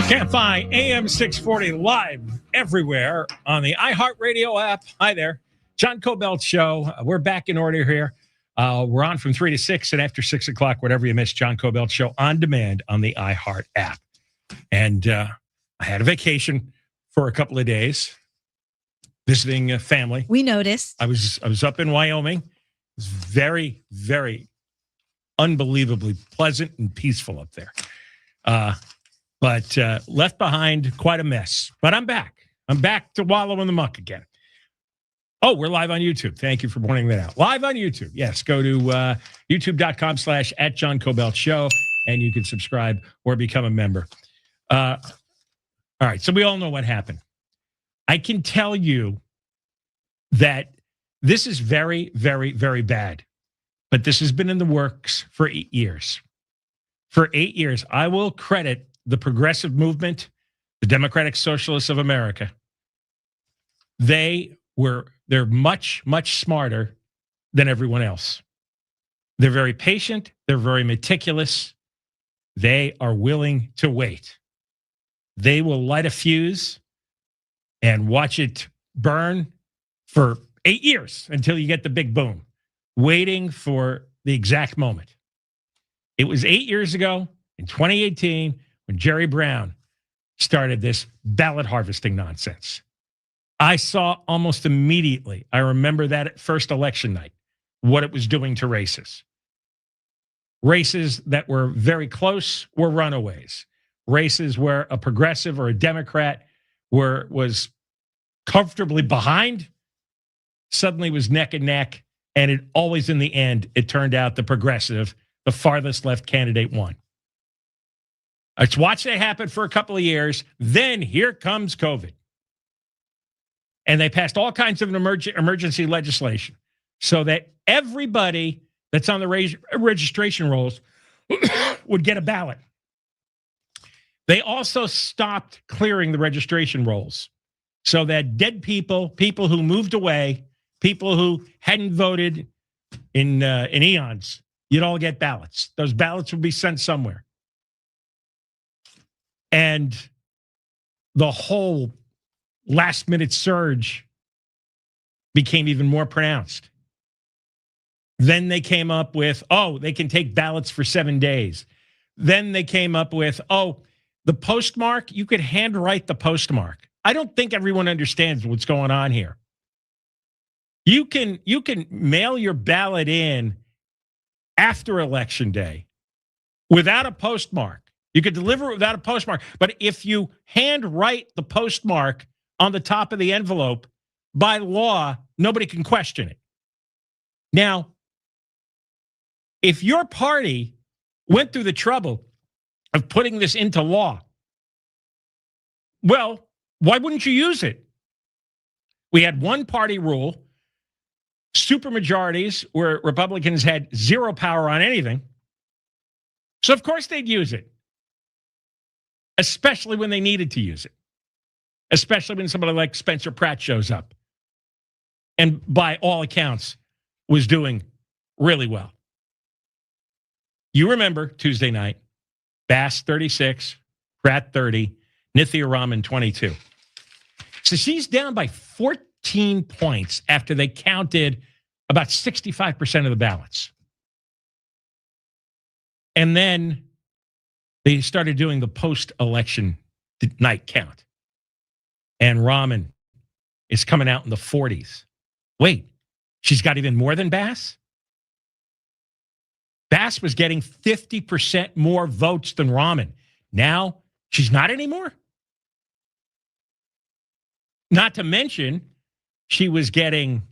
KFI AM 640 live everywhere on the iHeartRadio app. Hi there. John Kobylt Show. We're back in order here. We're on from 3 to 6 and after 6 o'clock, whatever you missed, John Kobylt Show on demand on the iHeart app. And I had a vacation for a couple of days visiting a family. We noticed. I was up in Wyoming. It was very, very unbelievably pleasant and peaceful up there. But left behind quite a mess. But I'm back. I'm back to wallow in the muck again. Oh, we're live on YouTube. Thank you for pointing that out. Live on YouTube. Yes, go to youtube.com/@JohnKobyltShow, and you can subscribe or become a member. All right, so we all know what happened. I can tell you that this is very, very, very bad. But this has been in the works for 8 years. For 8 years, I will credit the progressive movement, the Democratic Socialists of America. They're much, much smarter than everyone else. They're very patient. They're very meticulous. They are willing to wait. They will light a fuse and watch it burn for 8 years until you get the big boom, waiting for the exact moment. It was 8 years ago in 2018 when Jerry Brown started this ballot harvesting nonsense. I saw almost immediately, I remember that at first election night, what it was doing to races. Races that were very close were runaways. Races where a progressive or a Democrat was comfortably behind suddenly was neck and neck, and it always in the end, it turned out the progressive, the farthest left candidate won. Let's watch that happen for a couple of years. Then here comes COVID. And they passed all kinds of emergency legislation so that everybody that's on the registration rolls would get a ballot. They also stopped clearing the registration rolls so that dead people, people who moved away, people who hadn't voted in eons, you'd all get ballots. Those ballots would be sent somewhere. And the whole last-minute surge became even more pronounced. Then they came up with, they can take ballots for 7 days. Then they came up with, the postmark, you could handwrite the postmark. I don't think everyone understands what's going on here. You can mail your ballot in after Election Day without a postmark. You could deliver it without a postmark. But if you handwrite the postmark on the top of the envelope, by law, nobody can question it. Now, if your party went through the trouble of putting this into law, well, why wouldn't you use it? We had one party rule, supermajorities where Republicans had zero power on anything. So of course they'd use it, especially when they needed to use it, especially when somebody like Spencer Pratt shows up and by all accounts was doing really well. You remember Tuesday night, Bass 36, Pratt 30, Nithya Raman 22. So she's down by 14 points after they counted about 65% of the ballots. And then they started doing the post-election night count. And Raman is coming out in the 40s. Wait, she's got even more than Bass? Bass was getting 50% more votes than Raman. Now, she's not anymore? Not to mention, she was getting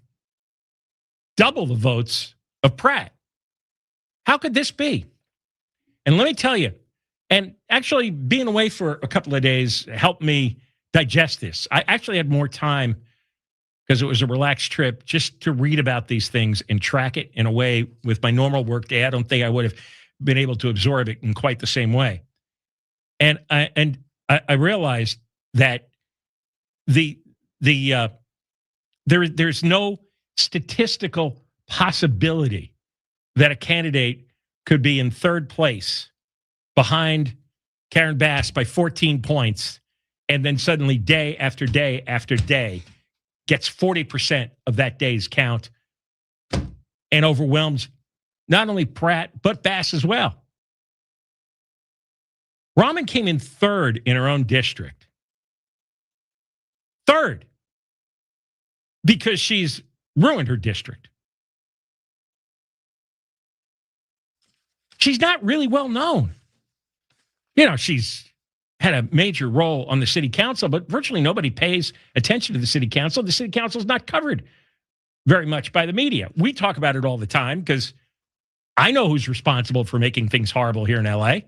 double the votes of Pratt. How could this be? And let me tell you, and actually being away for a couple of days helped me digest this. I actually had more time because it was a relaxed trip just to read about these things and track it in a way with my normal work day. I don't think I would have been able to absorb it in quite the same way. And I realized that there's no statistical possibility that a candidate could be in third place behind Karen Bass by 14 points, and then suddenly day after day after day gets 40% of that day's count and overwhelms not only Pratt, but Bass as well. Rahman came in third in her own district. Third. Because she's ruined her district. She's not really well known. You know, she's had a major role on the city council, but virtually nobody pays attention to the city council. The city council is not covered very much by the media. We talk about it all the time because I know who's responsible for making things horrible here in LA.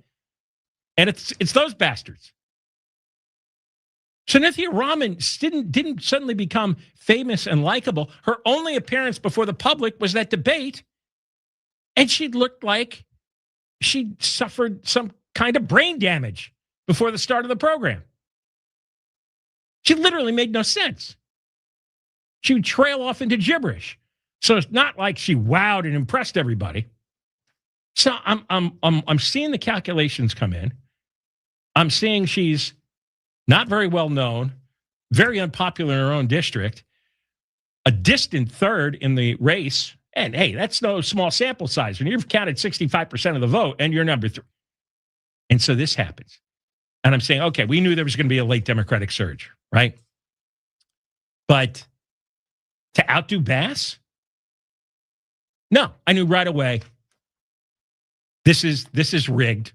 And it's those bastards. Cynthia Rahman didn't suddenly become famous and likable. Her only appearance before the public was that debate, and she looked like she suffered some kind of brain damage before the start of the program. She literally made no sense. She would trail off into gibberish. So it's not like she wowed and impressed everybody. So I'm seeing the calculations come in. I'm seeing she's not very well known, very unpopular in her own district, a distant third in the race. And hey, that's no small sample size. When you've counted 65% of the vote and you're number 3. And so this happens. And I'm saying, okay, we knew there was going to be a late Democratic surge, right? But to outdo Bass? No, I knew right away. This is rigged.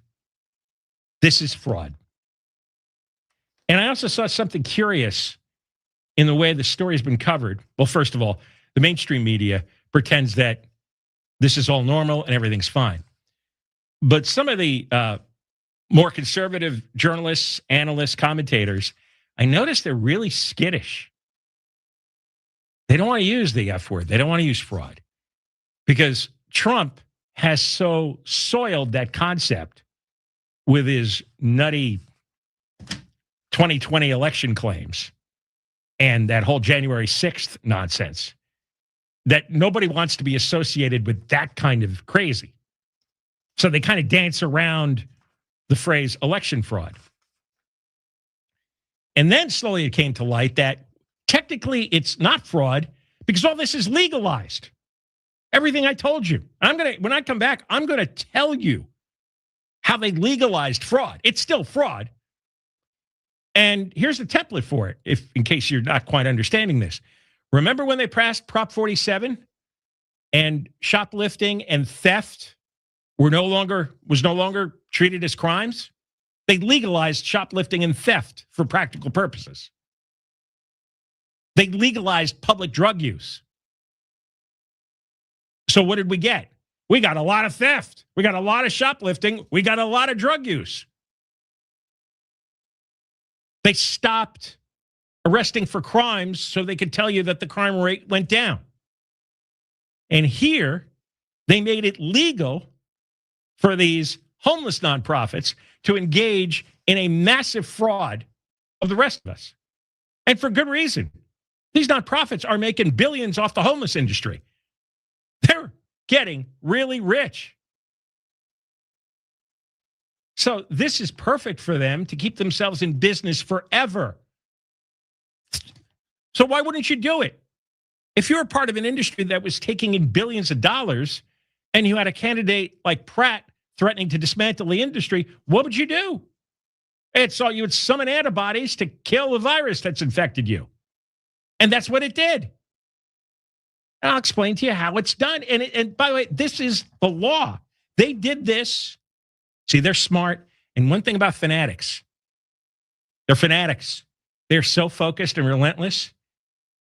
This is fraud. And I also saw something curious in the way the story has been covered. Well, first of all, the mainstream media pretends that this is all normal and everything's fine. But some of the more conservative journalists, analysts, commentators, I noticed they're really skittish. They don't want to use the F word. They don't want to use fraud because Trump has so soiled that concept with his nutty 2020 election claims and that whole January 6th nonsense that nobody wants to be associated with that kind of crazy. So they kind of dance around the phrase election fraud. And then slowly it came to light that technically it's not fraud because all this is legalized. Everything I told you. When I come back, I'm going to tell you how they legalized fraud. It's still fraud. And here's the template for it, in case you're not quite understanding this. Remember when they passed Prop 47 and shoplifting and theft was no longer treated as crimes? They legalized shoplifting and theft for practical purposes. They legalized public drug use. So what did we get? We got a lot of theft. We got a lot of shoplifting. We got a lot of drug use. They stopped arresting for crimes so they could tell you that the crime rate went down. And here, they made it legal for these homeless nonprofits to engage in a massive fraud of the rest of us. And for good reason. These nonprofits are making billions off the homeless industry. They're getting really rich. So this is perfect for them to keep themselves in business forever. So why wouldn't you do it? If you're a part of an industry that was taking in billions of dollars and you had a candidate like Pratt threatening to dismantle the industry, what would you do? You would summon antibodies to kill the virus that's infected you. And that's what it did. And I'll explain to you how it's done. And by the way, this is the law. They did this. See, they're smart. And one thing about fanatics, they're fanatics. They're so focused and relentless.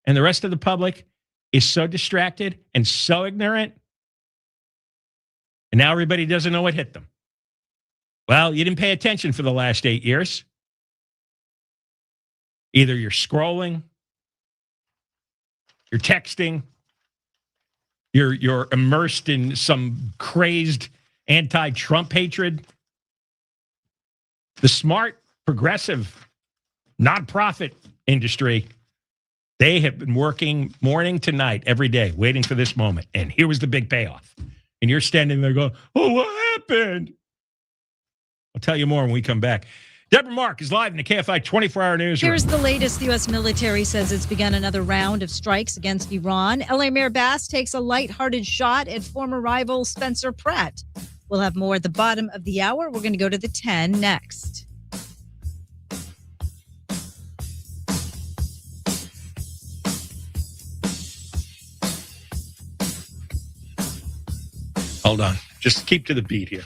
And the rest of the public is so distracted and so ignorant. And now everybody doesn't know what hit them. Well, you didn't pay attention for the last 8 years. Either you're scrolling, you're texting, you're immersed in some crazed anti-Trump hatred. The smart, progressive, nonprofit industry, they have been working morning to night, every day, waiting for this moment. And here was the big payoff. And you're standing there going, oh, what happened? I'll tell you more when we come back. Deborah Mark is live in the KFI 24-hour newsroom. Here's the latest. The U.S. military says it's begun another round of strikes against Iran. L.A. Mayor Bass takes a lighthearted shot at former rival Spencer Pratt. We'll have more at the bottom of the hour. We're going to go to the 10 next. Hold on. Just keep to the beat here.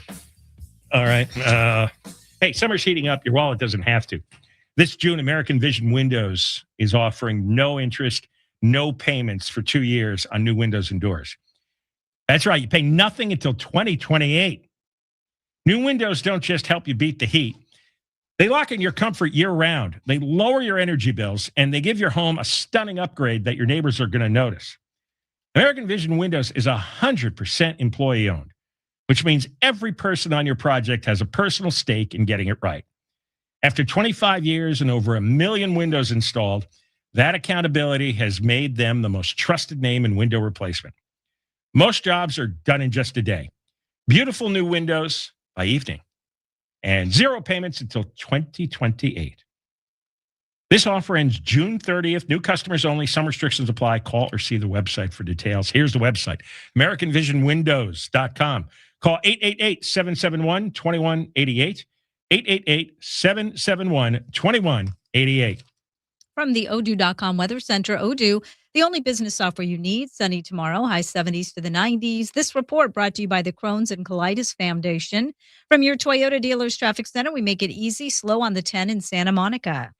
All right. Hey, summer's heating up. Your wallet doesn't have to. This June, American Vision Windows is offering no interest, no payments for 2 years on new windows and doors. That's right. You pay nothing until 2028. New windows don't just help you beat the heat. They lock in your comfort year-round. They lower your energy bills, and they give your home a stunning upgrade that your neighbors are going to notice. American Vision Windows is 100% employee-owned, which means every person on your project has a personal stake in getting it right. After 25 years and over 1 million windows installed, that accountability has made them the most trusted name in window replacement. Most jobs are done in just a day. Beautiful new windows by evening. And 0 payments until 2028. This offer ends June 30th. New customers only. Some restrictions apply. Call or see the website for details. Here's the website, AmericanVisionWindows.com. Call 888-771-2188, 888-771-2188. From the Odoo.com Weather Center, Odoo, the only business software you need. Sunny tomorrow, high 70s to the 90s. This report brought to you by the Crohn's and Colitis Foundation. From your Toyota Dealers Traffic Center, we make it easy, slow on the 10 in Santa Monica.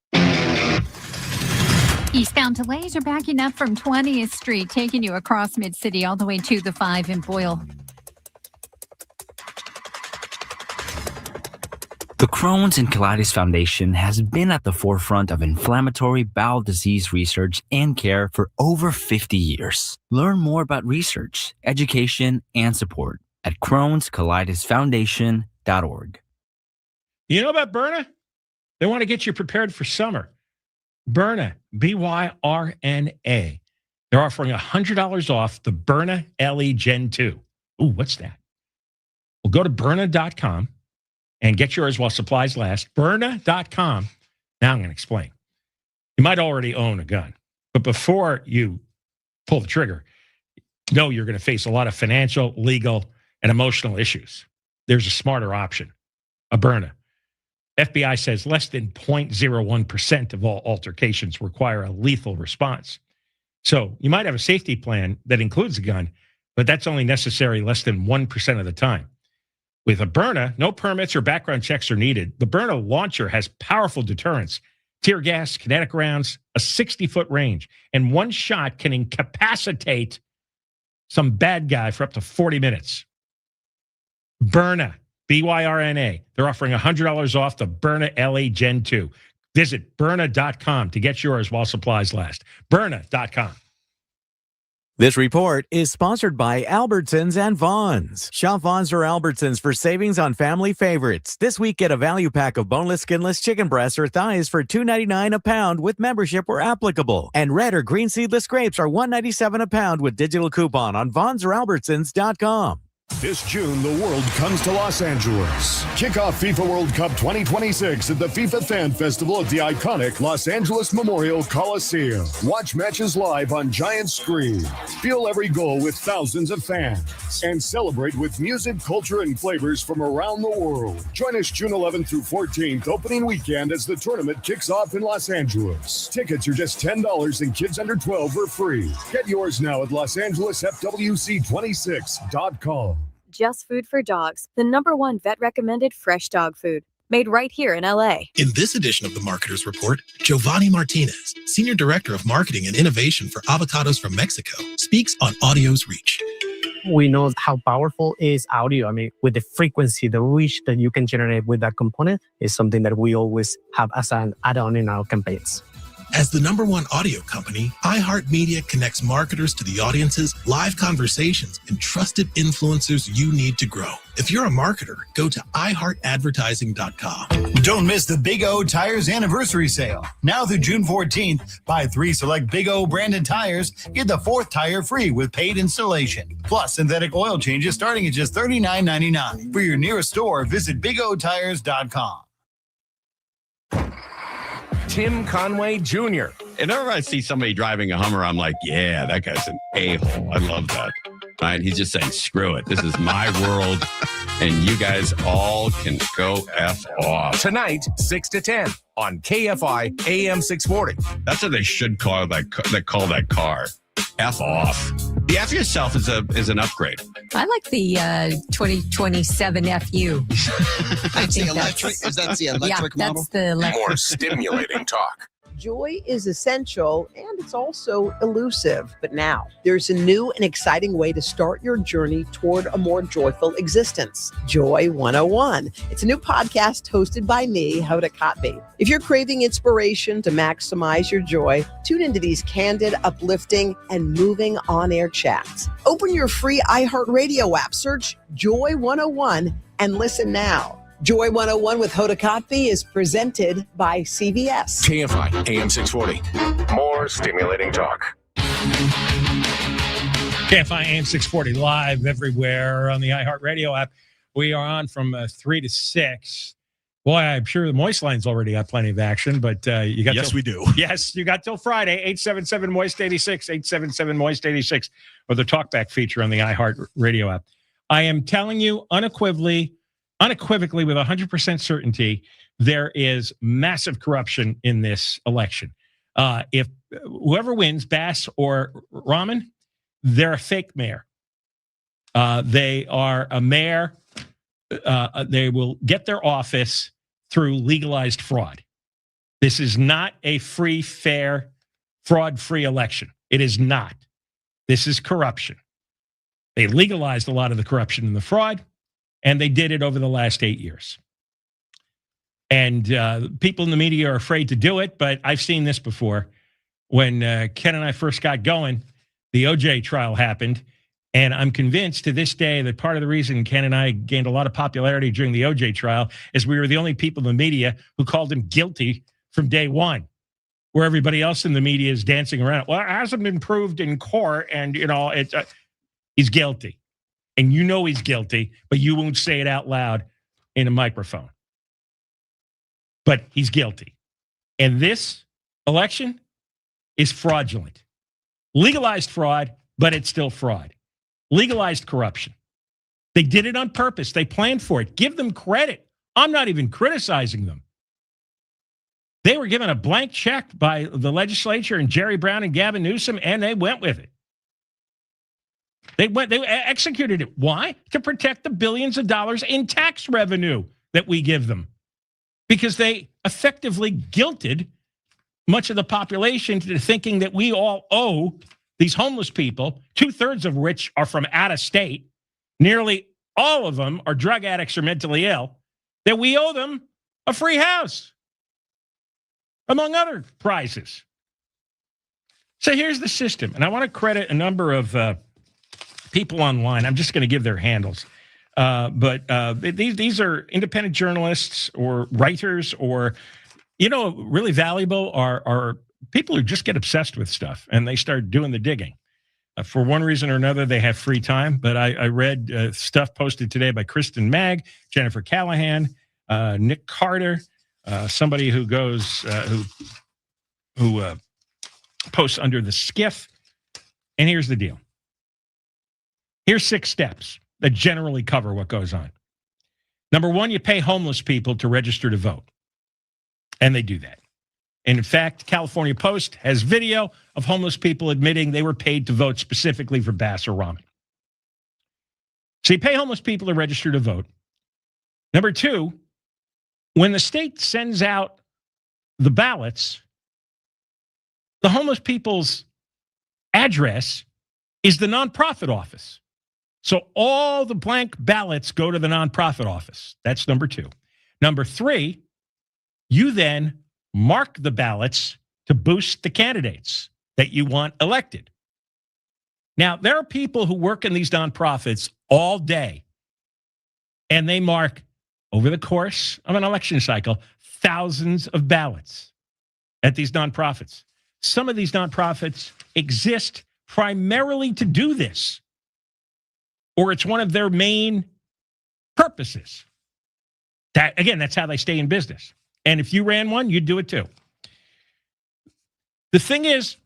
Eastbound delays are backing up from 20th Street, taking you across Mid-City all the way to the 5 in Boyle. The Crohn's and Colitis Foundation has been at the forefront of inflammatory bowel disease research and care for over 50 years. Learn more about research, education, and support at Crohn'sColitisFoundation.org. You know about Byrna? They want to get you prepared for summer. Byrna, B-Y-R-N-A. They're offering $100 off the Byrna LE Gen 2. Ooh, what's that? Well, go to Byrna.com and get yours while supplies last. Byrna.com. Now I'm going to explain. You might already own a gun, but before you pull the trigger, know you're going to face a lot of financial, legal, and emotional issues. There's a smarter option, a Byrna. FBI says less than 0.01% of all altercations require a lethal response. So you might have a safety plan that includes a gun, but that's only necessary less than 1% of the time. With a Byrna, no permits or background checks are needed. The Byrna launcher has powerful deterrence, tear gas, kinetic rounds, a 60-foot range, and one shot can incapacitate some bad guy for up to 40 minutes. Byrna, B-Y-R-N-A. They're offering $100 off the Byrna LE Gen 2. Visit Byrna.com to get yours while supplies last. Byrna.com. This report is sponsored by Albertsons and Vons. Shop Vons or Albertsons for savings on family favorites. This week, get a value pack of boneless, skinless chicken breasts or thighs for $2.99 a pound with membership where applicable. And red or green seedless grapes are $1.97 a pound with digital coupon on Vons or Albertsons.com. This June, the world comes to Los Angeles. Kick off FIFA World Cup 2026 at the FIFA Fan Festival at the iconic Los Angeles Memorial Coliseum. Watch matches live on giant screens. Feel every goal with thousands of fans. And celebrate with music, culture, and flavors from around the world. Join us June 11th through 14th, opening weekend, as the tournament kicks off in Los Angeles. Tickets are just $10 and kids under 12 are free. Get yours now at LosAngelesFWC26.com. Just Food for Dogs, the #1 vet-recommended fresh dog food, made right here in L.A. In this edition of the Marketer's Report, Giovanni Martinez, Senior Director of Marketing and Innovation for Avocados from Mexico, speaks on audio's reach. We know how powerful is audio. I mean, with the frequency, the reach that you can generate with that component is something that we always have as an add-on in our campaigns. As the #1 audio company, iHeartMedia connects marketers to the audiences, live conversations, and trusted influencers you need to grow. If you're a marketer, go to iHeartAdvertising.com. Don't miss the Big O Tires Anniversary Sale. Now through June 14th, buy 3 select Big O branded tires, get the 4th tire free with paid installation. Plus synthetic oil changes starting at just $39.99. For your nearest store, visit BigOTires.com. Tim Conway Jr. Whenever I see somebody driving a Hummer, I'm like, yeah, that guy's an a-hole. I love that. Right? He's just saying, screw it. This is my world, and you guys all can go F off. Tonight, 6 to 10 on KFI AM 640. That's what they should call that car. F off. The F yourself is an upgrade. I like the 2027 FU. That's the electric. Is that the electric model? That's the electric. More stimulating talk. Joy is essential and it's also elusive. But now there's a new and exciting way to start your journey toward a more joyful existence. Joy 101. It's a new podcast hosted by me, Hoda Kotb. If you're craving inspiration to maximize your joy, tune into these candid, uplifting, and moving on-air chats. Open your free iHeartRadio app, search Joy 101, and listen now. Joy 101 with Hoda Kotb is presented by CVS. KFI AM 640. More stimulating talk. KFI AM 640 live everywhere on the iHeartRadio app. We are on from 3 to 6. Boy, I'm sure the Moist Line's already got plenty of action, but you got we do. Yes, you got till Friday, 877-MOIST-86, 877-MOIST-86, or the talkback feature on the iHeartRadio app. I am telling you unequivocally with 100% certainty, there is massive corruption in this election. If whoever wins, Bass or Rahman, they're a fake mayor. They are a mayor. They will get their office through legalized fraud. This is not a free, fair, fraud-free election. It is not. This is corruption. They legalized a lot of the corruption and the fraud, and they did it over the last 8 years. And people in the media are afraid to do it, but I've seen this before. When Ken and I first got going, the OJ trial happened, and I'm convinced to this day that part of the reason Ken and I gained a lot of popularity during the OJ trial is we were the only people in the media who called him guilty from day one, where everybody else in the media is dancing around. Well, it hasn't been proved in court, and, he's guilty. And you know he's guilty, but you won't say it out loud in a microphone. But he's guilty. And this election is fraudulent. Legalized fraud, but it's still fraud. Legalized corruption. They did it on purpose. They planned for it. Give them credit. I'm not even criticizing them. They were given a blank check by the legislature and Jerry Brown and Gavin Newsom, and they went with it. They executed it. Why? To protect the billions of dollars in tax revenue that we give them. Because they effectively guilted much of the population to thinking that we all owe these homeless people, 2/3 of which are from out of state, nearly all of them are drug addicts or mentally ill, that we owe them a free house, among other prizes. So here's the system. And I want to credit a number of people online. I'm just going to give their handles. But these are independent journalists or writers or, really valuable are people who just get obsessed with stuff and they start doing the digging. For one reason or another, they have free time. But I read stuff posted today by Kristen Magg, Jennifer Callahan, Nick Carter, somebody who goes, who posts under the Skiff. And here's the deal. Here's 6 steps that generally cover what goes on. Number 1, you pay homeless people to register to vote. And they do that. And in fact, California Post has video of homeless people admitting they were paid to vote specifically for Bass or Rahman. So you pay homeless people to register to vote. Number 2, when the state sends out the ballots, the homeless people's address is the nonprofit office. So all the blank ballots go to the nonprofit office. That's number 2. Number 3, you then mark the ballots to boost the candidates that you want elected. Now, there are people who work in these nonprofits all day, and they mark, over the course of an election cycle, thousands of ballots at these nonprofits. Some of these nonprofits exist primarily to do this, or it's one of their main purposes. That, again, that's how they stay in business. And if you ran one, you'd do it too. The thing is,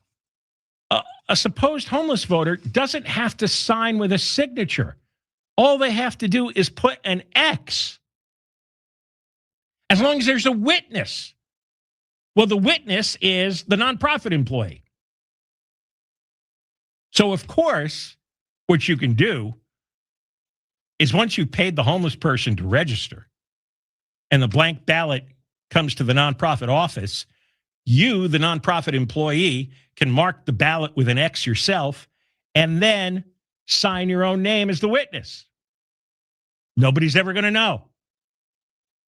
a supposed homeless voter doesn't have to sign with a signature. All they have to do is put an X. As long as there's a witness. Well, the witness is the nonprofit employee. So, of course, what you can do is once you've paid the homeless person to register and the blank ballot comes to the nonprofit office, you, the nonprofit employee, can mark the ballot with an X yourself and then sign your own name as the witness. Nobody's ever going to know.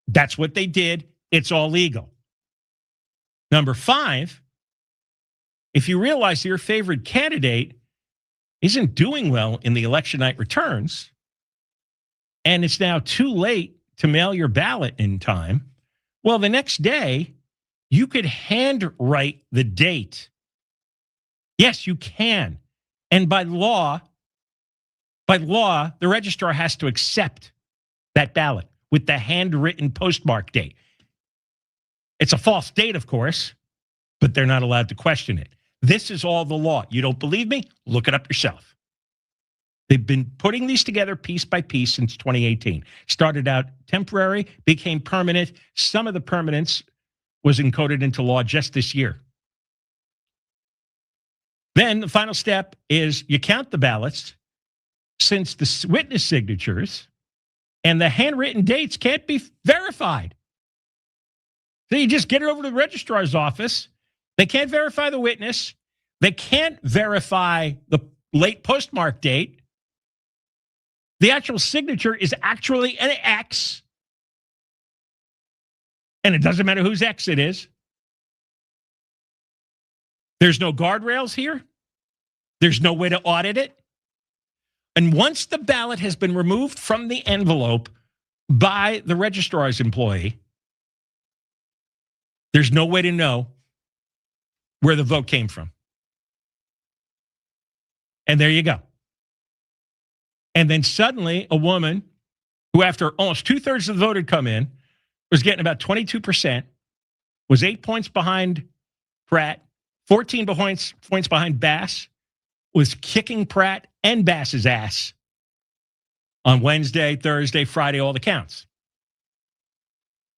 That's what they did. It's all legal. Number 5, if you realize your favorite candidate isn't doing well in the election night returns, and it's now too late to mail your ballot in time, well, the next day, you could handwrite the date. Yes, you can. And by law, the registrar has to accept that ballot with the handwritten postmark date. It's a false date, of course, but they're not allowed to question it. This is all the law. You don't believe me? Look it up yourself. They've been putting these together piece by piece since 2018. Started out temporary, became permanent. Some of the permanence was encoded into law just this year. Then the final step is you count the ballots, since the witness signatures and the handwritten dates can't be verified. So you just get it over to the registrar's office. They can't verify the witness. They can't verify the late postmark date. The actual signature is actually an X. And it doesn't matter whose X it is. There's no guardrails here. There's no way to audit it. And once the ballot has been removed from the envelope by the registrar's employee, there's no way to know where the vote came from. And there you go. And then suddenly a woman who, after almost 2/3 of the vote had come in, was getting about 22%, was 8 points behind Pratt, 14 points behind Bass, was kicking Pratt and Bass's ass on Wednesday, Thursday, Friday, all the counts.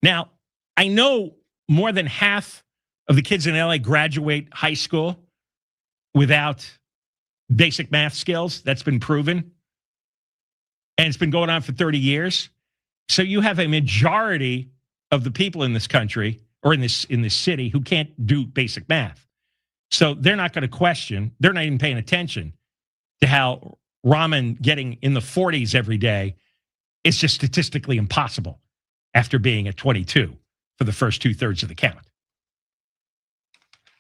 Now, I know more than half of the kids in LA graduate high school without basic math skills. That's been proven. And it's been going on for 30 years. So you have a majority of the people in this country or in this city who can't do basic math. So they're not going to question, they're not even paying attention to how ramen getting in the 40s every day is just statistically impossible after being at 22 for the first 2/3 of the count.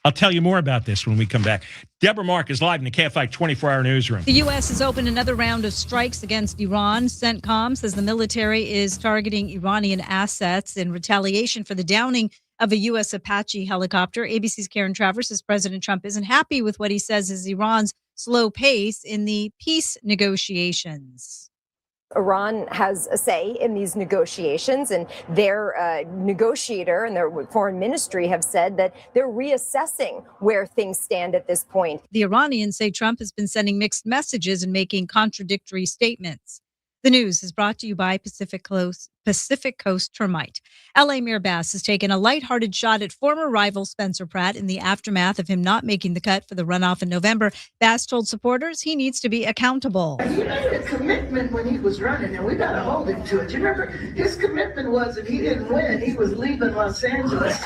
I'll tell you more about this when we come back. Deborah Mark is live in the KFI 24-hour newsroom. The U.S. has opened another round of strikes against Iran. CENTCOM says the military is targeting Iranian assets in retaliation for the downing of a U.S. Apache helicopter. ABC's Karen Travers says President Trump isn't happy with what he says is Iran's slow pace in the peace negotiations. Iran has a say in these negotiations, and their negotiator and their foreign ministry have said that they're reassessing where things stand at this point. The Iranians say Trump has been sending mixed messages and making contradictory statements. The news is brought to you by Pacific Coast Termite. LA Mayor Bass has taken a lighthearted shot at former rival Spencer Pratt in the aftermath of him not making the cut for the runoff in November. Bass told supporters he needs to be accountable. He made a commitment when he was running, and we got to hold him to it. You remember, his commitment was if he didn't win, he was leaving Los Angeles.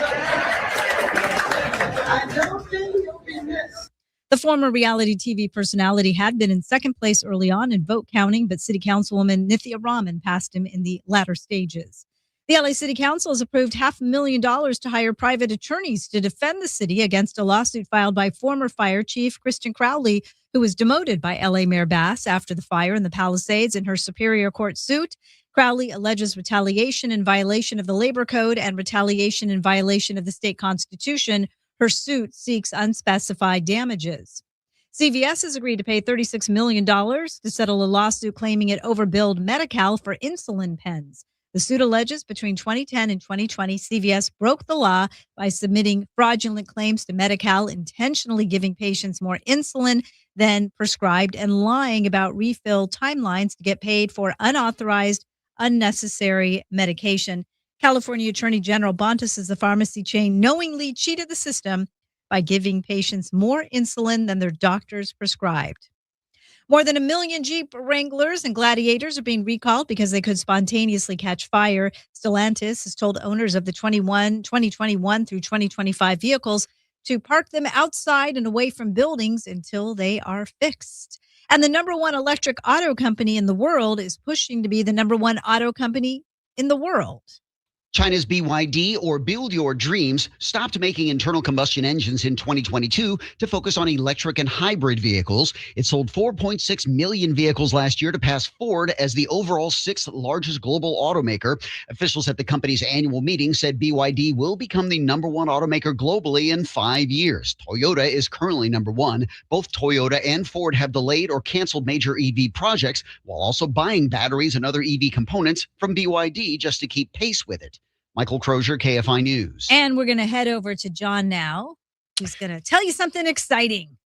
I don't think he'll be missed. The former reality TV personality had been in second place early on in vote counting, but City Councilwoman Nithya Raman passed him in the latter stages. The LA City Council has approved $500,000 to hire private attorneys to defend the city against a lawsuit filed by former fire chief Kristen Crowley, who was demoted by LA Mayor Bass after the fire in the Palisades. In her Superior Court suit, Crowley alleges retaliation in violation of the Labor Code and retaliation in violation of the state constitution. Her suit seeks unspecified damages. CVS has agreed to pay $36 million to settle a lawsuit claiming it overbilled Medi-Cal for insulin pens. The suit alleges between 2010 and 2020, CVS broke the law by submitting fraudulent claims to Medi-Cal, intentionally giving patients more insulin than prescribed and lying about refill timelines to get paid for unauthorized, unnecessary medication. California Attorney General Bonta says the pharmacy chain knowingly cheated the system by giving patients more insulin than their doctors prescribed. More than 1 million Jeep Wranglers and Gladiators are being recalled because they could spontaneously catch fire. Stellantis has told owners of the 2021 through 2025 vehicles to park them outside and away from buildings until they are fixed. And the number one electric auto company in the world is pushing to be the number one auto company in the world. China's BYD, or Build Your Dreams, stopped making internal combustion engines in 2022 to focus on electric and hybrid vehicles. It sold 4.6 million vehicles last year to pass Ford as the overall sixth largest global automaker. Officials at the company's annual meeting said BYD will become the number one automaker globally in 5 years. Toyota is currently number one. Both Toyota and Ford have delayed or canceled major EV projects while also buying batteries and other EV components from BYD just to keep pace with it. Michael Crozier, KFI News. And we're going to head over to John now, who's going to tell you something exciting.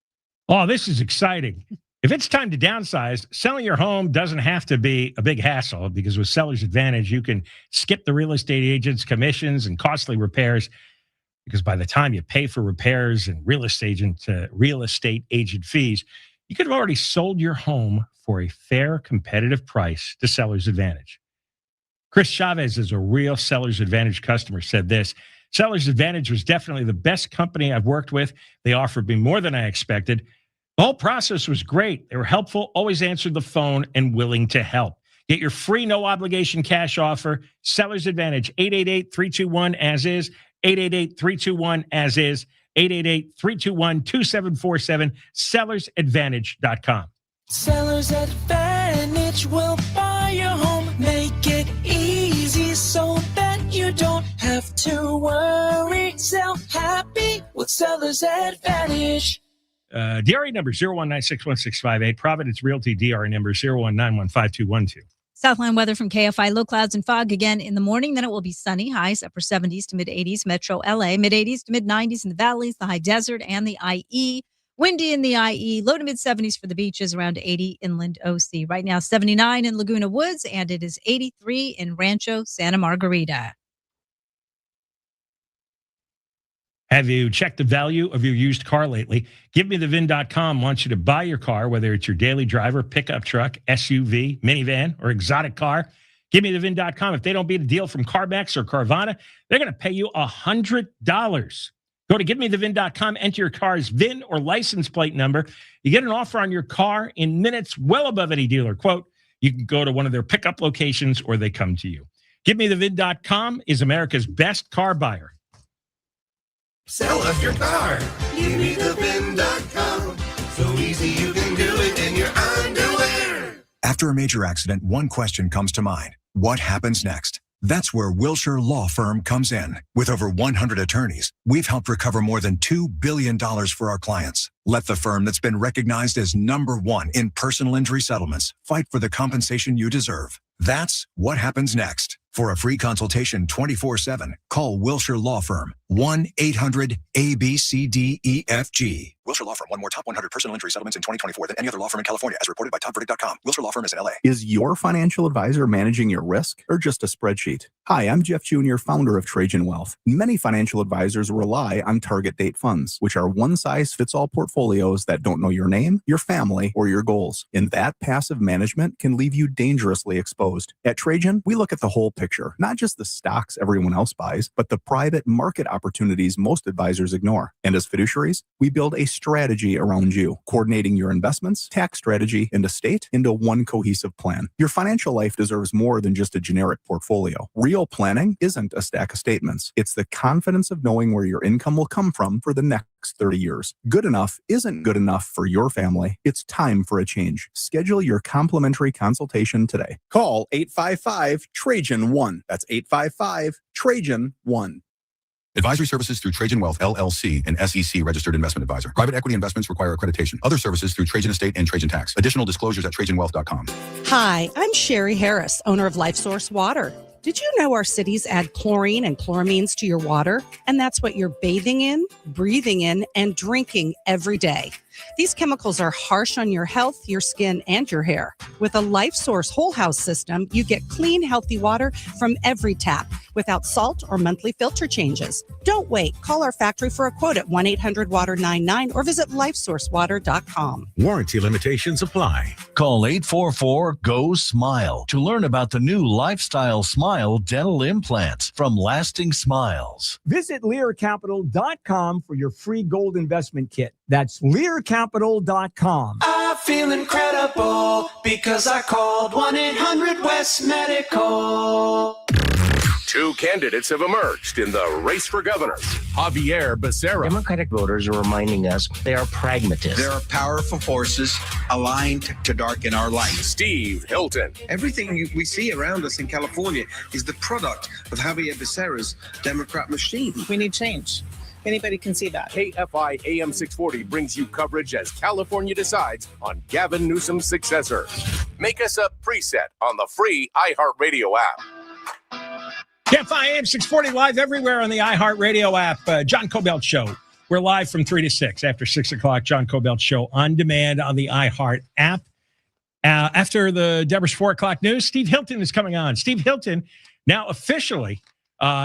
Oh, this is exciting. If it's time to downsize, selling your home doesn't have to be a big hassle, because with Seller's Advantage, you can skip the real estate agent's commissions and costly repairs, because by the time you pay for repairs and real estate agent fees, you could have already sold your home for a fair, competitive price to Seller's Advantage. Chris Chavez is a real Seller's Advantage customer, said this: Seller's Advantage was definitely the best company I've worked with. They offered me more than I expected. The whole process was great. They were helpful, always answered the phone, and willing to help. Get your free no-obligation cash offer. Seller's Advantage, 888-321-AS-IS, 888-321-AS-IS, 888-321-2747, sellersadvantage.com. Seller's Advantage will buy your home, make it easy so that you don't have to worry. Sell happy with Seller's Advantage. DRE number 019616558. Providence Realty DRE number 019152212. Southland weather from KFI. Low clouds and fog again in the morning. Then it will be sunny. Highs upper 70s to mid 80s. Metro LA. Mid 80s to mid 90s in the valleys, the high desert, and the IE. Windy in the IE. Low to mid 70s for the beaches. Around 80 inland OC. Right now 79 in Laguna Woods. And it is 83 in Rancho Santa Margarita. Have you checked the value of your used car lately? GiveMeTheVin.com wants you to buy your car, whether it's your daily driver, pickup truck, SUV, minivan, or exotic car. GiveMeTheVin.com. If they don't beat a deal from CarMax or Carvana, they're going to pay you $100. Go to GiveMeTheVin.com, enter your car's VIN or license plate number. You get an offer on your car in minutes, well above any dealer quote. You can go to one of their pickup locations or they come to you. GiveMeTheVin.com is America's best car buyer. Sell us your car. GiveMeTheVin.com. So easy you can do it in your underwear. After a major accident, one question comes to mind. What happens next? That's where Wilshire Law Firm comes in. With over 100 attorneys, we've helped recover more than $2 billion for our clients. Let the firm that's been recognized as #1 in personal injury settlements fight for the compensation you deserve. That's what happens next. For a free consultation 24/7, call Wilshire Law Firm, 1-800-ABCDEFG. Wilshire Law Firm won more top 100 personal injury settlements in 2024 than any other law firm in California, as reported by TopVerdict.com. Wilshire Law Firm is in LA. Is your financial advisor managing your risk or just a spreadsheet? Hi, I'm Jeff Jr., founder of Trajan Wealth. Many financial advisors rely on target date funds, which are one-size-fits-all portfolios that don't know your name, your family, or your goals. And that passive management can leave you dangerously exposed. At Trajan, we look at the whole picture, not just the stocks everyone else buys, but the private market opportunities most advisors ignore. And as fiduciaries, we build a strategy around you, coordinating your investments, tax strategy, and estate into one cohesive plan. Your financial life deserves more than just a generic portfolio. Real planning isn't a stack of statements. It's the confidence of knowing where your income will come from for the next 30 years. Good enough isn't good enough for your family. It's time for a change. Schedule your complimentary consultation today. Call 855-TRAJAN-1. That's 855-TRAJAN-1. Advisory services through Trajan Wealth, LLC, an SEC registered investment advisor. Private equity investments require accreditation. Other services through Trajan Estate and Trajan Tax. Additional disclosures at TrajanWealth.com. Hi, I'm Sherry Harris, owner of LifeSource Water. Did you know our cities add chlorine and chloramines to your water? And that's what you're bathing in, breathing in, and drinking every day. These chemicals are harsh on your health, your skin, and your hair. With a LifeSource whole house system, you get clean, healthy water from every tap without salt or monthly filter changes. Don't wait. Call our factory for a quote at 1-800-WATER-99 or visit lifesourcewater.com. Warranty limitations apply. Call 844-GO-SMILE to learn about the new Lifestyle Smile dental implants from Lasting Smiles. Visit LearCapital.com for your free gold investment kit. That's LearCapital.com. I feel incredible because I called 1-800-WEST-MEDICAL. Two candidates have emerged in the race for governor. Xavier Becerra. Democratic voters are reminding us they are pragmatists. There are powerful forces aligned to darken our light. Steve Hilton. Everything we see around us in California is the product of Xavier Becerra's Democrat machine. We need change. Anybody can see that. KFI AM 640 brings you coverage as California decides on Gavin Newsom's successor. Make us a preset on the free iHeartRadio app. KFI AM 640 live everywhere on the iHeartRadio app. John Kobylt Show. We're live from 3 to 6. After 6 o'clock, John Kobylt Show on demand on the iHeart app. After the Deborah's 4 o'clock news, Steve Hilton is coming on. Steve Hilton now officially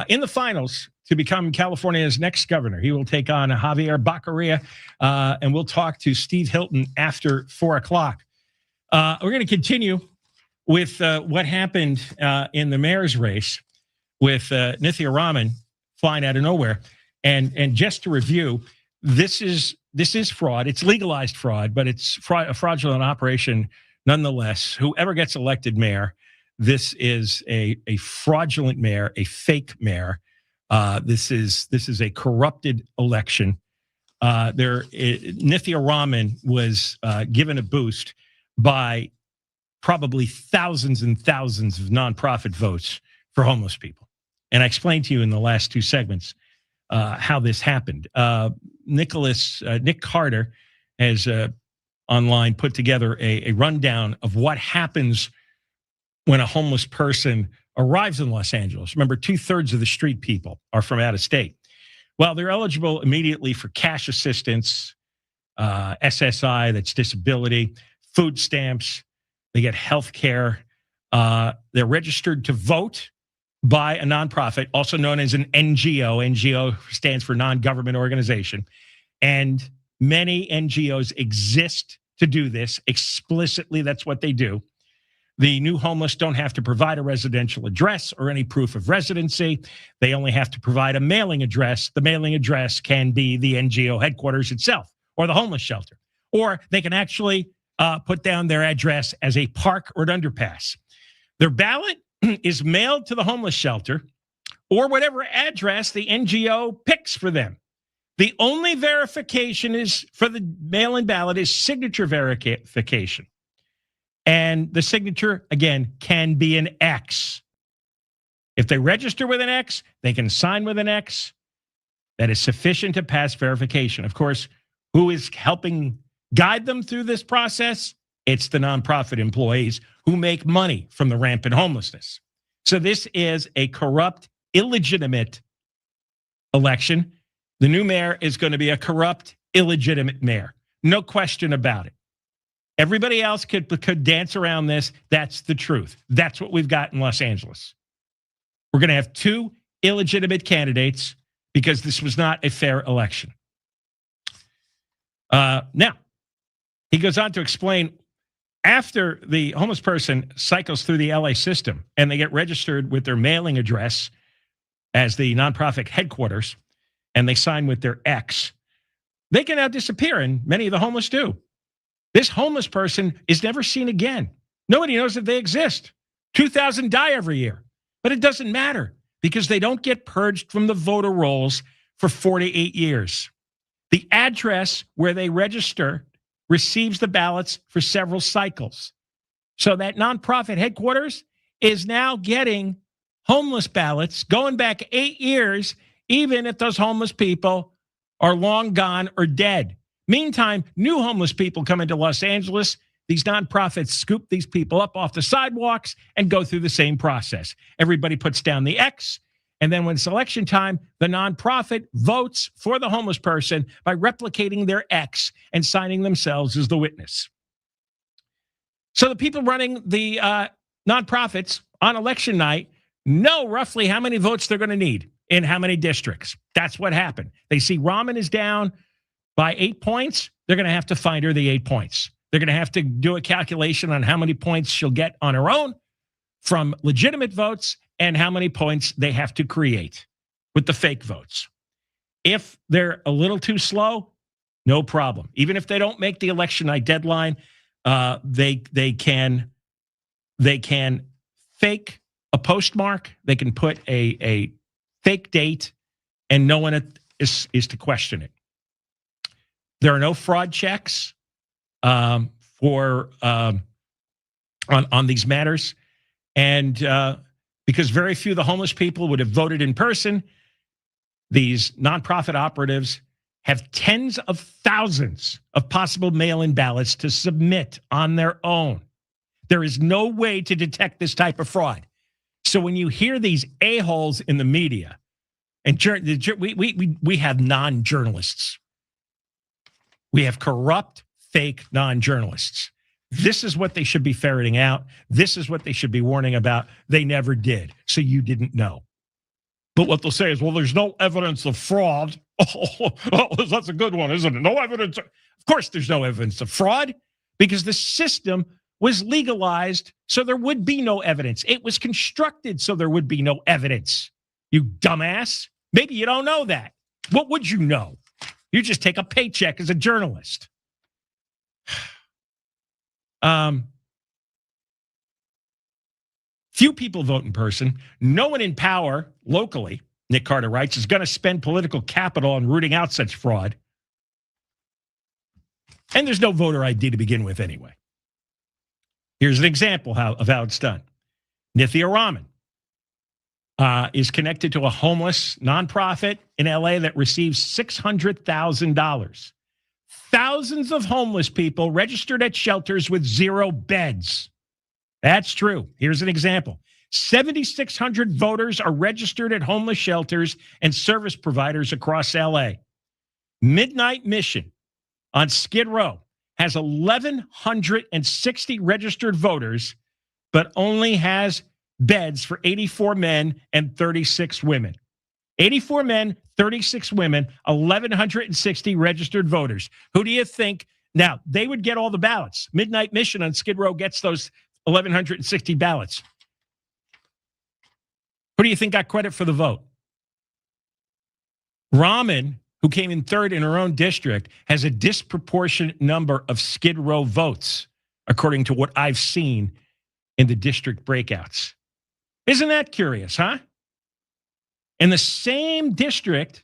in the finals to become California's next governor. He will take on Xavier Becerra, and we'll talk to Steve Hilton after 4 o'clock. We're going to continue with what happened in the mayor's race with Nithya Raman flying out of nowhere. And just to review, this is fraud. It's legalized fraud, but it's a fraudulent operation nonetheless. Whoever gets elected mayor, this is a fraudulent mayor, a fake mayor. This is a corrupted election. Nithya Raman was given a boost by probably thousands and thousands of nonprofit votes for homeless people. And I explained to you in the last two segments how this happened. Nick Carter has online put together a rundown of what happens when a homeless person arrives in Los Angeles. Remember, 2/3 of the street people are from out of state. Well, they're eligible immediately for cash assistance, SSI, that's disability, food stamps. They get health care. They're registered to vote by a nonprofit, also known as an NGO. NGO stands for non-government organization. And many NGOs exist to do this explicitly. That's what they do. The new homeless don't have to provide a residential address or any proof of residency. They only have to provide a mailing address. The mailing address can be the NGO headquarters itself or the homeless shelter. Or they can actually put down their address as a park or an underpass. Their ballot is mailed to the homeless shelter or whatever address the NGO picks for them. The only verification is for the mail-in ballot is signature verification. And the signature, again, can be an X. If they register with an X, they can sign with an X. That is sufficient to pass verification. Of course, who is helping guide them through this process? It's the nonprofit employees who make money from the rampant homelessness. So this is a corrupt, illegitimate election. The new mayor is going to be a corrupt, illegitimate mayor. No question about it. Everybody else could dance around this. That's the truth. That's what we've got in Los Angeles. We're going to have two illegitimate candidates because this was not a fair election. Now, he goes on to explain, after the homeless person cycles through the LA system and they get registered with their mailing address as the nonprofit headquarters, and they sign with their ex, they can now disappear, and many of the homeless do. This homeless person is never seen again. Nobody knows that they exist. 2,000 die every year, but it doesn't matter because they don't get purged from the voter rolls for 48 years. The address where they register receives the ballots for several cycles. So that nonprofit headquarters is now getting homeless ballots going back 8 years, even if those homeless people are long gone or dead. Meantime, new homeless people come into Los Angeles. These nonprofits scoop these people up off the sidewalks and go through the same process. Everybody puts down the X, and then when it's election time, the nonprofit votes for the homeless person by replicating their X and signing themselves as the witness. So the people running the nonprofits on election night know roughly how many votes they're going to need in how many districts. That's what happened. They see Rahman is down by 8 points. They're going to have to find her the 8 points. They're going to have to do a calculation on how many points she'll get on her own from legitimate votes and how many points they have to create with the fake votes. If they're a little too slow, no problem. Even if they don't make the election night deadline, they can fake a postmark. They can put a fake date, and no one is to question it. There are no fraud checks on these matters, and because very few of the homeless people would have voted in person, these nonprofit operatives have tens of thousands of possible mail-in ballots to submit on their own. There is no way to detect this type of fraud. So when you hear these a-holes in the media, and we have non-journalists. We have corrupt, fake non-journalists. This is what they should be ferreting out. This is what they should be warning about. They never did, so you didn't know. But what they'll say is, well, there's no evidence of fraud. Oh, that's a good one, isn't it? No evidence. Of course there's no evidence of fraud because the system was legalized, so there would be no evidence. It was constructed so there would be no evidence. You dumbass. Maybe you don't know that. What would you know? You just take a paycheck as a journalist. Few people vote in person. No one in power locally, Nick Carter writes, is going to spend political capital on rooting out such fraud. And there's no voter ID to begin with anyway. Here's an example of how it's done. Nithya Rahman is connected to a homeless nonprofit in LA that receives $600,000. Thousands of homeless people registered at shelters with 0 beds. That's true. Here's an example. 7,600 voters are registered at homeless shelters and service providers across LA. Midnight Mission on Skid Row has 1,160 registered voters, but only has beds for 84 men and 36 women. 84 men, 36 women, 1,160 registered voters. Who do you think? Now, they would get all the ballots. Midnight Mission on Skid Row gets those 1,160 ballots. Who do you think got credit for the vote? Rahman, who came in third in her own district, has a disproportionate number of Skid Row votes, according to what I've seen in the district breakouts. Isn't that curious, huh? In the same district,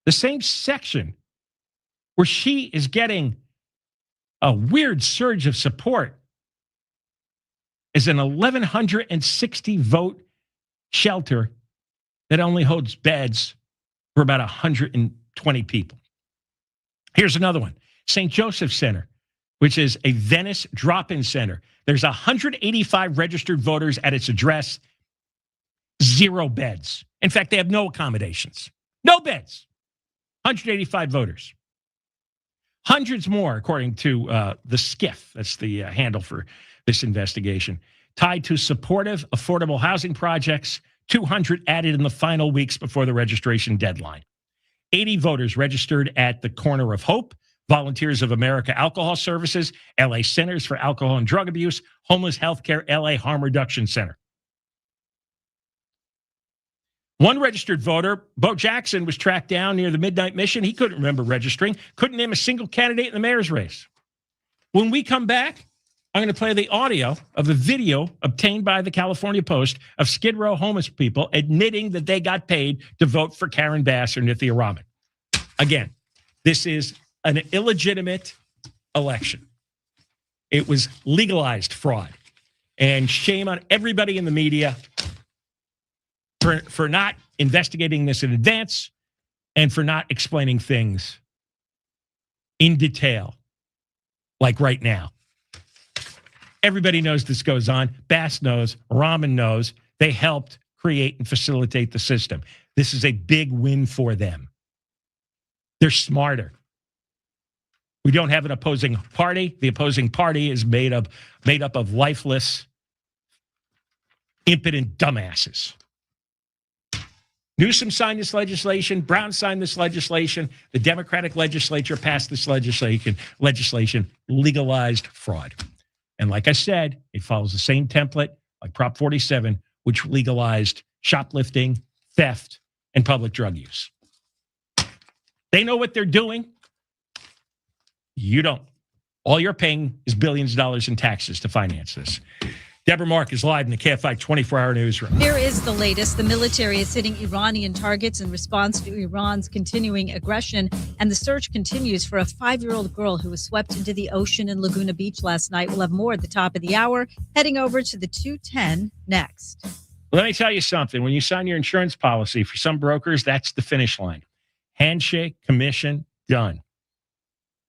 the same section where she is getting a weird surge of support is an 1,160 vote shelter that only holds beds for about 120 people. Here's another one. St. Joseph Center, which is a Venice drop-in center. There's 185 registered voters at its address, 0 beds. In fact, they have no accommodations. No beds. 185 voters. Hundreds more, according to the SCIF. That's the handle for this investigation. Tied to supportive, affordable housing projects, 200 added in the final weeks before the registration deadline. 80 voters registered at the Corner of Hope, Volunteers of America Alcohol Services, LA Centers for Alcohol and Drug Abuse, Homeless Healthcare LA Harm Reduction Center. One registered voter, Bo Jackson, was tracked down near the Midnight Mission. He couldn't remember registering, couldn't name a single candidate in the mayor's race. When we come back, I'm going to play the audio of a video obtained by the California Post of Skid Row homeless people admitting that they got paid to vote for Karen Bass or Nithya Raman. Again, this is an illegitimate election. It was legalized fraud. And shame on everybody in the media for not investigating this in advance and for not explaining things in detail, like right now. Everybody knows this goes on. Bass knows. Raman knows. They helped create and facilitate the system. This is a big win for them. They're smarter. We don't have an opposing party. The opposing party is made up of lifeless, impotent dumbasses. Newsom signed this legislation. Brown signed this legislation. The Democratic legislature passed this legislation, legalized fraud. And like I said, it follows the same template like Prop 47, which legalized shoplifting, theft, and public drug use. They know what they're doing. You don't. All you're paying is billions of dollars in taxes to finance this. Deborah Mark is live in the KFI 24-hour newsroom. Here is the latest. The military is hitting Iranian targets in response to Iran's continuing aggression, and the search continues for a 5-year-old girl who was swept into the ocean in Laguna Beach last night. We'll have more at the top of the hour, heading over to the 210 next. Let me tell you something. When you sign your insurance policy, for some brokers, that's the finish line. Handshake, commission, done.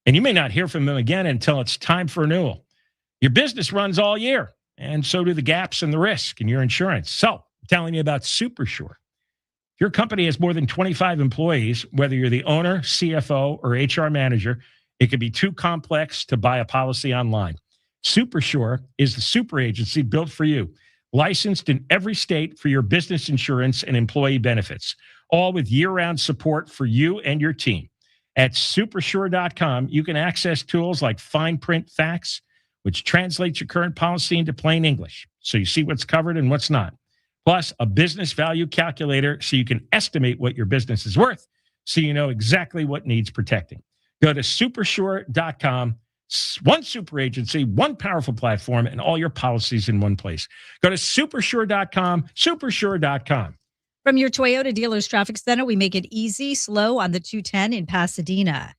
And you may not hear from them again until it's time for renewal. Your business runs all year. And so do the gaps and the risk in your insurance. So I'm telling you about SuperSure. If your company has more than 25 employees, whether you're the owner, CFO, or HR manager, it could be too complex to buy a policy online. SuperSure is the super agency built for you, licensed in every state for your business insurance and employee benefits, all with year-round support for you and your team. At supersure.com, you can access tools like fine print facts, which translates your current policy into plain English, so you see what's covered and what's not. Plus, a business value calculator so you can estimate what your business is worth, so you know exactly what needs protecting. Go to supersure.com. One super agency, one powerful platform, and all your policies in one place. Go to supersure.com, supersure.com. From your Toyota dealer's traffic center, we make it easy, slow on the 210 in Pasadena.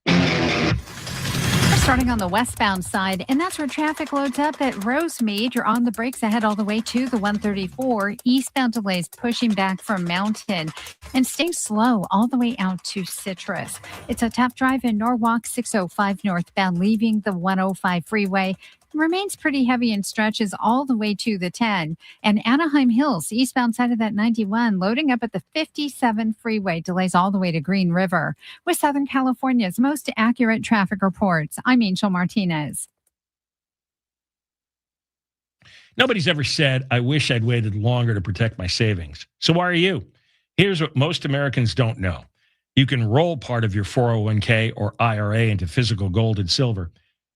Starting on the westbound side, and that's where traffic loads up at Rosemead. You're on the brakes ahead all the way to the 134. Eastbound delays pushing back from Mountain and staying slow all the way out to Citrus. It's a tough drive in Norwalk, 605 northbound, leaving the 105 freeway. Remains pretty heavy in stretches all the way to the 10. And Anaheim Hills, eastbound side of that 91, loading up at the 57 freeway. Delays all the way to Green River. With Southern California's most accurate traffic reports, I'm Angel Martinez. Nobody's ever said, I wish I'd waited longer to protect my savings. So why are you? Here's what most Americans don't know. You can roll part of your 401k or IRA into physical gold and silver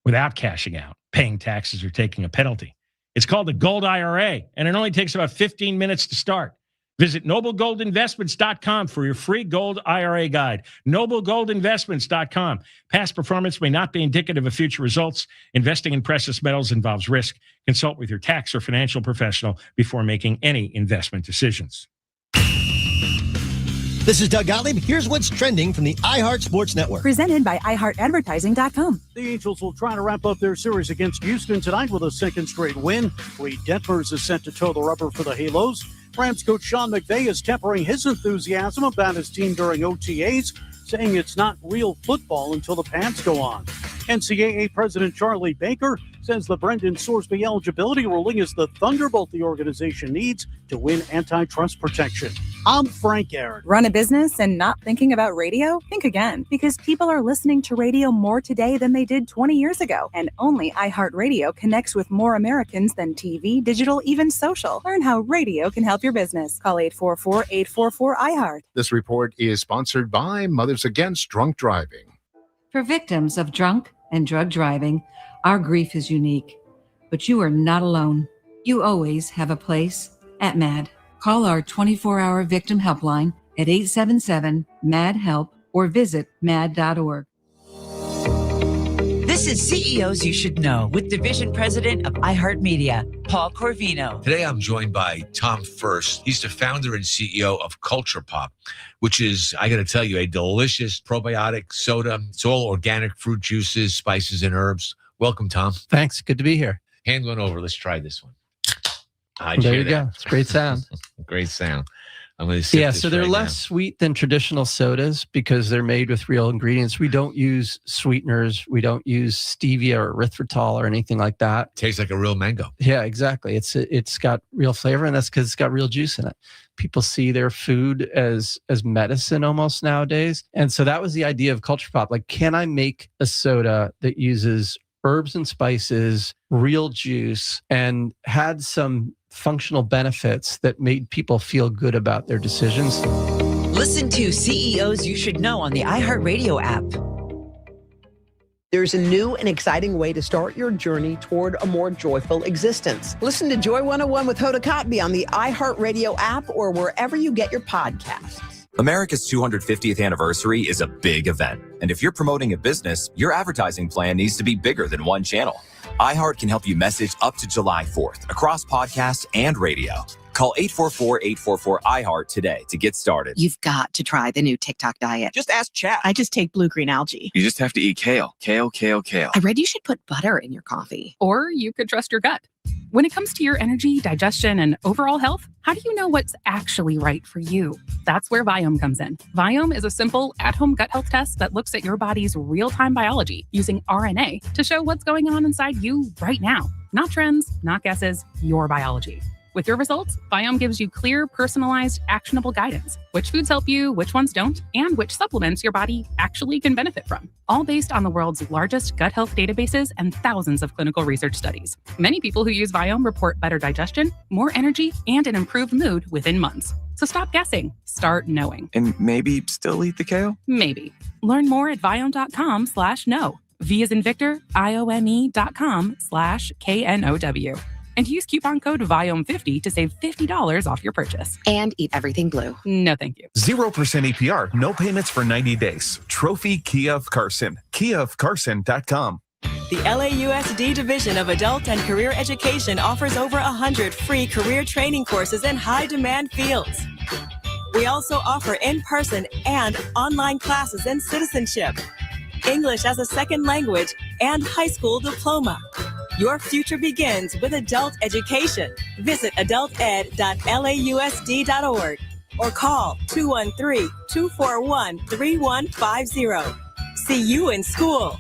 without cashing out, paying taxes, or taking a penalty. It's called the Gold IRA, and it only takes about 15 minutes to start. Visit noblegoldinvestments.com for your free Gold IRA guide. noblegoldinvestments.com. Past performance may not be indicative of future results. Investing in precious metals involves risk. Consult with your tax or financial professional before making any investment decisions. This is Doug Gottlieb. Here's what's trending from the iHeart Sports Network. Presented by iHeartAdvertising.com. The Angels will try to wrap up their series against Houston tonight with a second straight win. Reed Detmers is set to toe the rubber for the Halos. Rams coach Sean McVay is tempering his enthusiasm about his team during OTAs, saying it's not real football until the pads go on. NCAA President Charlie Baker says the Brendan Sorsby eligibility ruling is the thunderbolt the organization needs to win antitrust protection. I'm Frank Aaron. Run a business and not thinking about radio? Think again, because people are listening to radio more today than they did 20 years ago. And only iHeartRadio connects with more Americans than TV, digital, even social. Learn how radio can help your business. Call 844-844-iHeart. This report is sponsored by Mothers Against Drunk Driving. For victims of drunk and drug driving, our grief is unique, but you are not alone. You always have a place at MAD. Call our 24-hour victim helpline at 877-MAD-HELP or visit mad.org. This is CEOs You Should Know with Division President of iHeartMedia, Paul Corvino. Today I'm joined by Tom First. He's the founder and CEO of Culture Pop, which is, I got to tell you, a delicious probiotic soda. It's all organic fruit juices, spices, and herbs. Welcome, Tom. Thanks. Good to be here. Hand one over. Let's try this one. There you go. It's great sound. Great sound. I'm going to sip this so they're right less sweet than traditional sodas because they're made with real ingredients. We don't use sweeteners. We don't use stevia or erythritol or anything like that. Tastes like a real mango. Yeah, exactly. It's got real flavor, and that's because it's got real juice in it. People see their food as medicine almost nowadays. And so that was the idea of Culture Pop. Like, can I make a soda that uses herbs and spices, real juice, and had some functional benefits that made people feel good about their decisions? Listen to CEOs You Should Know on the iHeartRadio app. There's a new and exciting way to start your journey toward a more joyful existence. Listen to Joy 101 with Hoda Kotb on the iHeartRadio app or wherever you get your podcasts. America's 250th anniversary is a big event. And if you're promoting a business, your advertising plan needs to be bigger than one channel. iHeart can help you message up to July 4th across podcasts and radio. Call 844-844-iHeart today to get started. You've got to try the new TikTok diet. Just ask chat. I just take blue-green algae. You just have to eat kale. Kale, kale, kale. I read you should put butter in your coffee. Or you could trust your gut. When it comes to your energy, digestion, and overall health, how do you know what's actually right for you? That's where Viome comes in. Viome is a simple, at-home gut health test that looks at your body's real-time biology using RNA to show what's going on inside you right now. Not trends, not guesses, your biology. With your results, Viome gives you clear, personalized, actionable guidance. Which foods help you, which ones don't, and which supplements your body actually can benefit from. All based on the world's largest gut health databases and thousands of clinical research studies. Many people who use Viome report better digestion, more energy, and an improved mood within months. So stop guessing. Start knowing. And maybe still eat the kale? Maybe. Learn more at viome.com/know. V as in Victor, IOME.com/KNOW. And use coupon code VIOME50 to save $50 off your purchase. And eat everything blue. No, thank you. 0% APR, no payments for 90 days. Trophy Kia of Carson. KiaofCarson.com. The LAUSD Division of Adult and Career Education offers over 100 free career training courses in high-demand fields. We also offer in-person and online classes in citizenship, English as a second language, and high school diploma. Your future begins with adult education. Visit adulted.lausd.org or call 213-241-3150. See you in school.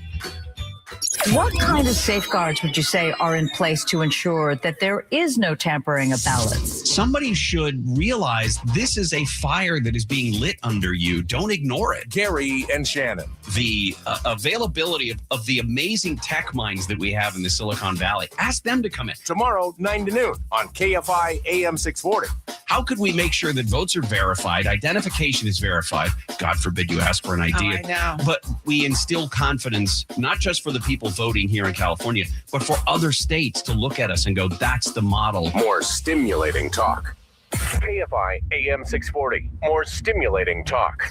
What kind of safeguards would you say are in place to ensure that there is no tampering of ballots? Somebody should realize this is a fire that is being lit under you. Don't ignore it. Gary and Shannon. The availability of the amazing tech minds that we have in the Silicon Valley. Ask them to come in. Tomorrow, 9 to noon on KFI AM 640. How could we make sure that votes are verified, identification is verified? God forbid you ask for an ID. I know. But we instill confidence, not just for the people voting here in California, but for other states to look at us and go, that's the model. More stimulating talk. KFI AM 640. More stimulating talk.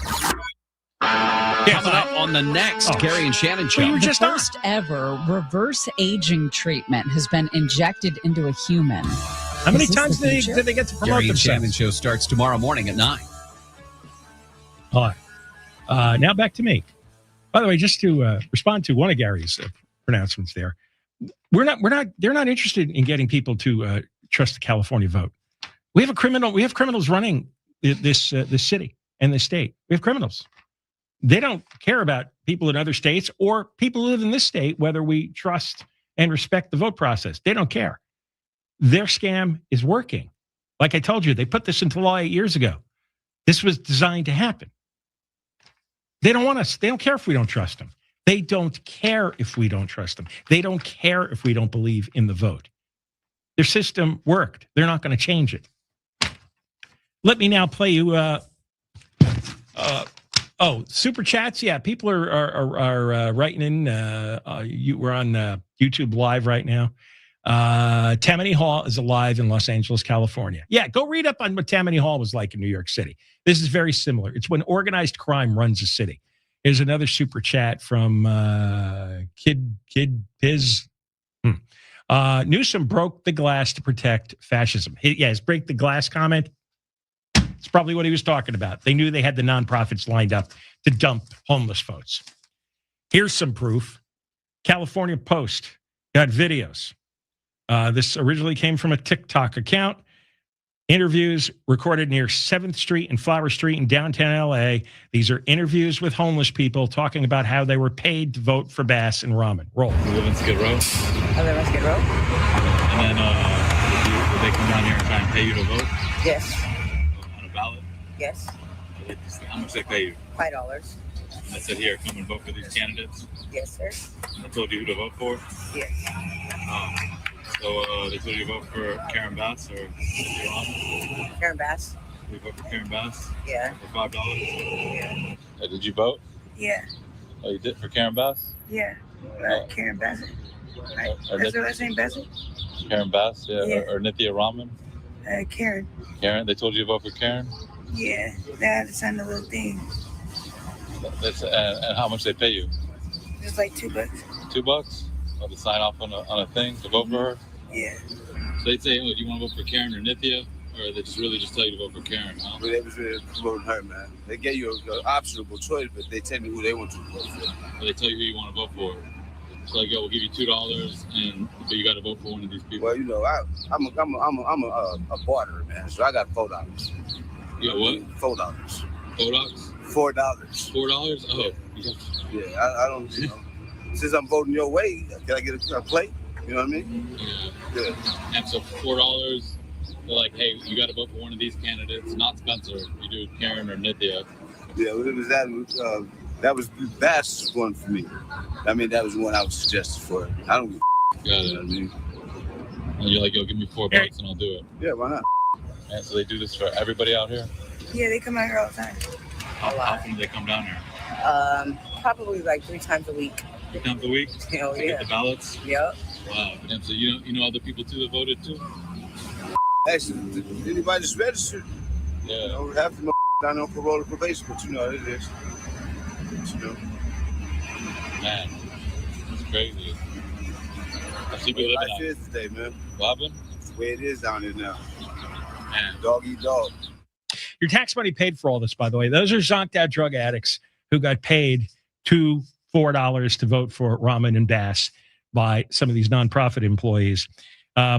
Coming up on the next Gary and Shannon show. The first ever reverse aging treatment has been injected into a human. How many times did they get to promote Gary and themselves? Shannon show starts tomorrow morning at 9. All right. Now back to me. By the way, just to respond to one of Gary's pronouncements there, they're not interested in getting people to trust the California vote. We have criminals running this city and this state. We have criminals. They don't care about people in other states or people who live in this state, whether we trust and respect the vote process. They don't care. Their scam is working. Like I told you, they put this into law 8 years ago. This was designed to happen. They don't want us. They don't care if we don't trust them. They don't care if we don't trust them. They don't care if we don't believe in the vote. Their system worked. They're not going to change it. Let me now play you. Super chats. Yeah, people are writing in. We're on YouTube Live right now. Tammany Hall is alive in Los Angeles, California. Yeah, go read up on what Tammany Hall was like in New York City. This is very similar. It's when organized crime runs a city. Here's another super chat from Kid Biz. Newsom broke the glass to protect fascism. His break the glass comment. It's probably what he was talking about. They knew they had the nonprofits lined up to dump homeless votes. Here's some proof. California Post got videos. This originally came from a TikTok account. Interviews recorded near 7th Street and Flower Street in downtown LA. These are interviews with homeless people talking about how they were paid to vote for Bass and Rahman. Roll. You live in Skid Row? I live in Skid Row. And then would they come down here and try and pay you to vote? Yes. On a ballot? Yes. How much they pay you? $5. And they said, here, come and vote for these candidates? Yes, sir. And they told you who to vote for? Yes. So they told you to vote for Karen Bass or Rahman? Karen Bass. You vote for Karen Bass? Yeah. For $5? Yeah. Did you vote? Yeah. Oh, you did for Karen Bass? Yeah. Karen Bassett. Right. That's her last name, Bassett? Karen Bass, yeah. Or Nithya Rahman? Karen. Karen? They told you to vote for Karen? Yeah. They had to sign a little thing. And how much they pay you? It was like $2. $2? Oh, to sign off on a thing to vote for her? Yeah. So they'd say, oh, do you want to vote for Karen or Nithya? Or they just really just tell you to vote for Karen, huh? But they was really promoting her, man. They gave you an optional choice, but they tell me who they want to vote for. But they tell you who you want to vote for. So like, yo, we'll give you $2, but you got to vote for one of these people. Well, you know, I'm a barterer, man. So I got $4. You got what? $4. $4? $4. $4? Oh. Yeah, I don't, you know. Since I'm voting your way, can I get a plate? You know what I mean? Yeah. And so $4, they're like, hey, you got to vote for one of these candidates, not Spencer. You do Karen or Nithya. Yeah, well, it was that was Bass one for me. I mean, that was the one I was suggested for. I don't give a Got it. You know what I mean? And you're like, yo, give me $4 and I'll do it. Yeah, why not? And so they do this for everybody out here? Yeah, they come out here all the time. How often do they come down here? Probably like 3 times a week. 3 times a week? Hell to yeah. get the ballots? Yep. Wow. And so you know other people too that voted too? Actually, anybody just registered? Yeah. You know, half of them down on parole or probation, but you know what it is. But, you know. Man, it's crazy. I see people living Life out. is today, man. What happened? It's the way it is down here now. Man. Dog eat dog. Your tax money paid for all this, by the way. Those are zonked out drug addicts who got paid $4 to vote for Rahman and Bass by some of these nonprofit employees.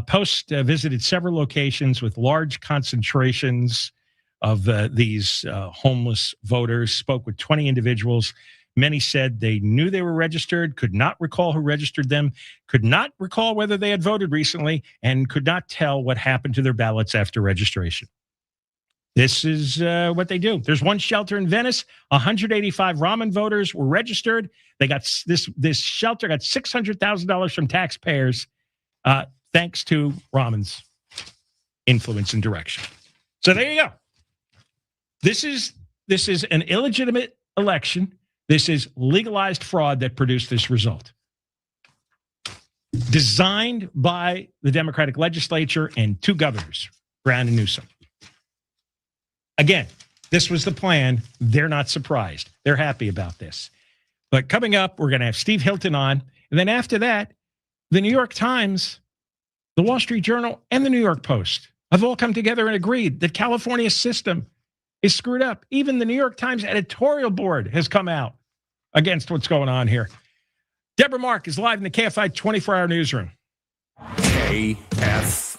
Post visited several locations with large concentrations of these homeless voters, spoke with 20 individuals. Many said they knew they were registered, could not recall who registered them, could not recall whether they had voted recently, and could not tell what happened to their ballots after registration. This is what they do. There's one shelter in Venice. 185 Rahman voters were registered. They got this shelter got $600,000 from taxpayers, thanks to Rahman's influence and direction. So there you go. This is an illegitimate election. This is legalized fraud that produced this result. Designed by the Democratic legislature and 2 governors, Brown and Newsom. Again, this was the plan. They're not surprised. They're happy about this. But coming up, we're going to have Steve Hilton on. And then after that, the New York Times, the Wall Street Journal, and the New York Post have all come together and agreed that California's system is screwed up. Even the New York Times editorial board has come out against what's going on here. Deborah Mark is live in the KFI 24-hour newsroom. KFI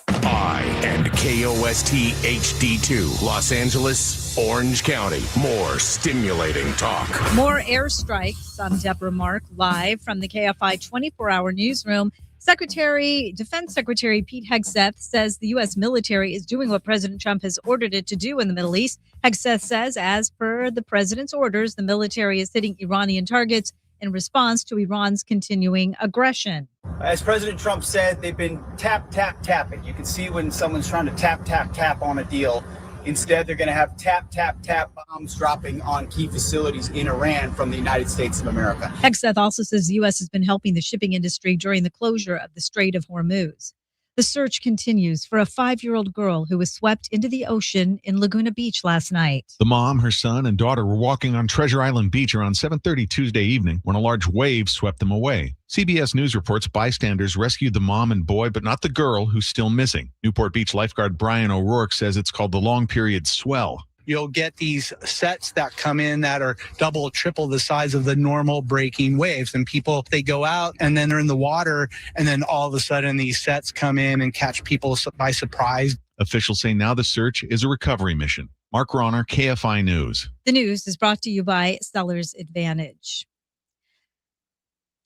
and KOST HD2, Los Angeles, Orange County. More stimulating talk. More airstrikes. I'm Deborah Mark, live from the KFI 24-hour newsroom. Defense Secretary Pete Hegseth says the U.S. military is doing what President Trump has ordered it to do in the Middle East. Hegseth says, as per the president's orders, the military is hitting Iranian targets in response to Iran's continuing aggression. As President Trump said, they've been tapping. You can see when someone's trying to tap on a deal. Instead, they're going to have tap, tap, tap bombs dropping on key facilities in Iran from the United States of America. Hegseth also says the U.S. has been helping the shipping industry during the closure of the Strait of Hormuz. The search continues for a 5-year-old girl who was swept into the ocean in Laguna Beach last night. The mom, her son, and daughter were walking on Treasure Island Beach around 7:30 Tuesday evening when a large wave swept them away. CBS News reports bystanders rescued the mom and boy, but not the girl, who's still missing. Newport Beach lifeguard Brian O'Rourke says it's called the long period swell. You'll get these sets that come in that are double or triple the size of the normal breaking waves. And people, they go out and then they're in the water. And then all of a sudden these sets come in and catch people by surprise. Officials say now the search is a recovery mission. Mark Ronner, KFI News. The news is brought to you by Seller's Advantage.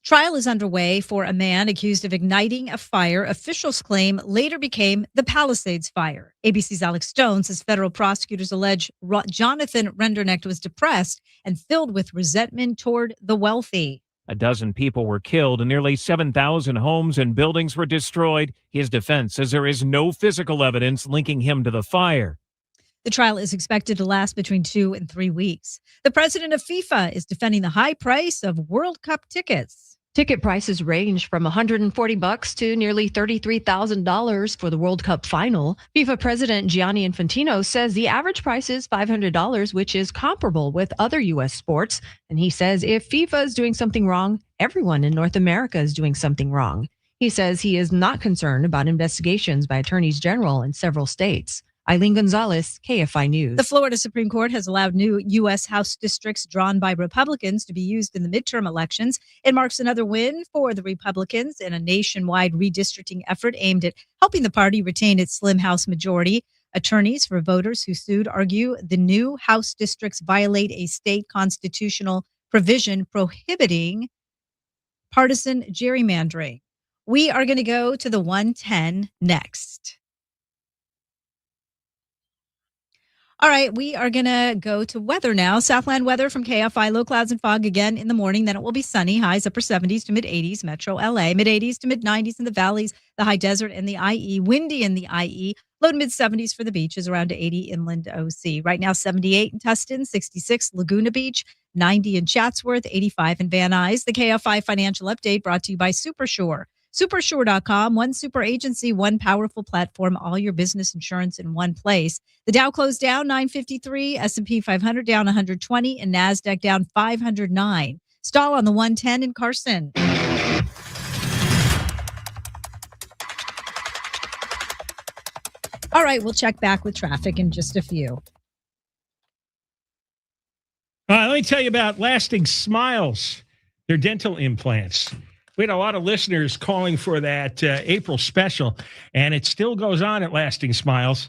Trial is underway for a man accused of igniting a fire officials claim later became the Palisades Fire. ABC's Alex Stone says federal prosecutors allege Jonathan Rendernecht was depressed and filled with resentment toward the wealthy. A dozen people were killed and nearly 7,000 homes and buildings were destroyed. His defense says there is no physical evidence linking him to the fire. The trial is expected to last between 2 and 3 weeks. The president of FIFA is defending the high price of World Cup tickets. Ticket prices range from $140 to nearly $33,000 for the World Cup final. FIFA President Gianni Infantino says the average price is $500, which is comparable with other U.S. sports. And he says if FIFA is doing something wrong, everyone in North America is doing something wrong. He says he is not concerned about investigations by attorneys general in several states. Eileen Gonzalez, KFI News. The Florida Supreme Court has allowed new U.S. House districts drawn by Republicans to be used in the midterm elections. It marks another win for the Republicans in a nationwide redistricting effort aimed at helping the party retain its slim House majority. Attorneys for voters who sued argue the new House districts violate a state constitutional provision prohibiting partisan gerrymandering. We are going to go to the 110 next. All right, we are going to go to weather now. Southland weather from KFI. Low clouds and fog again in the morning. Then it will be sunny. Highs upper 70s to mid 80s. Metro LA. Mid 80s to mid 90s in the valleys, the high desert and the IE. Windy in the IE. Low to mid 70s for the beaches, around 80 inland OC. Right now 78 in Tustin, 66 Laguna Beach, 90 in Chatsworth, 85 in Van Nuys. The KFI financial update brought to you by Supershore. Supershore.com, one super agency, one powerful platform, all your business insurance in one place. The Dow closed down 953, S&P 500 down 120, and NASDAQ down 509. Stall on the 110 in Carson. All right, we'll check back with traffic in just a few. Let me tell you about Lasting Smiles, their dental implants. We had a lot of listeners calling for that April special, and it still goes on at Lasting Smiles.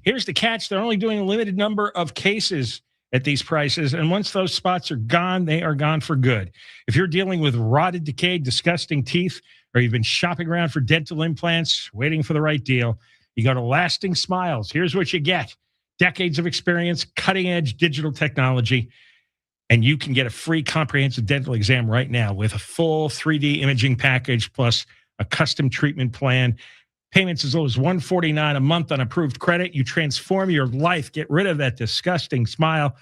Here's the catch. They're only doing a limited number of cases at these prices, and once those spots are gone, they are gone for good. If you're dealing with rotted, decayed, disgusting teeth, or you've been shopping around for dental implants, waiting for the right deal, you go to Lasting Smiles. Here's what you get. Decades of experience, cutting-edge digital technology, and you can get a free comprehensive dental exam right now with a full 3D imaging package plus a custom treatment plan. Payments as low as $149 a month on approved credit. You transform your life. Get rid of that disgusting smile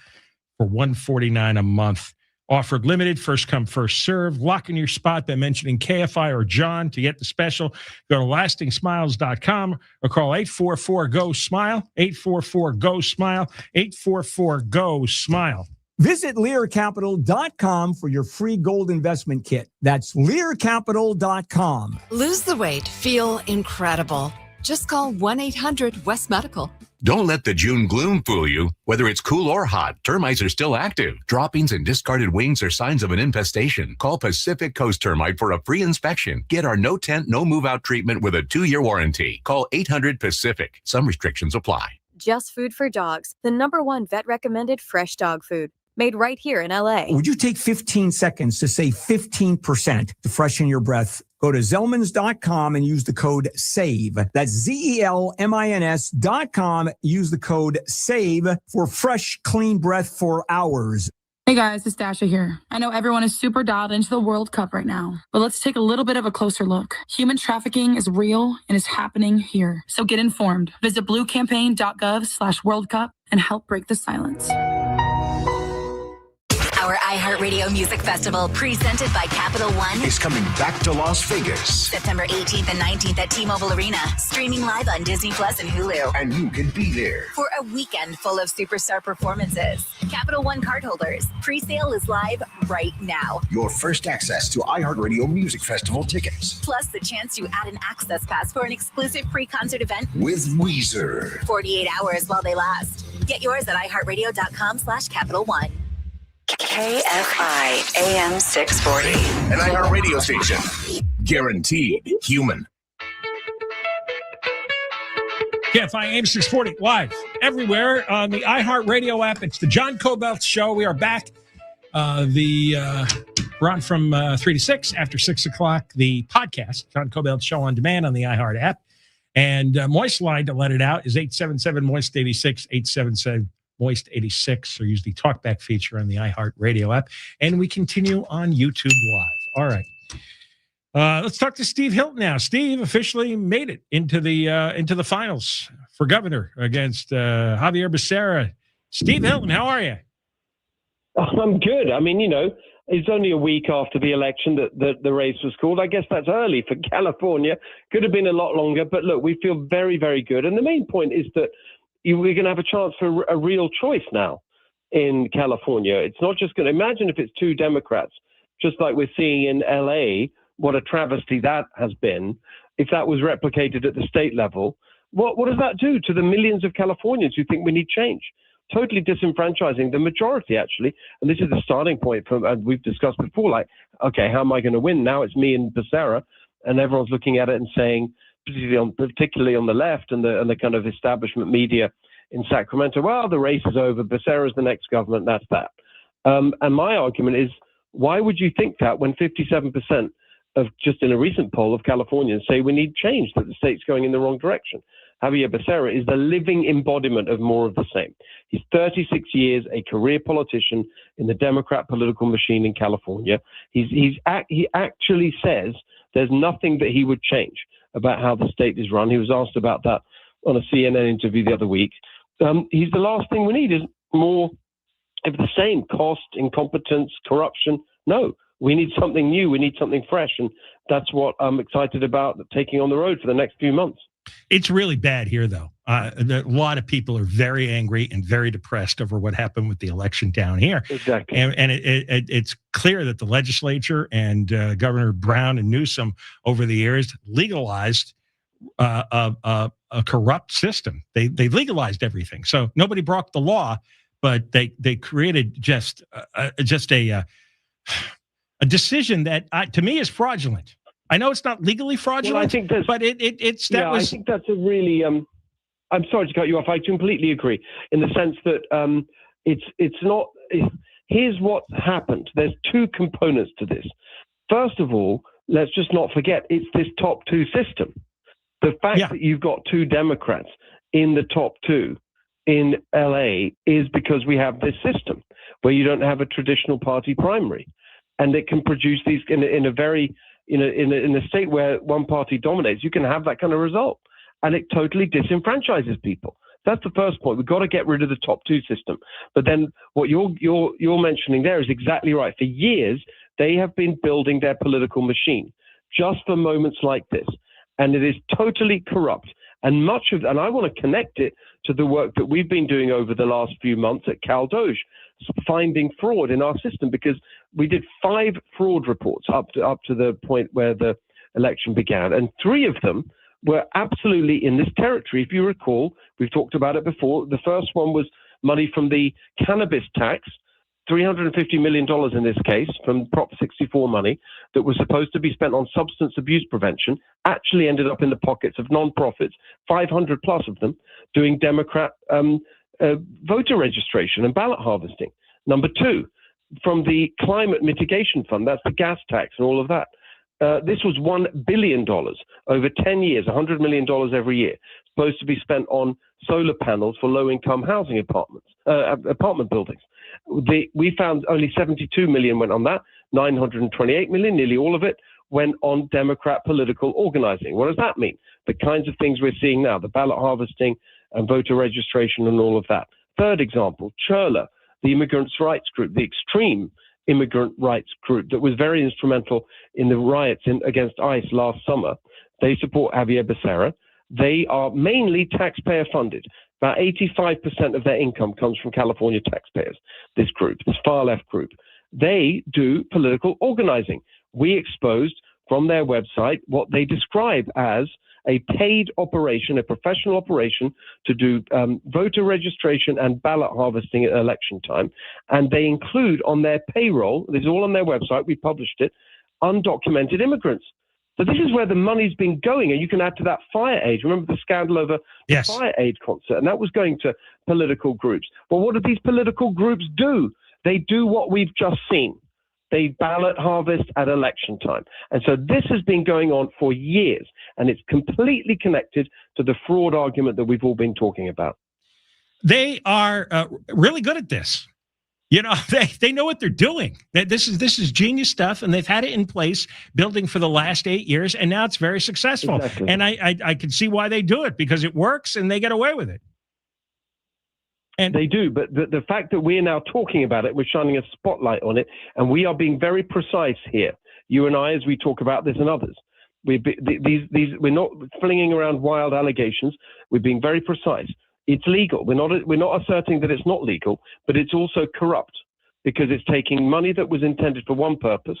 for $149 a month. Offered limited, first come, first serve. Lock in your spot by mentioning KFI or John to get the special. Go to lastingsmiles.com or call 844-GO-SMILE, 844-GO-SMILE, 844-GO-SMILE. Visit LearCapital.com for your free gold investment kit. That's LearCapital.com. Lose the weight. Feel incredible. Just call 1-800-WEST-MEDICAL. Don't let the June gloom fool you. Whether it's cool or hot, termites are still active. Droppings and discarded wings are signs of an infestation. Call Pacific Coast Termite for a free inspection. Get our no tent, no move out treatment with a 2-year warranty. Call 800-PACIFIC. Some restrictions apply. Just Food for Dogs, the #1 vet recommended fresh dog food. Made right here in LA. Would you take 15 seconds to save 15% to freshen your breath? Go to Zellmans.com and use the code SAVE. That's ZELMINS.com. Use the code SAVE for fresh, clean breath for hours. Hey guys, it's Dasha here. I know everyone is super dialed into the World Cup right now, but let's take a little bit of a closer look. Human trafficking is real and is happening here. So get informed. Visit bluecampaign.gov/World Cup and help break the silence. Our iHeartRadio Music Festival, presented by Capital One, is coming back to Las Vegas. September 18th and 19th at T-Mobile Arena, streaming live on Disney Plus and Hulu. And you can be there for a weekend full of superstar performances. Capital One cardholders, pre-sale is live right now. Your first access to iHeartRadio Music Festival tickets. Plus the chance to add an access pass for an exclusive pre-concert event with Weezer. 48 hours while they last. Get yours at iHeartRadio.com/Capital One. KFI AM 640. An iHeartRadio station. Guaranteed human. KFI AM 640 live everywhere on the iHeartRadio app. It's the John Kobylt Show. We are back. We're on from 3 to 6. After 6 o'clock, the podcast, John Kobylt Show on demand on the iHeart app. And Moist line to let it out is 877-MOIST-86, 877-MOIST-86, or use the talkback feature on the iHeartRadio app. And we continue on YouTube Live. All right. Let's talk to Steve Hilton now. Steve officially made it into the finals for governor against Xavier Becerra. Steve Hilton, how are you? I'm good. I mean, it's only a week after the election that the race was called. I guess that's early for California. Could have been a lot longer, but look, we feel very, very good. And the main point is that we're going to have a chance for a real choice now in California. It's not just going to imagine if it's two Democrats, just like we're seeing in LA, what a travesty that has been. If that was replicated at the state level, what does that do to the millions of Californians who think we need change? Totally disenfranchising the majority, actually. And this is the starting point from, we've discussed before, like, okay, how am I going to win? Now it's me and Becerra, and everyone's looking at it and saying, particularly on the left and the kind of establishment media in Sacramento, well, the race is over. Becerra's the next government. That's that. And my argument is, why would you think that when 57% of, just in a recent poll of Californians, say we need change, that the state's going in the wrong direction? Xavier Becerra is the living embodiment of more of the same. He's 36 years, a career politician in the Democrat political machine in California. He actually says there's nothing that he would change about how the state is run. He was asked about that on a CNN interview the other week. He's the last thing we need is more of the same: cost, incompetence, corruption. No, we need something new. We need something fresh. And that's what I'm excited about taking on the road for the next few months. It's really bad here, though. A lot of people are very angry and very depressed over what happened with the election down here. Exactly. And it's clear that the legislature and Governor Brown and Newsom over the years legalized a corrupt system. They legalized everything. So nobody broke the law, but they created just a decision that to me is fraudulent. I know it's not legally fraudulent, well, I think but it's that was. I think that's a really. I'm sorry to cut you off. I completely agree in the sense that it's not. Here's what happened. There's two components to this. First of all, let's just not forget it's this top two system. The fact that you've got two Democrats in the top two in LA is because we have this system where you don't have a traditional party primary, and it can produce these in a very in a state where one party dominates. You can have that kind of result, and it totally disenfranchises people. That's the first point. We've got to get rid of the top two system. But then what you're mentioning there is exactly right. For years, they have been building their political machine just for moments like this, and it is totally corrupt. And and I want to connect it to the work that we've been doing over the last few months at Cal Doge, finding fraud in our system, because we did 5 fraud reports up to the point where the election began, and 3 of them were absolutely in this territory. If you recall, we've talked about it before. The first one was money from the cannabis tax, $350 million in this case, from Prop 64 money that was supposed to be spent on substance abuse prevention, actually ended up in the pockets of nonprofits, 500 plus of them, doing Democrat voter registration and ballot harvesting. Number 2, from the climate mitigation fund, that's the gas tax and all of that. This was $1 billion over 10 years, $100 million every year. supposed to be spent on solar panels for low-income housing apartment buildings. We found only 72 million went on that, 928 million, nearly all of it, went on Democrat political organizing. What does that mean? The kinds of things we're seeing now, the ballot harvesting and voter registration and all of that. Third example, CHRLA, the immigrants' rights group, the extreme immigrant rights group that was very instrumental in the riots against ICE last summer. They support Xavier Becerra. They are mainly taxpayer funded. About 85% of their income comes from California taxpayers, this group, this far left group. They do political organizing. We exposed from their website what they describe as a paid operation, a professional operation to do voter registration and ballot harvesting at election time. And they include on their payroll, this is all on their website, we published it, undocumented immigrants. So this is where the money's been going. And you can add to that Fire Aid. Remember the scandal over the Fire Aid concert? And that was going to political groups. Well, what do these political groups do? They do what we've just seen. They ballot harvest at election time. And so this has been going on for years, and it's completely connected to the fraud argument that we've all been talking about. They are really good at this. You know, they know what they're doing. This is genius stuff, and they've had it in place building for the last 8 years, and now it's very successful. Exactly. And I can see why they do it, because it works and they get away with it. And they do, but the fact that we're now talking about it, we're shining a spotlight on it, and we are being very precise here. You and I, as we talk about this and others, we're not flinging around wild allegations. We're being very precise. It's legal. We're not asserting that it's not legal, but it's also corrupt because it's taking money that was intended for one purpose,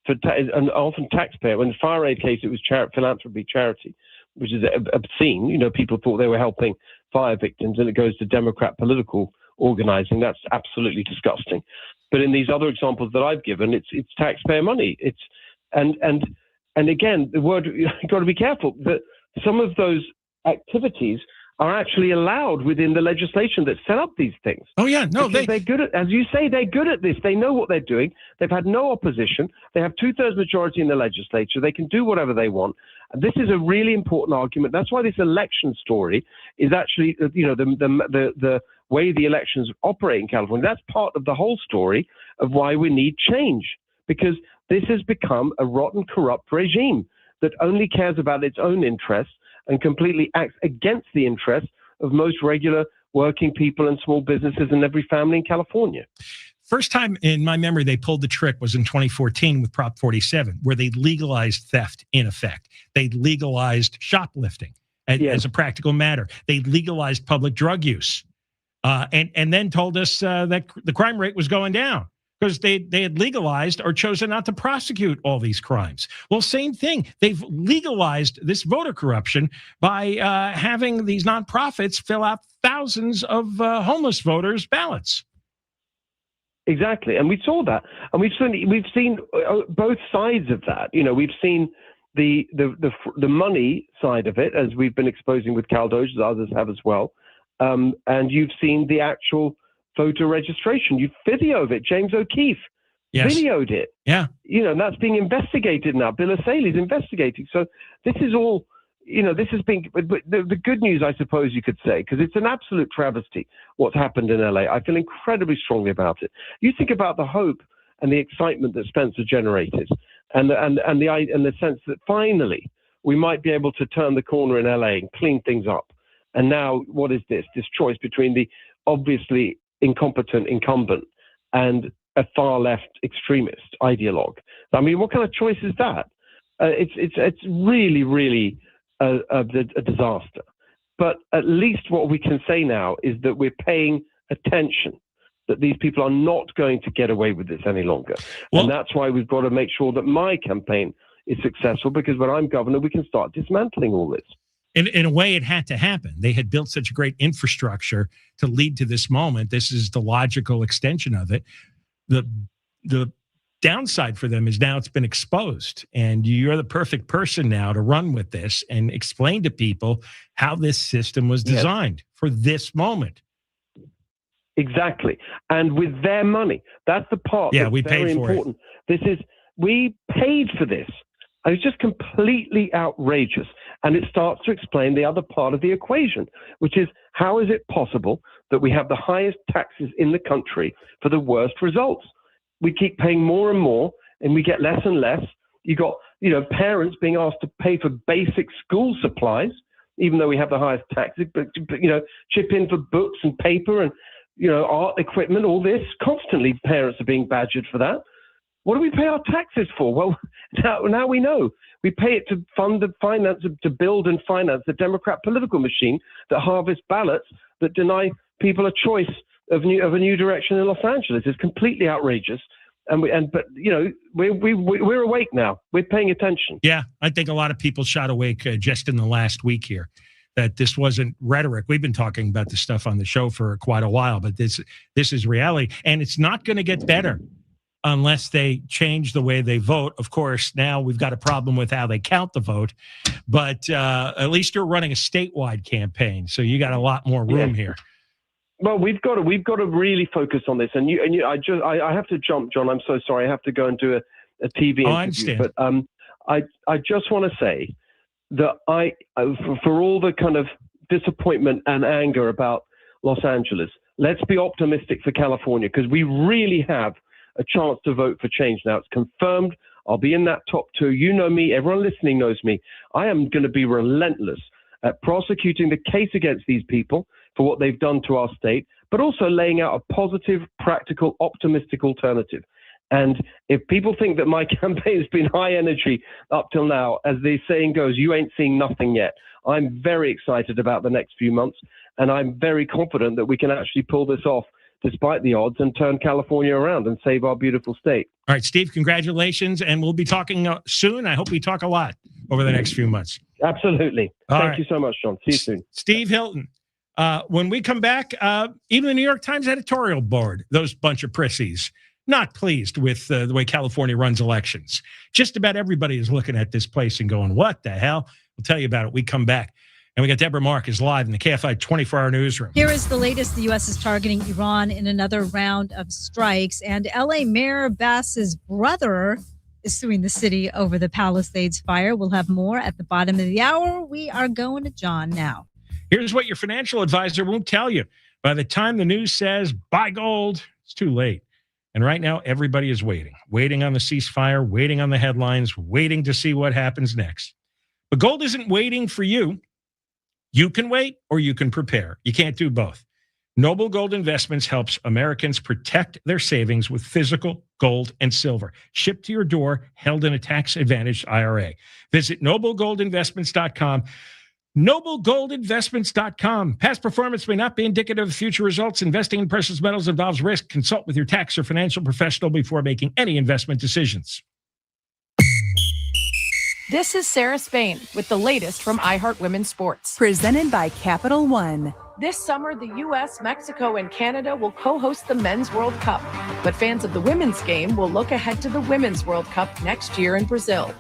and often taxpayer. In the Fire Aid case, it was philanthropy, charity, which is obscene. You know, people thought they were helping fire victims, and it goes to Democrat political organizing. That's absolutely disgusting. But in these other examples that I've given, it's taxpayer money. And again, the word, you've got to be careful that some of those activities are actually allowed within the legislation that set up these things. Oh yeah, no, they're good at, as you say, they're good at this. They know what they're doing. They've had no opposition. They have 2/3 majority in the legislature. They can do whatever they want. And this is a really important argument. That's why this election story is actually, you know, the way the elections operate in California. That's part of the whole story of why we need change, because this has become a rotten, corrupt regime that only cares about its own interests and completely acts against the interests of most regular working people and small businesses and every family in California. First time in my memory they pulled the trick was in 2014 with Prop 47, where they legalized theft in effect. They legalized shoplifting as a practical matter. They legalized public drug use and then told us that the crime rate was going down because they had legalized or chosen not to prosecute all these crimes. Well, same thing. They've legalized this voter corruption by having these nonprofits fill out thousands of homeless voters' ballots. Exactly, and we saw that, and we've seen both sides of that. You know, we've seen the money side of it, as we've been exposing with Cal Doge, as others have as well, and you've seen the actual voter registration. You video of it. James O'Keefe videoed it. Yeah. You know, and that's being investigated now. Bill O'Saley's investigating. So this is all, you know, this has been, but the good news, I suppose you could say, because it's an absolute travesty what's happened in LA. I feel incredibly strongly about it. You think about the hope and the excitement that Spencer generated, and the sense that finally we might be able to turn the corner in LA and clean things up. And now, what is this? This choice between the obviously incompetent incumbent and a far left extremist ideologue. I mean, what kind of choice is that? It's really, really a disaster. But at least what we can say now is that we're paying attention, that these people are not going to get away with this any longer. Well, and that's why we've got to make sure that my campaign is successful, because when I'm governor, we can start dismantling all this. In a way, it had to happen. They had built such a great infrastructure to lead to this moment. This is the logical extension of it. The downside for them is now it's been exposed, and you're the perfect person now to run with this and explain to people how this system was designed for this moment. Exactly. And with their money. That's the part that's we very paid for important. We paid for this. It's just completely outrageous. And it starts to explain the other part of the equation, which is how is it possible that we have the highest taxes in the country for the worst results? We keep paying more and more, and we get less and less. You got, parents being asked to pay for basic school supplies, even though we have the highest taxes, but chip in for books and paper and, art equipment, all this. Constantly parents are being badgered for that. What do we pay our taxes for? Well, now we know. We pay it to fund the finance, to build and finance the Democrat political machine that harvests ballots that deny people a choice of a new direction in Los Angeles. It's completely outrageous. But we're awake now. We're paying attention. Yeah, I think a lot of people shot awake just in the last week here. That this wasn't rhetoric. We've been talking about this stuff on the show for quite a while, but this is reality, and it's not going to get better unless they change the way they vote. Of course, now we've got a problem with how they count the vote, but at least you're running a statewide campaign, so you got a lot more room here. Well, we've got to really focus on this, and I have to jump, John. I'm so sorry. I have to go and do a TV interview. I understand. But I just want to say that for all the kind of disappointment and anger about Los Angeles, let's be optimistic for California, because we really have a chance to vote for change now. It's confirmed. I'll be in that top 2. You know me. Everyone listening knows me. I am going to be relentless at prosecuting the case against these people for what they've done to our state, but also laying out a positive, practical, optimistic alternative. And if people think that my campaign's been high energy up till now, as the saying goes, you ain't seen nothing yet. I'm very excited about the next few months, and I'm very confident that we can actually pull this off despite the odds and turn California around and save our beautiful state. All right, Steve, congratulations, and we'll be talking soon. I hope we talk a lot over the next few months. Absolutely. Thank you so much, John. See you soon. Steve Hilton. When we come back, even the New York Times editorial board, those bunch of prissies, not pleased with the way California runs elections. Just about everybody is looking at this place and going, what the hell? We'll tell you about it. We come back. And we got Deborah Mark is live in the KFI 24-hour newsroom. Here is the latest. The U.S. is targeting Iran in another round of strikes. And L.A. Mayor Bass's brother is suing the city over the Palisades Fire. We'll have more at the bottom of the hour. We are going to John now. Here's what your financial advisor won't tell you. By the time the news says, buy gold, it's too late. And right now, everybody is waiting on the ceasefire, waiting on the headlines, waiting to see what happens next. But gold isn't waiting for you. You can wait or you can prepare. You can't do both. Noble Gold Investments helps Americans protect their savings with physical gold and silver, shipped to your door, held in a tax-advantaged IRA. Visit noblegoldinvestments.com. noblegoldinvestments.com. Past performance may not be indicative of future results. Investing in precious metals involves risk. Consult with your tax or financial professional before making any investment decisions. This is Sarah Spain with the latest from iHeart Women's Sports. Presented by Capital One. This summer, the U.S., Mexico, and Canada will co-host the Men's World Cup. But fans of the women's game will look ahead to the Women's World Cup next year in Brazil.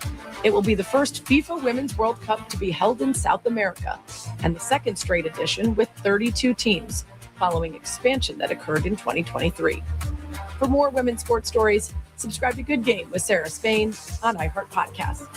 It will be the first FIFA Women's World Cup to be held in South America, and the second straight edition with 32 teams, following expansion that occurred in 2023. For more women's sports stories, subscribe to Good Game with Sarah Spain on iHeart Podcast.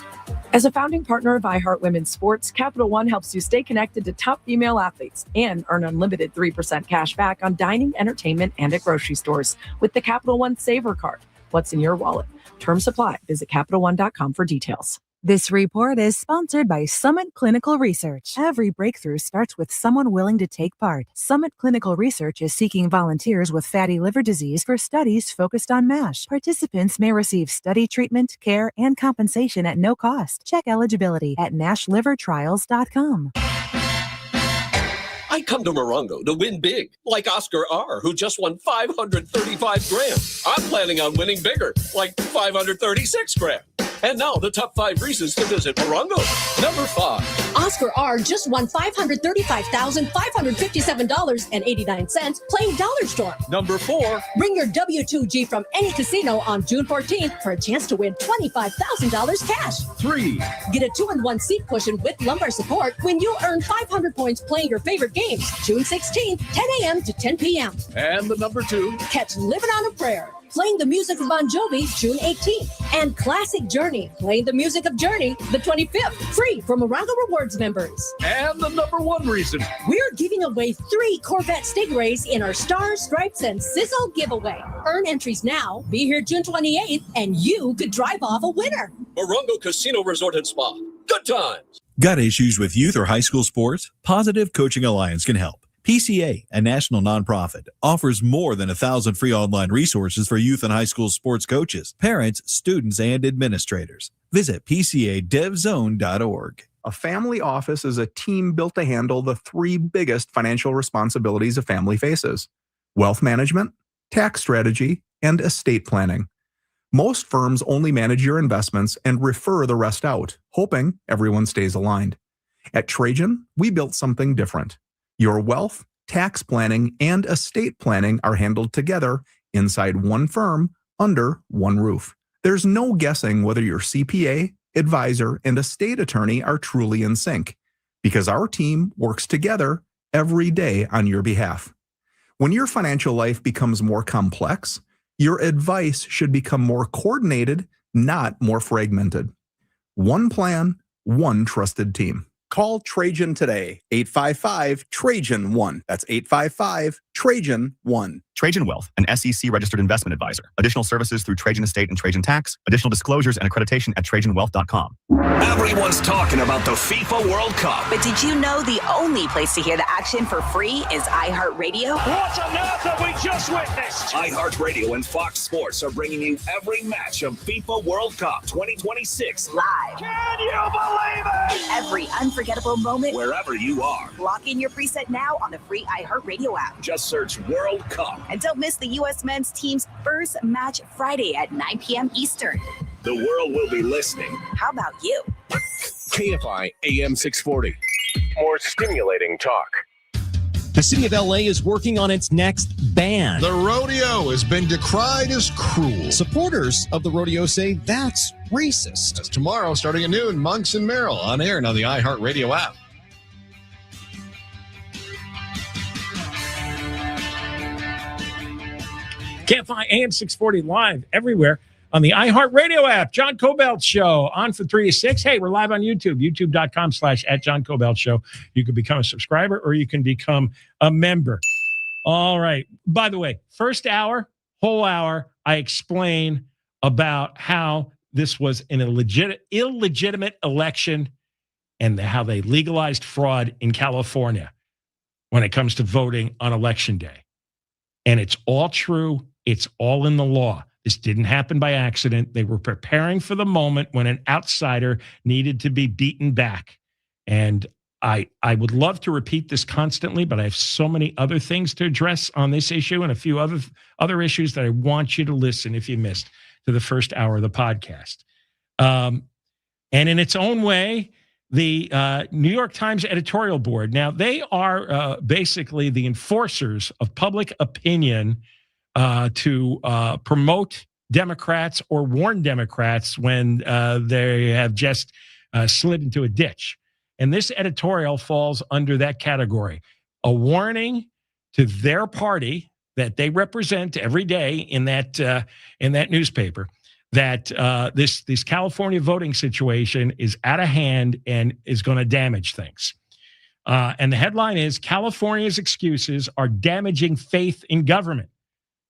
As a founding partner of iHeart Women's Sports, Capital One helps you stay connected to top female athletes and earn unlimited 3% cash back on dining, entertainment, and at grocery stores with the Capital One Saver Card. What's in your wallet? Terms apply. Visit CapitalOne.com for details. This report is sponsored by Summit Clinical Research. Every breakthrough starts with someone willing to take part. Summit Clinical Research is seeking volunteers with fatty liver disease for studies focused on MASH. Participants may receive study treatment, care, and compensation at no cost. Check eligibility at NASHlivertrials.com. I come to Morongo to win big, like Oscar R., who just won $535 grand. I'm planning on winning bigger, like $536 grand. And now the top 5 reasons to visit Morongo. Number 5. Oscar R. just won $535,557.89 playing Dollar Storm. Number 4. Bring your W2G from any casino on June 14th for a chance to win $25,000 cash. 3. Get a 2-in-1 seat cushion with lumbar support when you earn 500 points playing your favorite games. June 16th, 10 a.m. to 10 p.m. And the number 2. Catch Living on a Prayer. playing the music of Bon Jovi, June 18th. And Classic Journey, playing the music of Journey, the 25th. Free for Morongo Rewards members. And the number one reason. We're giving away 3 Corvette Stingrays in our Stars, Stripes, and Sizzle giveaway. Earn entries now, be here June 28th, and you could drive off a winner. Morongo Casino Resort and Spa. Good times. Got issues with youth or high school sports? Positive Coaching Alliance can help. PCA, a national nonprofit, offers more than 1,000 free online resources for youth and high school sports coaches, parents, students, and administrators. Visit PCADevZone.org. A family office is a team built to handle the 3 biggest financial responsibilities a family faces: wealth management, tax strategy, and estate planning. Most firms only manage your investments and refer the rest out, hoping everyone stays aligned. At Trajan, we built something different. Your wealth, tax planning, and estate planning are handled together inside one firm under one roof. There's no guessing whether your CPA, advisor, and estate attorney are truly in sync, because our team works together every day on your behalf. When your financial life becomes more complex, your advice should become more coordinated, not more fragmented. One plan, one trusted team. Call Trajan today, 855-TRAJAN-1. That's 855-TRAJAN-1. Trajan Wealth, an SEC-registered investment advisor. Additional services through Trajan Estate and Trajan Tax. Additional disclosures and accreditation at TrajanWealth.com. Everyone's talking about the FIFA World Cup. But did you know the only place to hear the action for free is iHeartRadio? What on earth have we just witnessed? iHeartRadio and Fox Sports are bringing you every match of FIFA World Cup 2026 Live. Can you believe it? Every unforgettable moment. Wherever you are. Lock in your preset now on the free iHeartRadio app. Just search World Cup. And don't miss the U.S. men's team's first match Friday at 9 p.m. Eastern. The world will be listening. How about you? KFI AM 640. More stimulating talk. The city of LA is working on its next ban. The rodeo has been decried as cruel. Supporters of the rodeo say that's racist. That's tomorrow, starting at noon, Monks and Merrill on air and on the iHeartRadio app. KFI AM 640 live everywhere on the iHeartRadio app. John Kobylt Show on from 3 to 6. Hey, we're live on YouTube, youtube.com/@JohnKobylt Show. You can become a subscriber or you can become a member. All right. By the way, first hour, whole hour, I explain about how this was an illegitimate election and how they legalized fraud in California when it comes to voting on election day. And it's all true. It's all in the law. This didn't happen by accident. They were preparing for the moment when an outsider needed to be beaten back. And I would love to repeat this constantly, but I have so many other things to address on this issue and a few other issues that I want you to listen, if you missed, to the first hour of the podcast. And in its own way, the New York Times editorial board, now they are basically the enforcers of public opinion to promote Democrats or warn Democrats when they have just slid into a ditch. And this editorial falls under that category, a warning to their party that they represent every day in that newspaper that this California voting situation is out of hand and is going to damage things. And the headline is, California's excuses are damaging faith in government.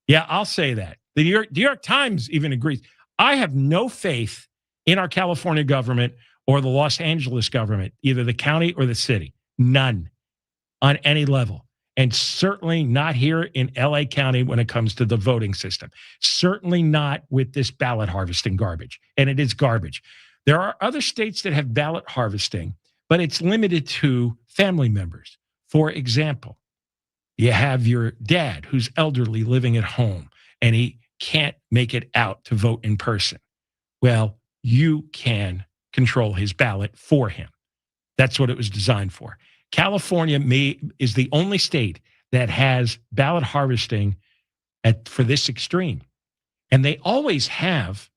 Yeah, I'll say that. The New York Times even agrees. I have no faith in our California government or the Los Angeles government, either the county or the city. None on any level. And certainly not here in LA County when it comes to the voting system. Certainly not with this ballot harvesting garbage. And it is garbage. There are other states that have ballot harvesting, but it's limited to family members. For example, you have your dad who's elderly living at home and he can't make it out to vote in person. Well, you can control his ballot for him. That's what it was designed for. California is the only state that has ballot harvesting for this extreme. And they always have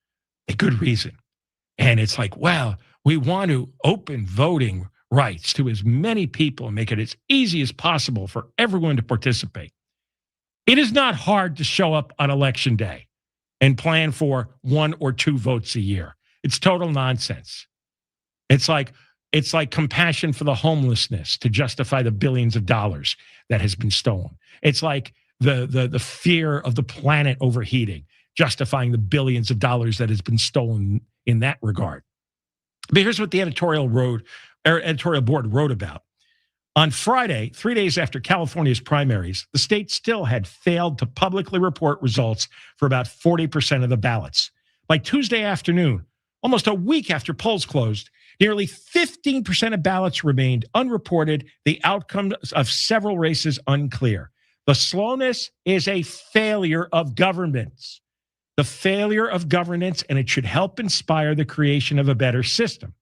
a good reason. And it's like, well, we want to open voting rights to as many people and make it as easy as possible for everyone to participate. It is not hard to show up on election day. and plan for 1 or 2 votes a year. It's total nonsense. It's like compassion for the homelessness to justify the billions of dollars that has been stolen. It's like the fear of the planet overheating, justifying the billions of dollars that has been stolen in that regard. But here's what the editorial board wrote about. On Friday, 3 days after California's primaries, the state still had failed to publicly report results for about 40% of the ballots. By Tuesday afternoon, almost a week after polls closed, nearly 15% of ballots remained unreported, the outcome of several races unclear. The slowness is a failure of governance. The failure of governance, and it should help inspire the creation of a better system.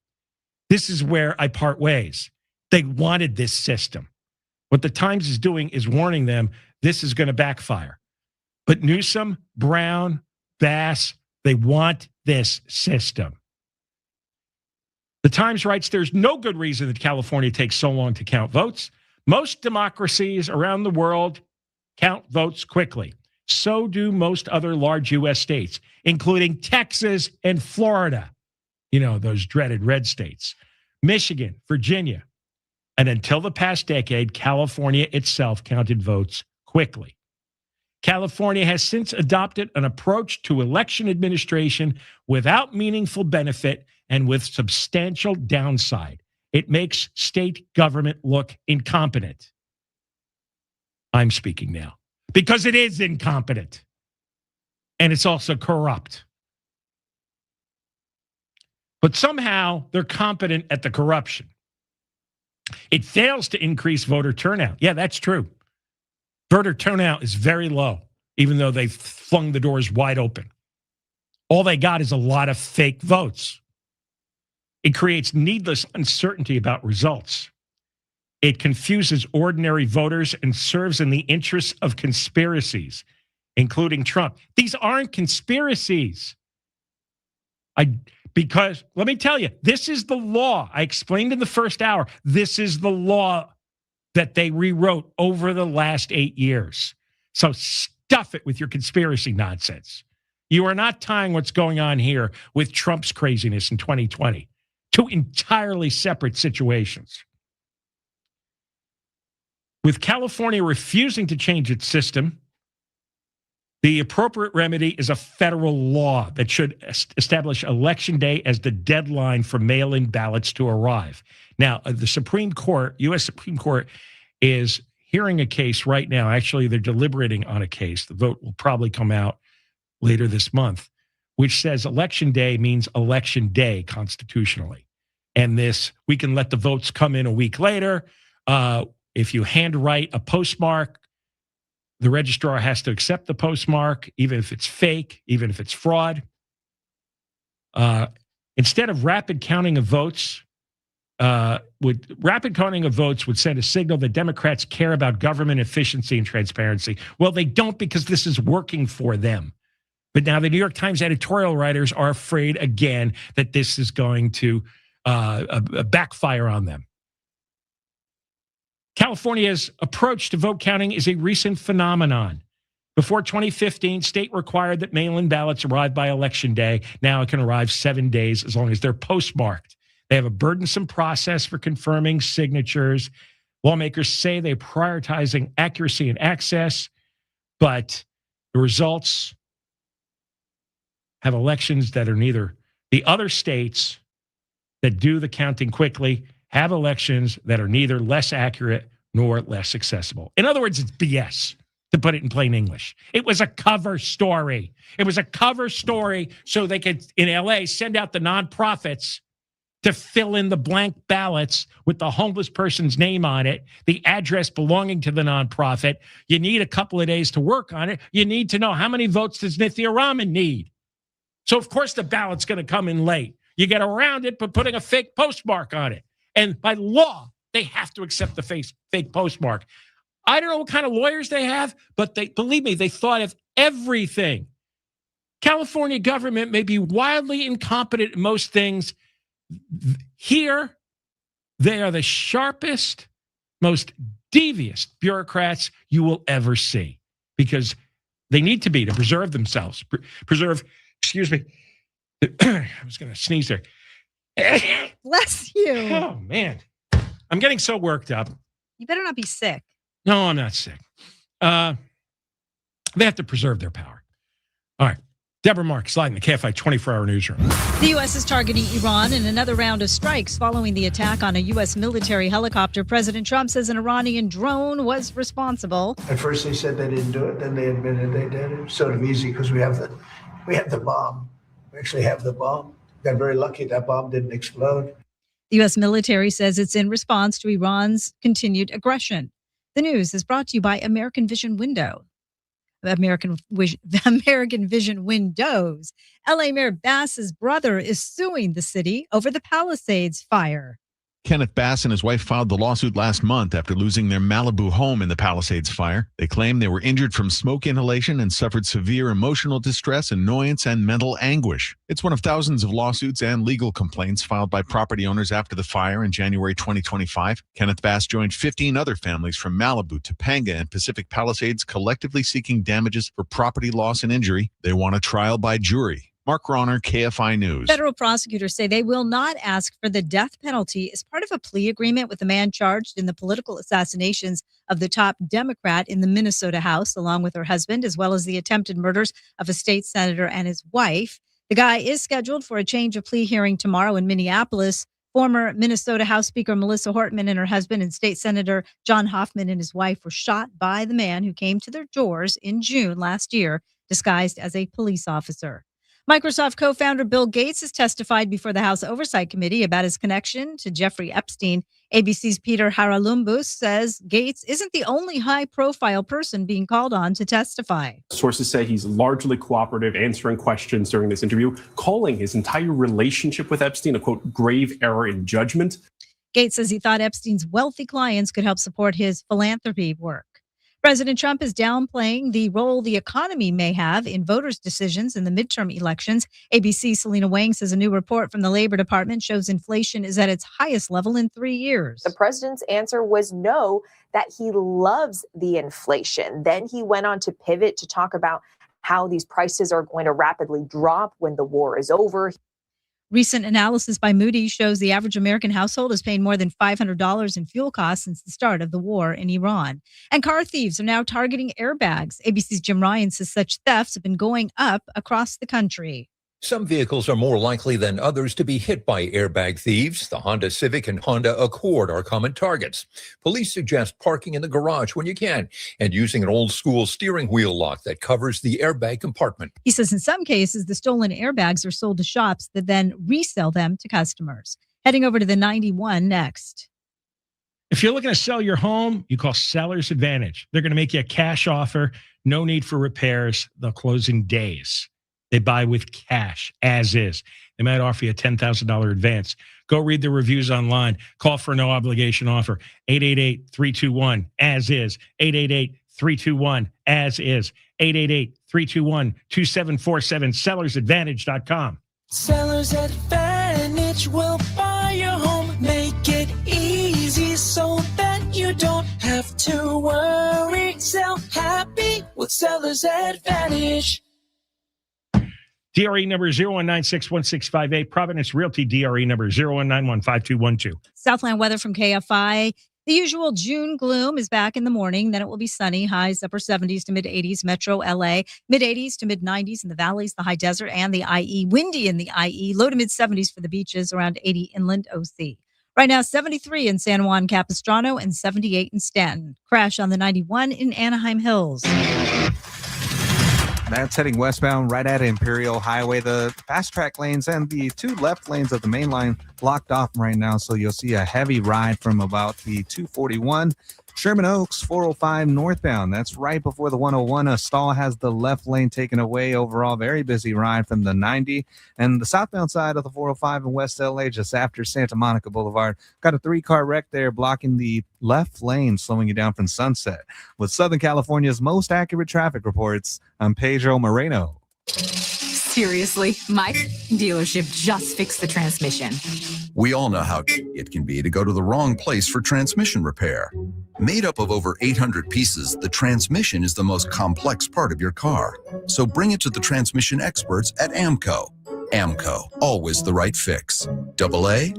This is where I part ways. They wanted this system. What the Times is doing is warning them this is going to backfire. But Newsom, Brown, Bass, they want this system. The Times writes there's no good reason that California takes so long to count votes. Most democracies around the world count votes quickly. So do most other large U.S. states, including Texas and Florida. You know, those dreaded red states. Michigan, Virginia. And until the past decade, California itself counted votes quickly. California has since adopted an approach to election administration without meaningful benefit and with substantial downside. It makes state government look incompetent. I'm speaking now because it is incompetent. And it's also corrupt. But somehow they're competent at the corruption. It fails to increase voter turnout. Yeah, that's true. Voter turnout is very low, even though they've flung the doors wide open. All they got is a lot of fake votes. It creates needless uncertainty about results. It confuses ordinary voters and serves in the interests of conspiracies, including Trump. These aren't conspiracies. Because let me tell you, this is the law. I explained in the first hour. This is the law that they rewrote over the last 8 years. So stuff it with your conspiracy nonsense. You are not tying what's going on here with Trump's craziness in 2020. Two entirely separate situations. With California refusing to change its system, the appropriate remedy is a federal law that should establish Election Day as the deadline for mail-in ballots to arrive. Now, the Supreme Court, U.S. Supreme Court, is hearing a case right now. Actually, they're deliberating on a case. The vote will probably come out later this month, which says Election Day means Election Day constitutionally. And this, we can let the votes come in a week later. If you handwrite a postmark, the registrar has to accept the postmark, even if it's fake, even if it's fraud. Instead of rapid counting of votes, would send a signal that Democrats care about government efficiency and transparency. Well, they don't, because this is working for them. But now the New York Times editorial writers are afraid again that this is going to backfire on them. California's approach to vote counting is a recent phenomenon. Before 2015, state required that mail-in ballots arrive by Election Day. Now it can arrive 7 days as long as they're postmarked. They have a burdensome process for confirming signatures. Lawmakers say they're prioritizing accuracy and access, but the results have elections that are neither. The other states that do the counting quickly have elections that are neither less accurate nor less accessible. In other words, it's BS, to put it in plain English. It was a cover story. It was a cover story so they could, in LA, send out the nonprofits to fill in the blank ballots with the homeless person's name on it, the address belonging to the nonprofit. You need a couple of days to work on it. You need to know how many votes does Nithya Raman need. So, of course, the ballot's going to come in late. You get around it by putting a fake postmark on it. And by law, they have to accept the fake postmark. I don't know what kind of lawyers they have, but believe me, they thought of everything. California government may be wildly incompetent in most things. Here, they are the sharpest, most devious bureaucrats you will ever see, because They need to be to preserve themselves. Excuse me. I was going to sneeze there. Bless you. Oh, man. I'm getting so worked up. You better not be sick. No, I'm not sick. They have to preserve their power. All right. Deborah Marks, live in the KFI 24-hour newsroom. The U.S. is targeting Iran in another round of strikes following the attack on a U.S. military helicopter. President Trump says an Iranian drone was responsible. At first they said they didn't do it. Then they admitted they did it. It's sort of easy because we have the bomb. We actually have the bomb. Got very lucky that bomb didn't explode. The U.S. military says it's in response to Iran's continued aggression. The news is brought to you by American Vision Windows. American Vision Windows. LA Mayor Bass's brother is suing the city over the Palisades Fire. Kenneth Bass and his wife filed the lawsuit last month after losing their Malibu home in the Palisades fire. They claim they were injured from smoke inhalation and suffered severe emotional distress, annoyance, and mental anguish. It's one of thousands of lawsuits and legal complaints filed by property owners after the fire in January 2025. Kenneth Bass joined 15 other families from Malibu, Topanga, and Pacific Palisades, collectively seeking damages for property loss and injury. They want a trial by jury. Mark Ronner, KFI News. Federal prosecutors say they will not ask for the death penalty as part of a plea agreement with the man charged in the political assassinations of the top Democrat in the Minnesota House, along with her husband, as well as the attempted murders of a state senator and his wife. The guy is scheduled for a change of plea hearing tomorrow in Minneapolis. Former Minnesota House Speaker Melissa Hortman and her husband and State Senator John Hoffman and his wife were shot by the man who came to their doors in June last year, disguised as a police officer. Microsoft co-founder Bill Gates has testified before the House Oversight Committee about his connection to Jeffrey Epstein. ABC's Peter Haralumbus says Gates isn't the only high-profile person being called on to testify. Sources say he's largely cooperative, answering questions during this interview, calling his entire relationship with Epstein a, quote, grave error in judgment. Gates says he thought Epstein's wealthy clients could help support his philanthropy work. President Trump is downplaying the role the economy may have in voters' decisions in the midterm elections. ABC's Selena Wang says a new report from the Labor Department shows inflation is at its highest level in 3 years. The president's answer was no, that he loves the inflation. Then he went on to pivot to talk about how these prices are going to rapidly drop when the war is over. Recent analysis by Moody's shows the average American household is paying more than $500 in fuel costs since the start of the war in Iran. And car thieves are now targeting airbags. ABC's Jim Ryan says such thefts have been going up across the country. Some vehicles are more likely than others to be hit by airbag thieves. The Honda Civic and Honda Accord are common targets. Police suggest parking in the garage when you can and using an old-school steering wheel lock that covers the airbag compartment. He says in some cases, the stolen airbags are sold to shops that then resell them to customers. Heading over to the 91 next. If you're looking to sell your home, you call Seller's Advantage. They're going to make you a cash offer, no need for repairs. They'll close in days. They buy with cash, as is. They might offer you a $10,000 advance. Go read the reviews online. Call for a no obligation offer. 888-321-AS-IS. 888-321-AS-IS. 888-321-2747. SellersAdvantage.com. Seller's Advantage will buy your home, make it easy so that you don't have to worry. Sell happy with Seller's Advantage. DRE number 01961658. Providence Realty DRE number 01915212. Southland weather from KFI. The usual June gloom is back in the morning. Then it will be sunny. Highs upper 70s to mid 80s. Metro LA. Mid 80s to mid 90s in the valleys, the high desert, and the IE. Windy in the IE. Low to mid 70s for the beaches. Around 80 inland OC. Right now, 73 in San Juan Capistrano and 78 in Stanton. Crash on the 91 in Anaheim Hills. That's heading westbound right at Imperial Highway. The fast track lanes and the two left lanes of the main line blocked off right now. So you'll see a heavy ride from about the 241 Sherman Oaks 405 northbound. That's right before the 101. A stall has the left lane taken away. Overall, very busy ride from the 90 and the southbound side of the 405 in West LA, just after Santa Monica Boulevard. Got a 3-car wreck there blocking the left lane, slowing you down from Sunset. With Southern California's most accurate traffic reports, I'm Pedro Moreno. Seriously, my dealership just fixed the transmission. We all know how it can be to go to the wrong place for transmission repair. Made up of over 800 pieces, the transmission is the most complex part of your car. So bring it to the transmission experts at AMCO. AMCO, always the right fix. AA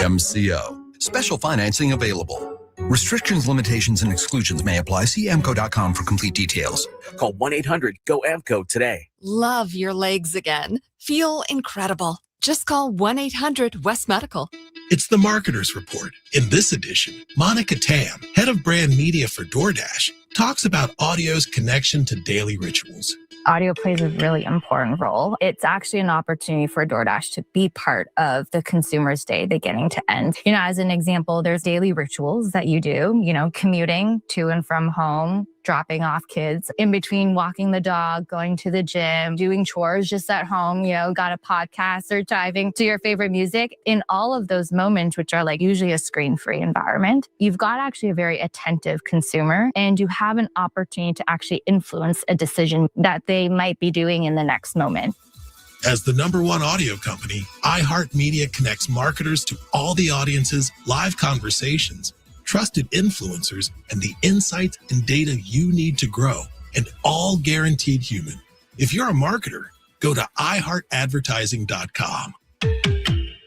MCO. Special financing available. Restrictions, limitations, and exclusions may apply. See AMCO.com for complete details. Call 1-800-GO-AMCO today. Love your legs again. Feel incredible. Just call 1-800-WEST Medical. It's the Marketer's Report. In this edition, Monica Tam, head of brand media for DoorDash, talks about audio's connection to daily rituals. Audio plays a really important role. It's actually an opportunity for DoorDash to be part of the consumer's day beginning to end. As an example, there's daily rituals that you do, commuting to and from home, dropping off kids, in between walking the dog, going to the gym, doing chores just at home, got a podcast or diving to your favorite music. In all of those moments, which are like usually a screen-free environment, you've got actually a very attentive consumer, and you have an opportunity to actually influence a decision that they might be doing in the next moment. As the #1 audio company, iHeartMedia connects marketers to all the audiences, live conversations, trusted influencers, and the insights and data you need to grow, and all guaranteed human. If you're a marketer, go to iHeartAdvertising.com.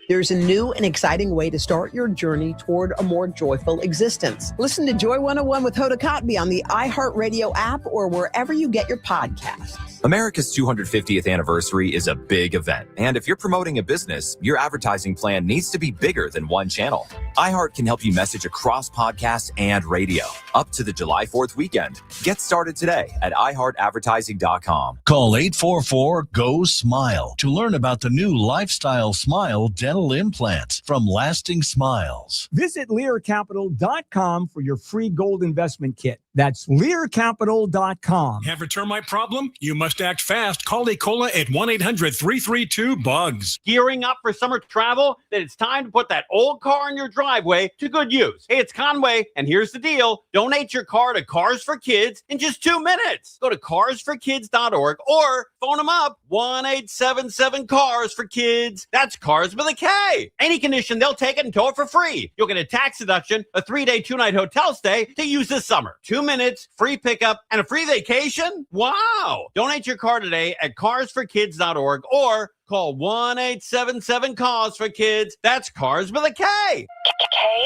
There's a new and exciting way to start your journey toward a more joyful existence. Listen to Joy 101 with Hoda Kotb on the iHeartRadio app or wherever you get your podcasts. America's 250th anniversary is a big event. And if you're promoting a business, your advertising plan needs to be bigger than one channel. iHeart can help you message across podcasts and radio up to the July 4th weekend. Get started today at iHeartAdvertising.com. Call 844-GO-SMILE to learn about the new Lifestyle Smile dental implants from Lasting Smiles. Visit LearCapital.com for your free gold investment kit. That's LearCapital.com. Have a termite problem? You must act fast. Call Ecola at 1-800-332-BUGS. Gearing up for summer travel? Then it's time to put that old car in your driveway to good use. Hey, it's Conway, and here's the deal. Donate your car to Cars for Kids in just 2 minutes. Go to carsforkids.org or phone them up, 1-877-CARS-FOR-KIDS. That's cars with a K. Any condition, they'll take it and tow it for free. You'll get a tax deduction, a 3-day, 2-night hotel stay to use this summer. 2 minutes, free pickup, and a free vacation? Wow! Donate your car today at carsforkids.org or call 1-877-CARS-FOR-KIDS. That's cars with a K.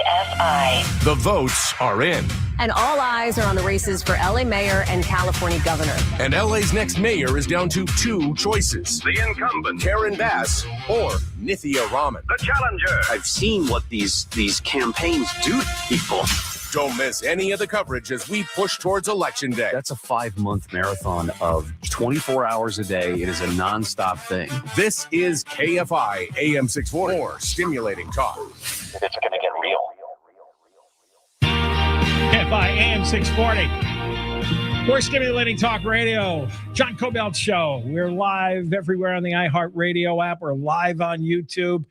KFI. The votes are in. And all eyes are on the races for LA mayor and California governor. And LA's next mayor is down to 2 choices. The incumbent, Karen Bass, or Nithya Raman. The challenger. I've seen what these campaigns do to people. Don't miss any of the coverage as we push towards Election Day. That's a 5-month marathon of 24 hours a day. It is a nonstop thing. This is KFI AM 640. More stimulating talk. It's going to get real. KFI AM 640. More stimulating talk radio. John Kobylt Show. We're live everywhere on the iHeartRadio app. We're live on YouTube.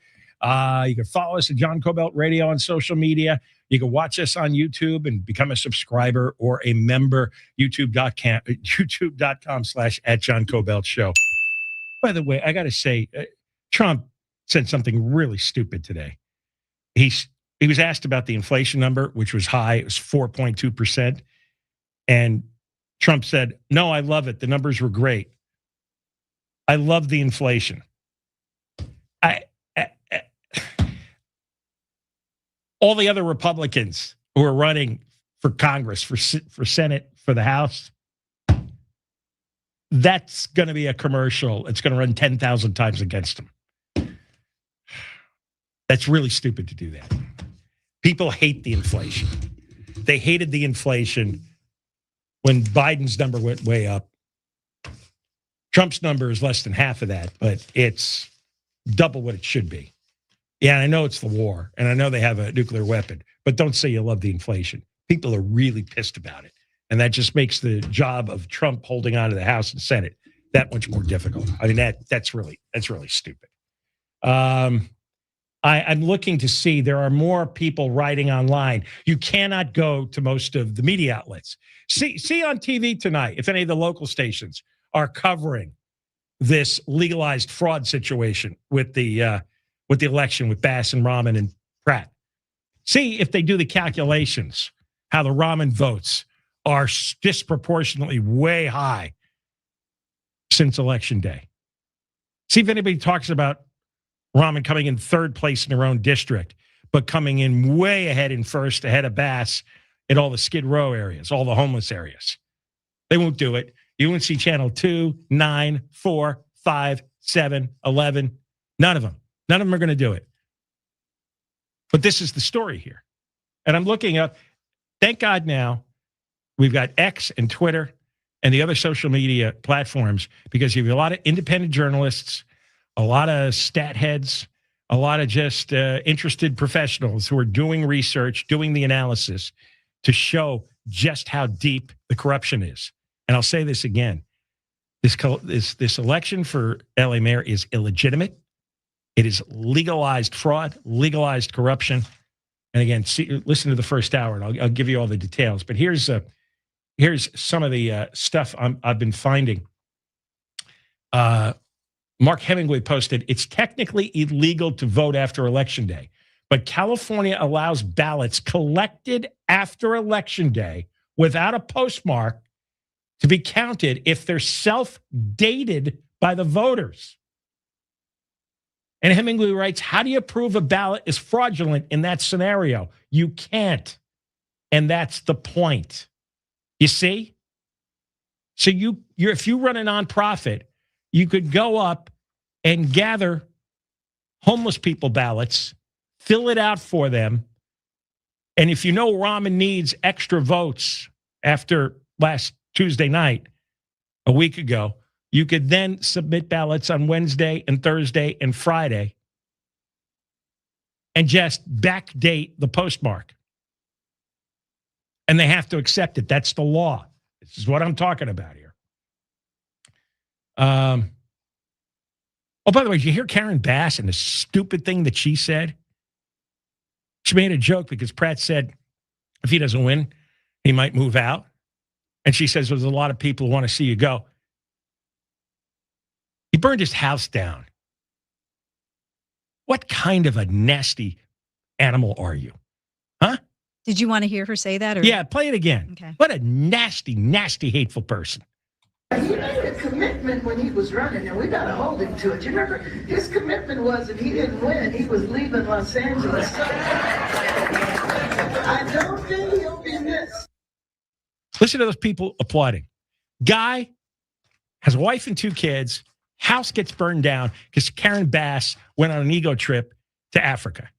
You can follow us at John Kobylt Radio on social media. You can watch us on YouTube and become a subscriber or a member, youtube.com/@JohnKobyltShow. By the way, I got to say, Trump said something really stupid today. He was asked about the inflation number, which was high. It was 4.2%. And Trump said, no, I love it. The numbers were great. I love the inflation. All the other Republicans who are running for Congress, for Senate, for the House, that's going to be a commercial. It's going to run 10,000 times against them. That's really stupid to do that. People hate the inflation. They hated the inflation when Biden's number went way up. Trump's number is less than half of that, but it's double what it should be. Yeah, I know it's the war, and I know they have a nuclear weapon, but don't say you love the inflation. People are really pissed about it, and that just makes the job of Trump holding on to the House and Senate that much more difficult. I mean, that's really stupid. I'm looking to see, there are more people writing online. You cannot go to most of the media outlets. See on TV tonight if any of the local stations are covering this legalized fraud situation with the election with Bass and Rahman and Pratt. See if they do the calculations, how the Rahman votes are disproportionately way high since Election Day. See if anybody talks about Rahman coming in third place in their own district, but coming in way ahead in first, ahead of Bass in all the Skid Row areas, all the homeless areas. They won't do it. You won't see channel 2, 9, 4, 5, 7, 11. None of them. None of them are going to do it. But this is the story here. And I'm looking up, thank God now, we've got X and Twitter and the other social media platforms, because you have a lot of independent journalists, a lot of stat heads, a lot of just interested professionals who are doing research, doing the analysis to show just how deep the corruption is. And I'll say this again. This election for LA mayor is illegitimate. It is legalized fraud, legalized corruption. And again, listen to the first hour, and I'll give you all the details. But here's some of the stuff I've been finding. Mark Hemingway posted, it's technically illegal to vote after Election Day, but California allows ballots collected after Election Day without a postmark to be counted if they're self-dated by the voters. And Hemingway writes, how do you prove a ballot is fraudulent in that scenario? You can't. And that's the point. You see? So if you run a nonprofit, you could go up and gather homeless people ballots, fill it out for them. And if you know Rahman needs extra votes after last Tuesday night, a week ago, you could then submit ballots on Wednesday and Thursday and Friday and just backdate the postmark. And they have to accept it. That's the law. This is what I'm talking about here. Oh, by the way, did you hear Karen Bass and the stupid thing that she said? She made a joke because Pratt said if he doesn't win, he might move out. And she says there's a lot of people who want to see you go. He burned his house down. What kind of a nasty animal are you? Huh? Did you want to hear her say that? Or? Yeah, play it again. Okay. What a nasty, nasty, hateful person. He made a commitment when he was running, and we got to hold him to it. You remember, his commitment was if he didn't win, he was leaving Los Angeles. I don't think he'll be missed. Listen to those people applauding. Guy has a wife and 2 kids. House gets burned down because Karen Bass went on an ego trip to Africa.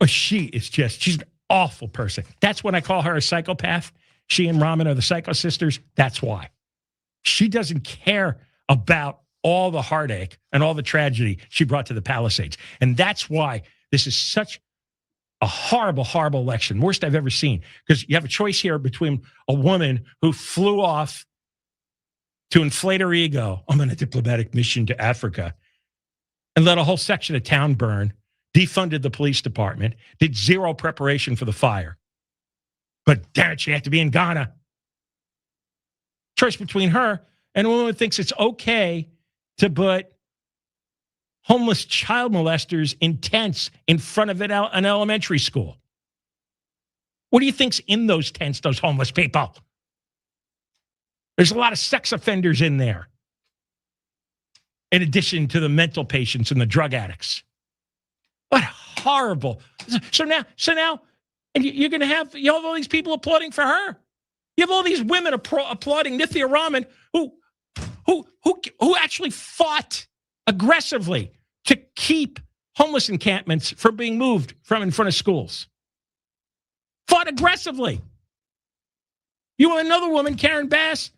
Well, she's an awful person. That's when I call her a psychopath. She and Rahman are the Psycho Sisters. That's why. She doesn't care about all the heartache and all the tragedy she brought to the Palisades. And that's why this is such a horrible, horrible election. Worst I've ever seen. Because you have a choice here between a woman who flew off to inflate her ego. I'm on a diplomatic mission to Africa. And let a whole section of town burn. Defunded the police department. Did zero preparation for the fire. But damn it, she had to be in Ghana. Choice between her and a woman who thinks it's okay to put homeless child molesters in tents in front of an elementary school. What do you think's in those tents, those homeless people? There's a lot of sex offenders in there, in addition to the mental patients and the drug addicts. What horrible. So now, and you're going to have all these people applauding for her. You have all these women applauding Nithya Rahman, who actually fought aggressively to keep homeless encampments from being moved from in front of schools. Fought aggressively. You have another woman, Karen Bass,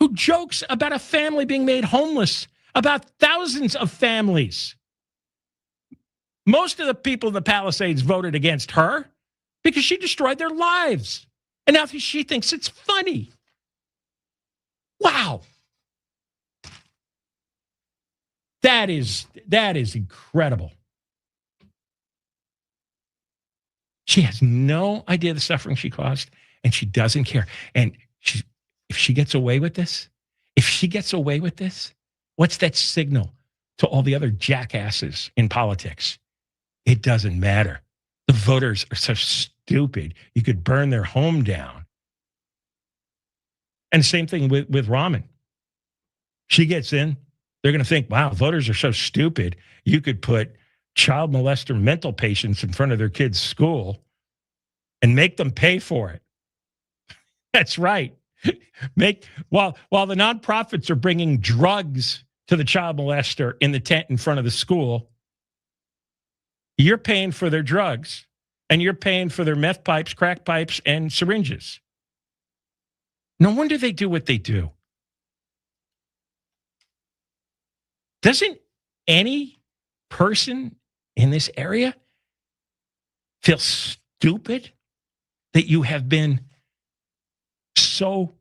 who jokes about a family being made homeless, about thousands of families. Most of the people in the Palisades voted against her because she destroyed their lives. And now she thinks it's funny. Wow. That is incredible. She has no idea the suffering she caused, and she doesn't care. And if she gets away with this, If she gets away with this, what's that signal to all the other jackasses in politics? It doesn't matter. The voters are so stupid. You could burn their home down. And same thing with Rahman. She gets in. They're going to think, wow, voters are so stupid. You could put child molester mental patients in front of their kids' school and make them pay for it. That's right. While the nonprofits are bringing drugs to the child molester in the tent in front of the school, you're paying for their drugs, and you're paying for their meth pipes, crack pipes, and syringes. No wonder they do what they do. Doesn't any person in this area feel stupid that you have been so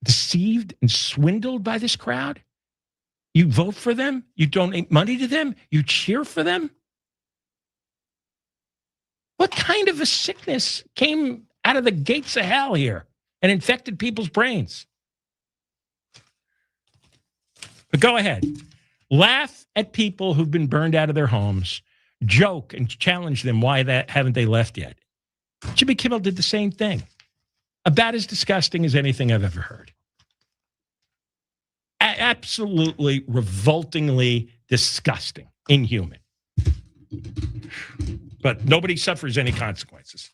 deceived and swindled by this crowd? You vote for them? You donate money to them? You cheer for them? What kind of a sickness came out of the gates of hell here and infected people's brains? But go ahead. Laugh at people who've been burned out of their homes. Joke and challenge them. Why haven't they left yet? Jimmy Kimmel did the same thing. About as disgusting as anything I've ever heard. Absolutely revoltingly disgusting. Inhuman. But nobody suffers any consequences.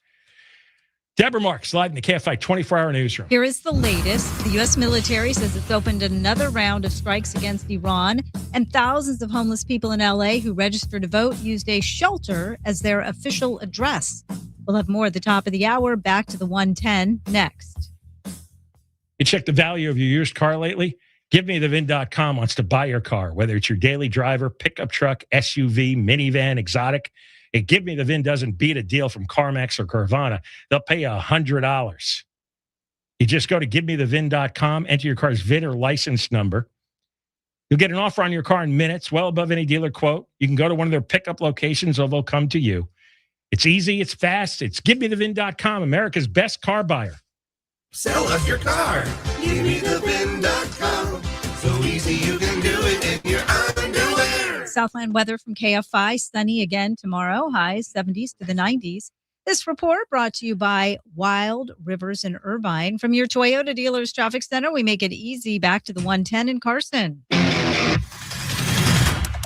Deborah Marks, live in the KFI 24-hour newsroom. Here is the latest. The U.S. military says it's opened another round of strikes against Iran, and thousands of homeless people in L.A. who registered to vote used a shelter as their official address. We'll have more at the top of the hour. Back to the 110 next. You check the value of your used car lately? GiveMeTheVin.com wants to buy your car, whether it's your daily driver, pickup truck, SUV, minivan, exotic. And Give Me the VIN doesn't beat a deal from CarMax or Carvana. They'll pay you $100. You just go to GiveMeTheVin.com, enter your car's VIN or license number. You'll get an offer on your car in minutes, well above any dealer quote. You can go to one of their pickup locations or they'll come to you. It's easy, it's fast, it's GiveMeTheVin.com, America's best car buyer. Sell us your car. GiveMeTheVin.com. So easy you can do it in your underwear. Southland weather from KFI. Sunny again tomorrow. Highs 70s to the 90s. This report brought to you by Wild Rivers in Irvine. From your Toyota Dealers Traffic Center, we make it easy. Back to the 110 in Carson.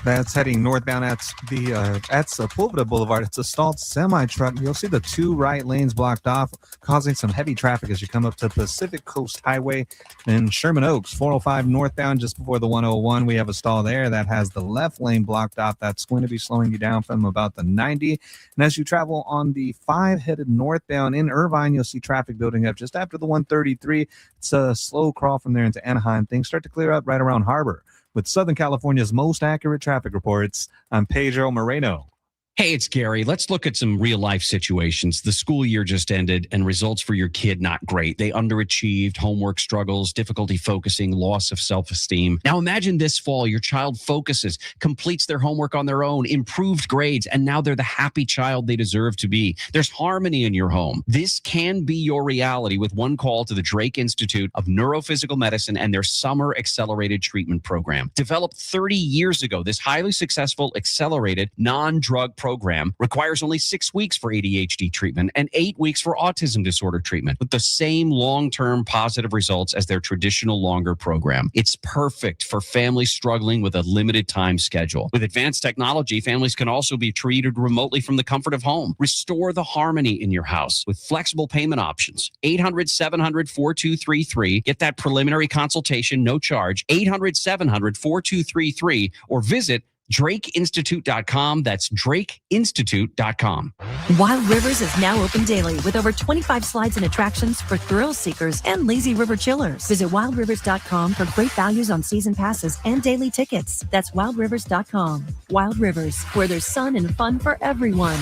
That's heading northbound at Sepulveda Boulevard. It's a stalled semi-truck. You'll see the two right lanes blocked off, causing some heavy traffic as you come up to Pacific Coast Highway in Sherman Oaks. 405 northbound just before the 101. We have a stall there that has the left lane blocked off. That's going to be slowing you down from about the 90. And as you travel on the 5 headed northbound in Irvine, you'll see traffic building up just after the 133. It's a slow crawl from there into Anaheim. Things start to clear up right around Harbor. With Southern California's most accurate traffic reports, I'm Pedro Moreno. Hey, it's Gary. Let's look at some real life situations. The school year just ended and results for your kid not great. They underachieved, homework struggles, difficulty focusing, loss of self-esteem. Now imagine this fall, your child focuses, completes their homework on their own, improved grades, and now they're the happy child they deserve to be. There's harmony in your home. This can be your reality with one call to the Drake Institute of Neurophysical Medicine and their Summer Accelerated Treatment Program. Developed 30 years ago, this highly successful accelerated non-drug program requires only 6 weeks for ADHD treatment and 8 weeks for autism disorder treatment with the same long-term positive results as their traditional longer program. It's perfect for families struggling with a limited time schedule. With advanced technology, families can also be treated remotely from the comfort of home. Restore the harmony in your house with flexible payment options. 800-700-4233. Get that preliminary consultation, no charge. 800-700-4233 or visit DrakeInstitute.com. That's DrakeInstitute.com. Wild Rivers is now open daily with over 25 slides and attractions for thrill seekers and lazy river chillers. Visit wildrivers.com for great values on season passes and daily tickets. That's wildrivers.com. Wild Rivers, where there's sun and fun for everyone.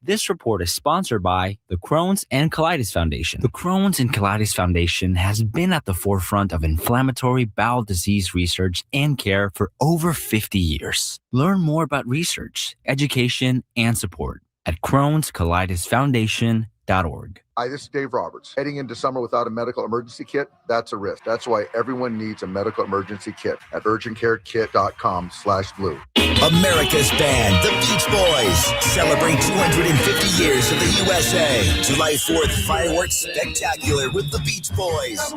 This report is sponsored by the Crohn's and Colitis Foundation. The Crohn's and Colitis Foundation has been at the forefront of inflammatory bowel disease research and care for over 50 years. Learn more about research, education, and support at Crohn'sColitisFoundation.org. HollywoodVote.org. Hi, this is Dave Roberts. Heading into summer without a medical emergency kit, that's a risk. That's why everyone needs a medical emergency kit at urgentcarekit.com/blue. America's band, the Beach Boys, celebrate 250 years of the USA. July 4th, fireworks spectacular with the Beach Boys.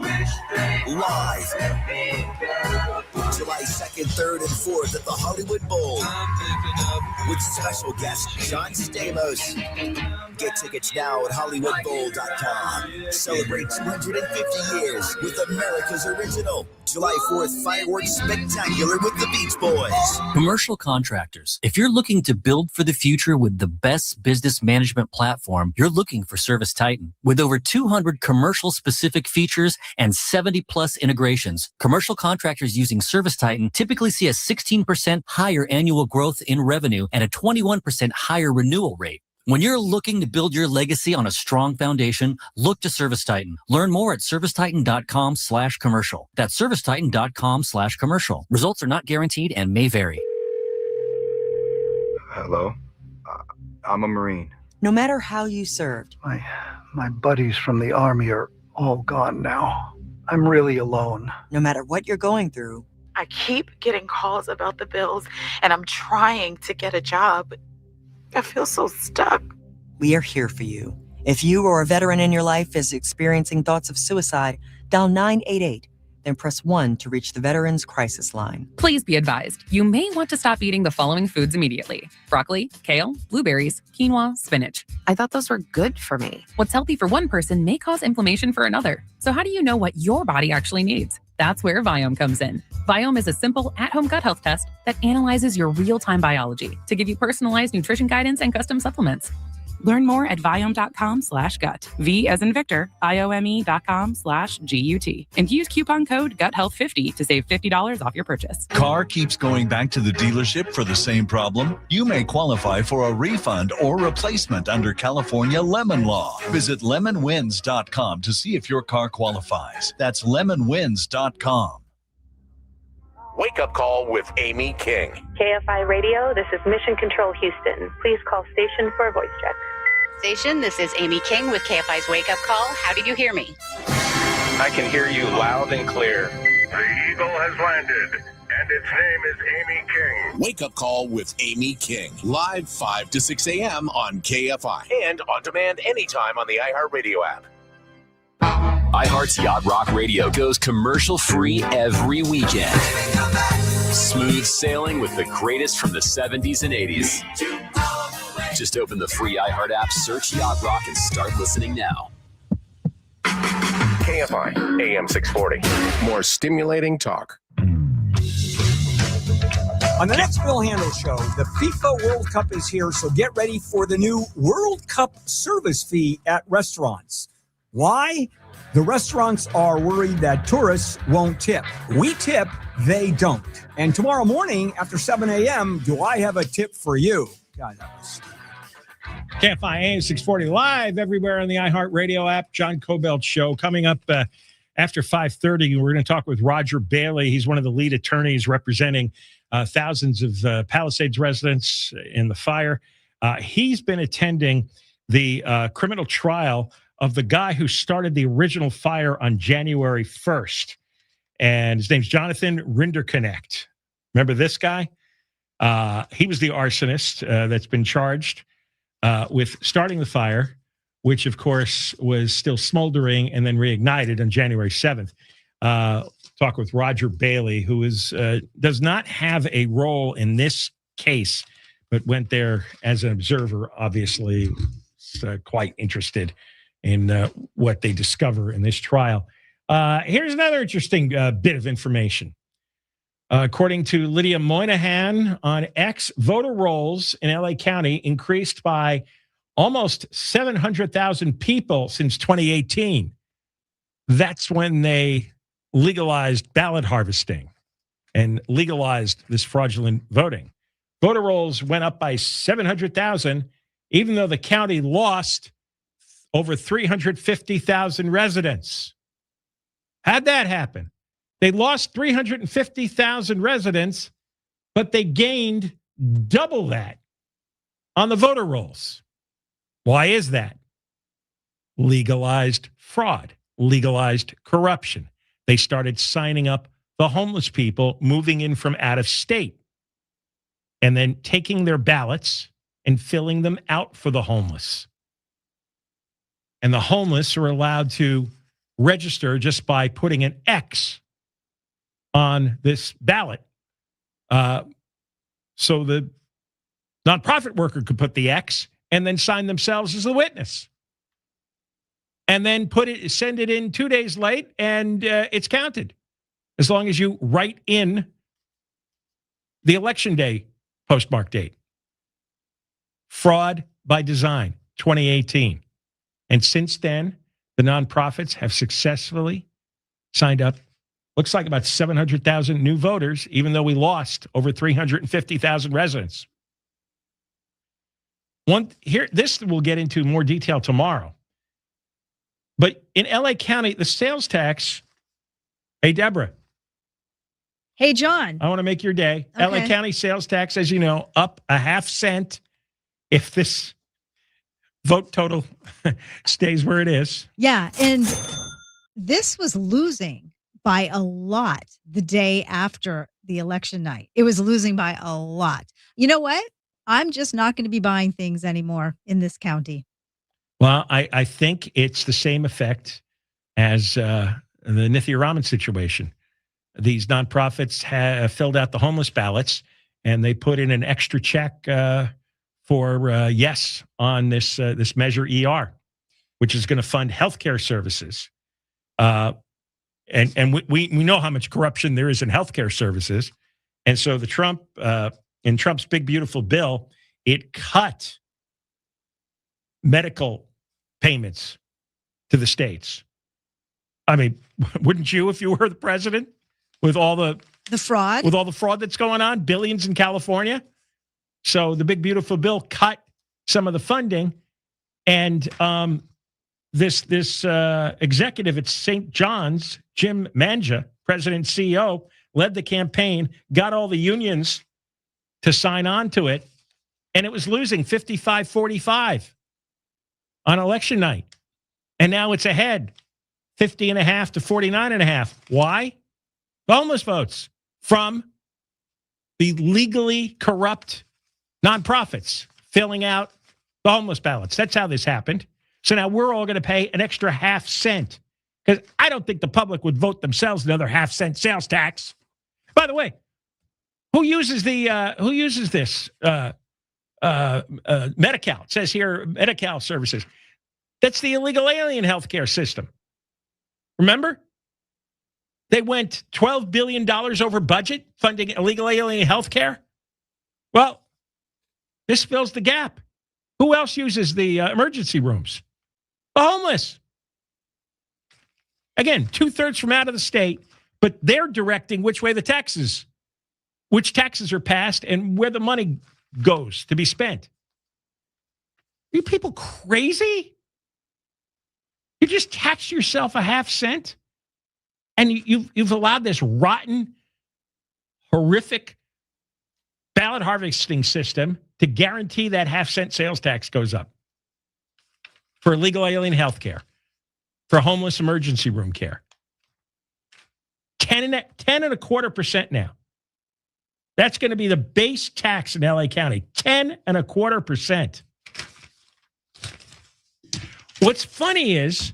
Live. July 2nd, 3rd, and 4th at the Hollywood Bowl. With special guest John Stamos. Get tickets now at HollywoodBowl.com. Celebrate 250 years with America's original July 4th fireworks spectacular with the Beach Boys. Commercial contractors. If you're looking to build for the future with the best business management platform, you're looking for Service Titan. With over 200 commercial specific features and 70 plus integrations, commercial contractors using Service Titan typically see a 16% higher annual growth in revenue and a 21% higher renewal rate. When you're looking to build your legacy on a strong foundation, look to Service Titan. Learn more at servicetitan.com/commercial. That's servicetitan.com/commercial. Results are not guaranteed and may vary. Hello? I'm a Marine. No matter how you served, My buddies from the Army are all gone now. I'm really alone. no matter what you're going through, I keep getting calls about the bills, and I'm trying to get a job. I feel so stuck. we are here for you. If you or a veteran in your life is experiencing thoughts of suicide, dial 988, then press 1 to reach the Veterans Crisis Line. Please be advised, you may want to stop eating the following foods immediately: broccoli, kale, blueberries, quinoa, spinach. I thought those were good for me. What's healthy for one person may cause inflammation for another. So how do you know what your body actually needs? That's where Viome comes in. Viome is a simple at-home gut health test that analyzes your real-time biology to give you personalized nutrition guidance and custom supplements. Learn more at Viome.com/gut. V as in Victor, IOME.com/GUT. And use coupon code GUTHEALTH50 to save $50 off your purchase. Car keeps going back to the dealership for the same problem? You may qualify for a refund or replacement under California Lemon Law. Visit lemonwins.com to see if your car qualifies. That's lemonwins.com. Wake Up Call with Amy King. KFI Radio, this is Mission Control Houston. Please call station for a voice check. Station, this is Amy King with KFI's Wake Up Call. How do you hear me? I can hear you loud and clear. The Eagle has landed, and its name is Amy King. Wake Up Call with Amy King. Live 5 to 6 a.m. on KFI. And on demand anytime on the iHeartRadio app. iHeart's Yacht Rock Radio goes commercial-free every weekend. Smooth sailing with the greatest from the 70s and 80s. Just open the free iHeart app, search Yacht Rock, and start listening now. KFI, AM 640. More stimulating talk. On the next Bill Handel Show, the FIFA World Cup is here, so get ready for the new World Cup service fee at restaurants. Why? The restaurants are worried that tourists won't tip. We tip, they don't. And tomorrow morning after 7 a.m., do I have a tip for you? God, that was stupid. KFI AM 640 live everywhere on the iHeartRadio app. John Kobylt Show coming up after 5:30. We're going to talk with Roger Behle. He's one of the lead attorneys representing thousands of Palisades residents in the fire. He's been attending the criminal trial of the guy who started the original fire on January 1st. And his name's Jonathan Rinderknecht. Remember this guy? He was the arsonist that's been charged with starting the fire, which, of course, was still smoldering and then reignited on January 7th. Talk with Roger Behle, who does not have a role in this case, but went there as an observer, obviously quite interested in what they discover in this trial. Here's another interesting bit of information. According to Lydia Moynihan on X, voter rolls in LA County increased by almost 700,000 people since 2018. That's when they legalized ballot harvesting and legalized this fraudulent voting. Voter rolls went up by 700,000, even though the county lost over 350,000 residents. How'd that happen? They lost 350,000 residents, but they gained double that on the voter rolls. Why is that? legalized fraud, legalized corruption. They started signing up the homeless people moving in from out of state and then taking their ballots and filling them out for the homeless. And the homeless are allowed to register just by putting an X on this ballot. So the nonprofit worker could put the X and then sign themselves as the witness. And then send it in 2 days late, and it's counted. As long as you write in the election day postmark date. Fraud by design, 2018. And since then, the nonprofits have successfully signed up, looks like about 700,000 new voters, even though we lost over 350,000 residents. This we'll get into more detail tomorrow. But in LA County, the sales tax, hey, Deborah. Hey, John. I want to make your day. Okay. LA County sales tax, as you know, up 0.5 cents if this vote total stays where it is. Yeah, and this was losing by a lot the day after the election night. It was losing by a lot. You know what? I'm just not going to be buying things anymore in this county. Well, I think it's the same effect as the Nithya Raman situation. These nonprofits have filled out the homeless ballots, and they put in an extra check for yes on this Measure ER, which is going to fund healthcare services. And we know how much corruption there is in healthcare services. And so in Trump's big, beautiful bill, it cut medical payments to the states. I mean, wouldn't you if you were the president with all the fraud? With all the fraud that's going on, billions in California. So the big, beautiful bill cut some of the funding. And this executive at St. John's, Jim Manja, president and CEO, led the campaign, got all the unions to sign on to it, and it was losing 55-45 on election night. And now it's ahead, 50.5 to 49.5. Why? The homeless votes from the legally corrupt nonprofits filling out the homeless ballots. That's how this happened. So now we're all going to pay an extra 0.5 cent because I don't think the public would vote themselves another 0.5 cent sales tax. By the way, who uses this? Medi-Cal. It says here, Medi-Cal services. That's the illegal alien healthcare system. Remember? They went $12 billion over budget funding illegal alien healthcare. Well, this fills the gap. Who else uses the emergency rooms? The homeless. Again, 2/3 from out of the state, but they're directing which way the taxes, which taxes are passed and where the money goes to be spent. Are you people crazy? You just taxed yourself 0.5 cent, and you've allowed this rotten, horrific ballot harvesting system to guarantee that 0.5 cent sales tax goes up for illegal alien health care, for homeless emergency room care. 10.25% now. That's going to be the base tax in LA County, 10.25%. What's funny is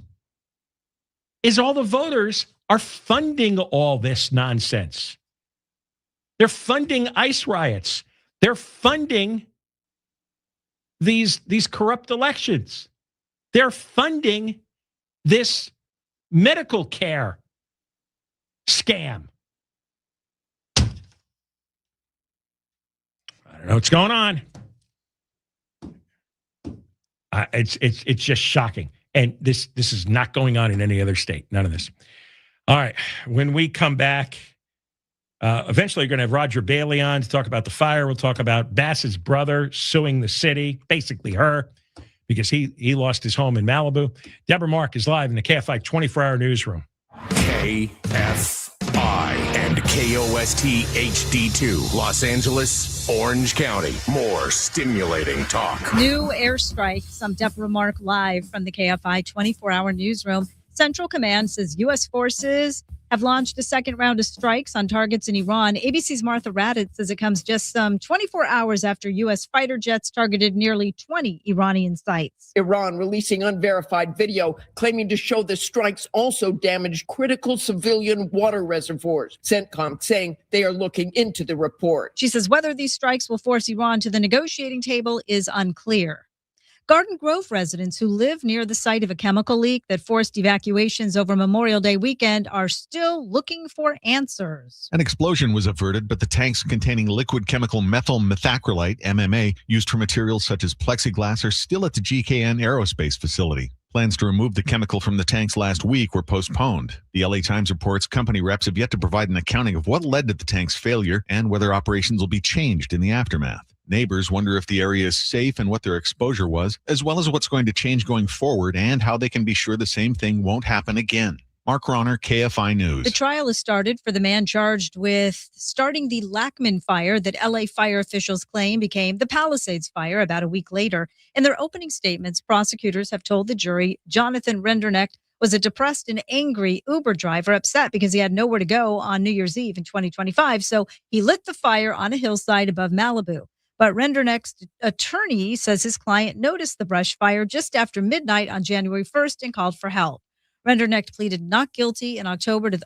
all the voters are funding all this nonsense. They're funding ICE riots. They're funding these corrupt elections. They're funding this medical care scam. I don't know what's going on. It's just shocking. And this is not going on in any other state. None of this. All right. When we come back, eventually you're going to have Roger Behle on to talk about the fire. We'll talk about Bass's brother suing the city, basically her, because he lost his home in Malibu. Deborah Mark is live in the KFI 24-hour newsroom. KFI and KOST HD2, Los Angeles, Orange County. More stimulating talk. New airstrikes. I'm Deborah Mark live from the KFI 24-hour newsroom. Central Command says U.S. forces have launched a second round of strikes on targets in Iran. ABC's Martha Raddatz says it comes just some 24 hours after U.S. fighter jets targeted nearly 20 Iranian sites. Iran releasing unverified video claiming to show the strikes also damaged critical civilian water reservoirs. CENTCOM saying they are looking into the report. She says whether these strikes will force Iran to the negotiating table is unclear. Garden Grove residents who live near the site of a chemical leak that forced evacuations over Memorial Day weekend are still looking for answers. An explosion was averted, but the tanks containing liquid chemical methyl methacrylate, MMA, used for materials such as plexiglass are still at the GKN Aerospace facility. Plans to remove the chemical from the tanks last week were postponed. The LA Times reports company reps have yet to provide an accounting of what led to the tank's failure and whether operations will be changed in the aftermath. Neighbors wonder if the area is safe and what their exposure was, as well as what's going to change going forward and how they can be sure the same thing won't happen again. Mark Ronner, KFI News. The trial has started for the man charged with starting the Lachman Fire that LA fire officials claim became the Palisades Fire about a week later. In their opening statements, prosecutors have told the jury Jonathan Rendernecht was a depressed and angry Uber driver upset because he had nowhere to go on New Year's Eve in 2025. So he lit the fire on a hillside above Malibu. But Rendernecht's attorney says his client noticed the brush fire just after midnight on January 1st and called for help. Rendernecht pleaded not guilty in October to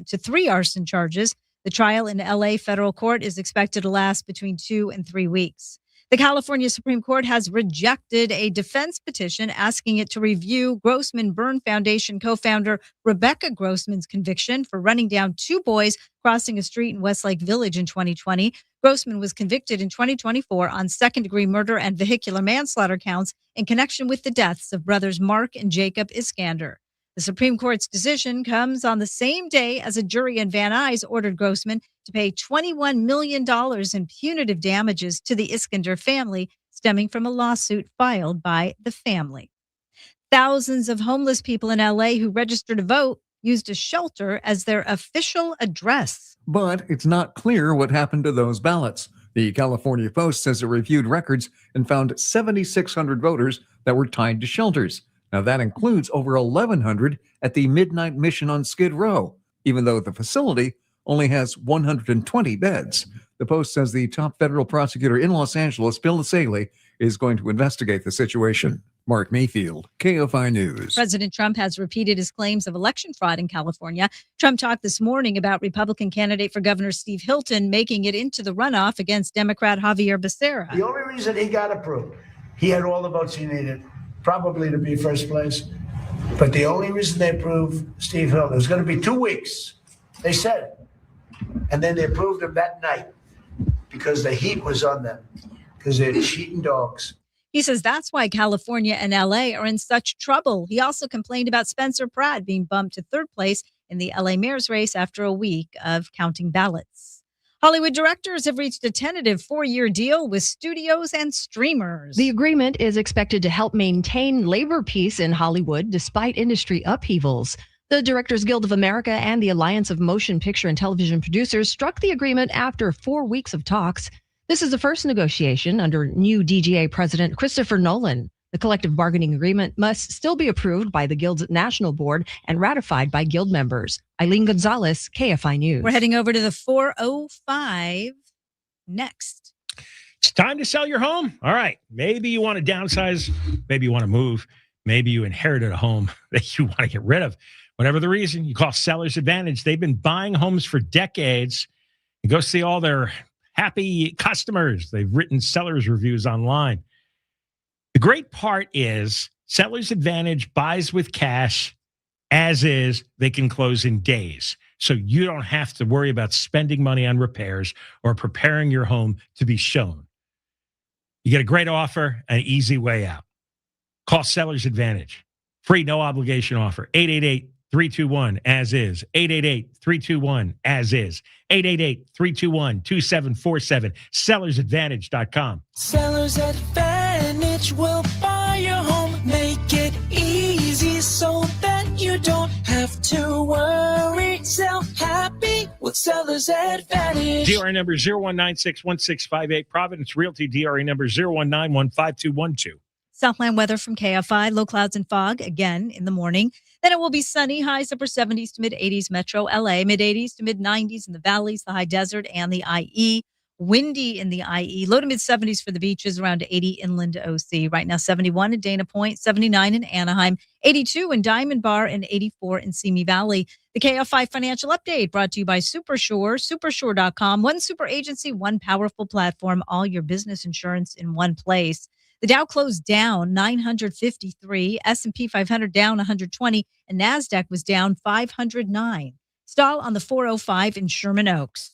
3 arson charges. The trial in LA federal court is expected to last between 2 and 3 weeks. The California Supreme Court has rejected a defense petition asking it to review Grossman Burn Foundation co-founder Rebecca Grossman's conviction for running down 2 boys crossing a street in Westlake Village in 2020. Grossman was convicted in 2024 on second-degree murder and vehicular manslaughter counts in connection with the deaths of brothers Mark and Jacob Iskander. The Supreme Court's decision comes on the same day as a jury in Van Nuys ordered Grossman to pay $21 million in punitive damages to the Iskander family, stemming from a lawsuit filed by the family. Thousands of homeless people in LA who registered to vote used a shelter as their official address. But it's not clear what happened to those ballots. The California Post says it reviewed records and found 7,600 voters that were tied to shelters. Now, that includes over 1,100 at the Midnight Mission on Skid Row, even though the facility only has 120 beds. The Post says the top federal prosecutor in Los Angeles, Palisades, is going to investigate the situation. Mark Mayfield, KFI News. President Trump has repeated his claims of election fraud in California. Trump talked this morning about Republican candidate for governor Steve Hilton making it into the runoff against Democrat Xavier Becerra. The only reason he got approved, he had all the votes he needed, probably to be first place. But the only reason they approved Steve Hilton, it was going to be 2 weeks, they said. And then they approved him that night because the heat was on them, because they're cheating dogs. He says that's why California and LA are in such trouble. He also complained about Spencer Pratt being bumped to 3rd place in the LA mayor's race after a week of counting ballots. Hollywood directors have reached a tentative 4-year deal with studios and streamers. The agreement is expected to help maintain labor peace in Hollywood despite industry upheavals. The Directors Guild of America and the Alliance of Motion Picture and Television Producers struck the agreement after 4 weeks of talks. This is the first negotiation under new DGA President Christopher Nolan. The collective bargaining agreement must still be approved by the Guild's national board and ratified by Guild members. Eileen Gonzalez, KFI News. We're heading over to the 405 next. It's time to sell your home. All right. Maybe you want to downsize. Maybe you want to move. Maybe you inherited a home that you want to get rid of. Whatever the reason, you call Seller's Advantage. They've been buying homes for decades. You go see all their happy customers. They've written sellers reviews online. The great part is Seller's Advantage buys with cash. As is, they can close in days. So you don't have to worry about spending money on repairs or preparing your home to be shown. You get a great offer, an easy way out. Call Seller's Advantage. Free, no obligation offer. 888-321-AS-IS. 888-321-AS-IS. 888-321-2747. SellersAdvantage.com. Seller's Advantage will buy your home, make it easy so that you don't have to worry. Sell happy with seller's advantage. DRA number 01961658. Providence Realty DRA number 0191522. Southland weather from KFI. Low clouds and fog again in the morning. Then it will be sunny. Highs upper 70s to mid 80s. Metro LA. Mid 80s to mid 90s in the valleys, the high desert, and the IE. Windy in the IE. Low to mid 70s for the beaches. Around 80 inland OC. Right now 71 in Dana Point. 79 in Anaheim. 82 in Diamond Bar. And 84 in Simi Valley. The KFI financial update brought to you by Supershore. Supershore.com. One super agency, one powerful platform. All your business insurance in one place. The Dow closed down 953, S&P 500 down 120, and NASDAQ was down 509. Stall on the 405 in Sherman Oaks.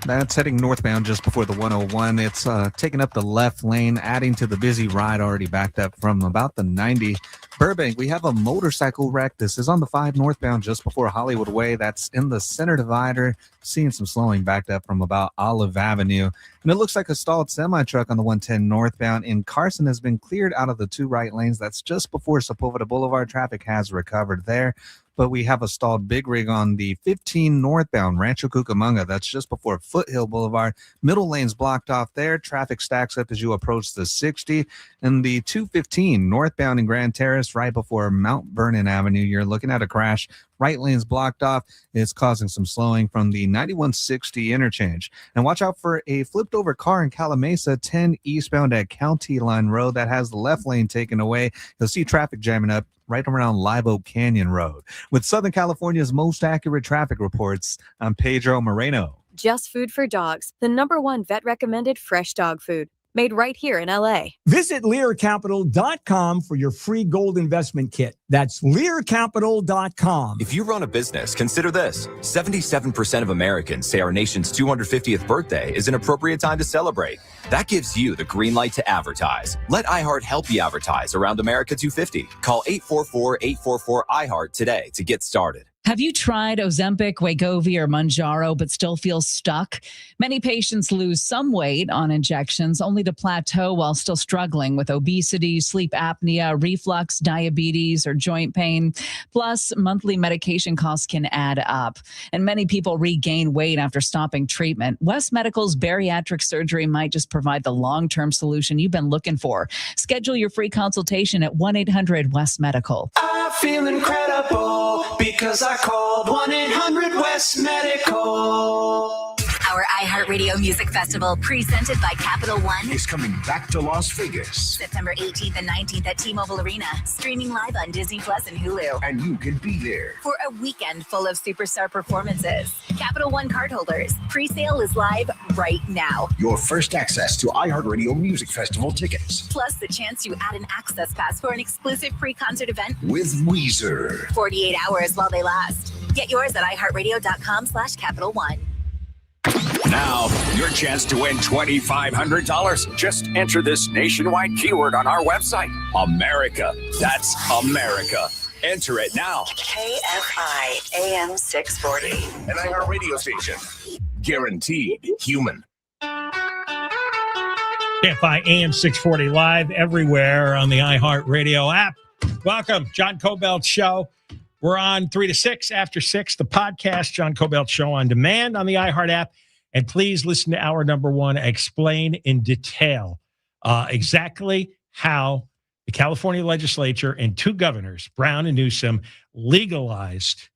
That's heading northbound just before the 101. It's taking up the left lane, adding to the busy ride already backed up from about the 90. Burbank, we have a motorcycle wreck. This is on the 5 northbound just before Hollywood Way. That's in the center divider. Seeing some slowing backed up from about Olive Avenue. And it looks like a stalled semi-truck on the 110 northbound in Carson has been cleared out of the 2 right lanes. That's just before Sepulveda Boulevard. Traffic has recovered there. But we have a stalled big rig on the 15 northbound Rancho Cucamonga. That's just before Foothill Boulevard. Middle lane's blocked off there. Traffic stacks up as you approach the 60. And the 215 northbound in Grand Terrace right before Mount Vernon Avenue. You're looking at a crash. Right lane's blocked off. It's causing some slowing from the 9160 interchange. And watch out for a flipped over car in Calamasa, 10 eastbound at County Line Road. That has the left lane taken away. You'll see traffic jamming up right around Live Oak Canyon Road. With Southern California's most accurate traffic reports, I'm Pedro Moreno. Just Food for Dogs, the #1 vet-recommended fresh dog food. Made right here in LA. Visit LearCapital.com for your free gold investment kit. That's LearCapital.com. If you run a business, consider this. 77% of Americans say our nation's 250th birthday is an appropriate time to celebrate. That gives you the green light to advertise. Let iHeart help you advertise around America 250. Call 844-844-iHeart today to get started. Have you tried Ozempic, Wegovy, or Mounjaro but still feel stuck? Many patients lose some weight on injections only to plateau while still struggling with obesity, sleep apnea, reflux, diabetes, or joint pain. Plus, monthly medication costs can add up. And many people regain weight after stopping treatment. West Medical's bariatric surgery might just provide the long-term solution you've been looking for. Schedule your free consultation at 1-800-WEST-MEDICAL. I feel incredible because I called 1-800-WEST Medical. Our iHeartRadio Music Festival, presented by Capital One, is coming back to Las Vegas. September 18th and 19th at T-Mobile Arena, streaming live on Disney Plus and Hulu. And you can be there For a weekend full of superstar performances. Capital One cardholders, pre-sale is live right now. your first access to iHeartRadio Music Festival tickets. Plus the chance to add an access pass for an exclusive pre-concert event With Weezer. 48 hours while they last. Get yours at iHeartRadio.com/Capital One. Now, your chance to win $2,500. Just enter this nationwide keyword on our website. America. That's America. Enter it now. KFI AM 640. An iHeart radio station. Guaranteed human. KFI AM 640 live everywhere on the iHeart Radio app. Welcome, John Kobylt Show. We're on 3 to 6, after 6, the podcast, John Kobylt Show on demand on the iHeart app. And please listen to our #1, explain in detail exactly how the California legislature and 2 governors, Brown and Newsom, legalized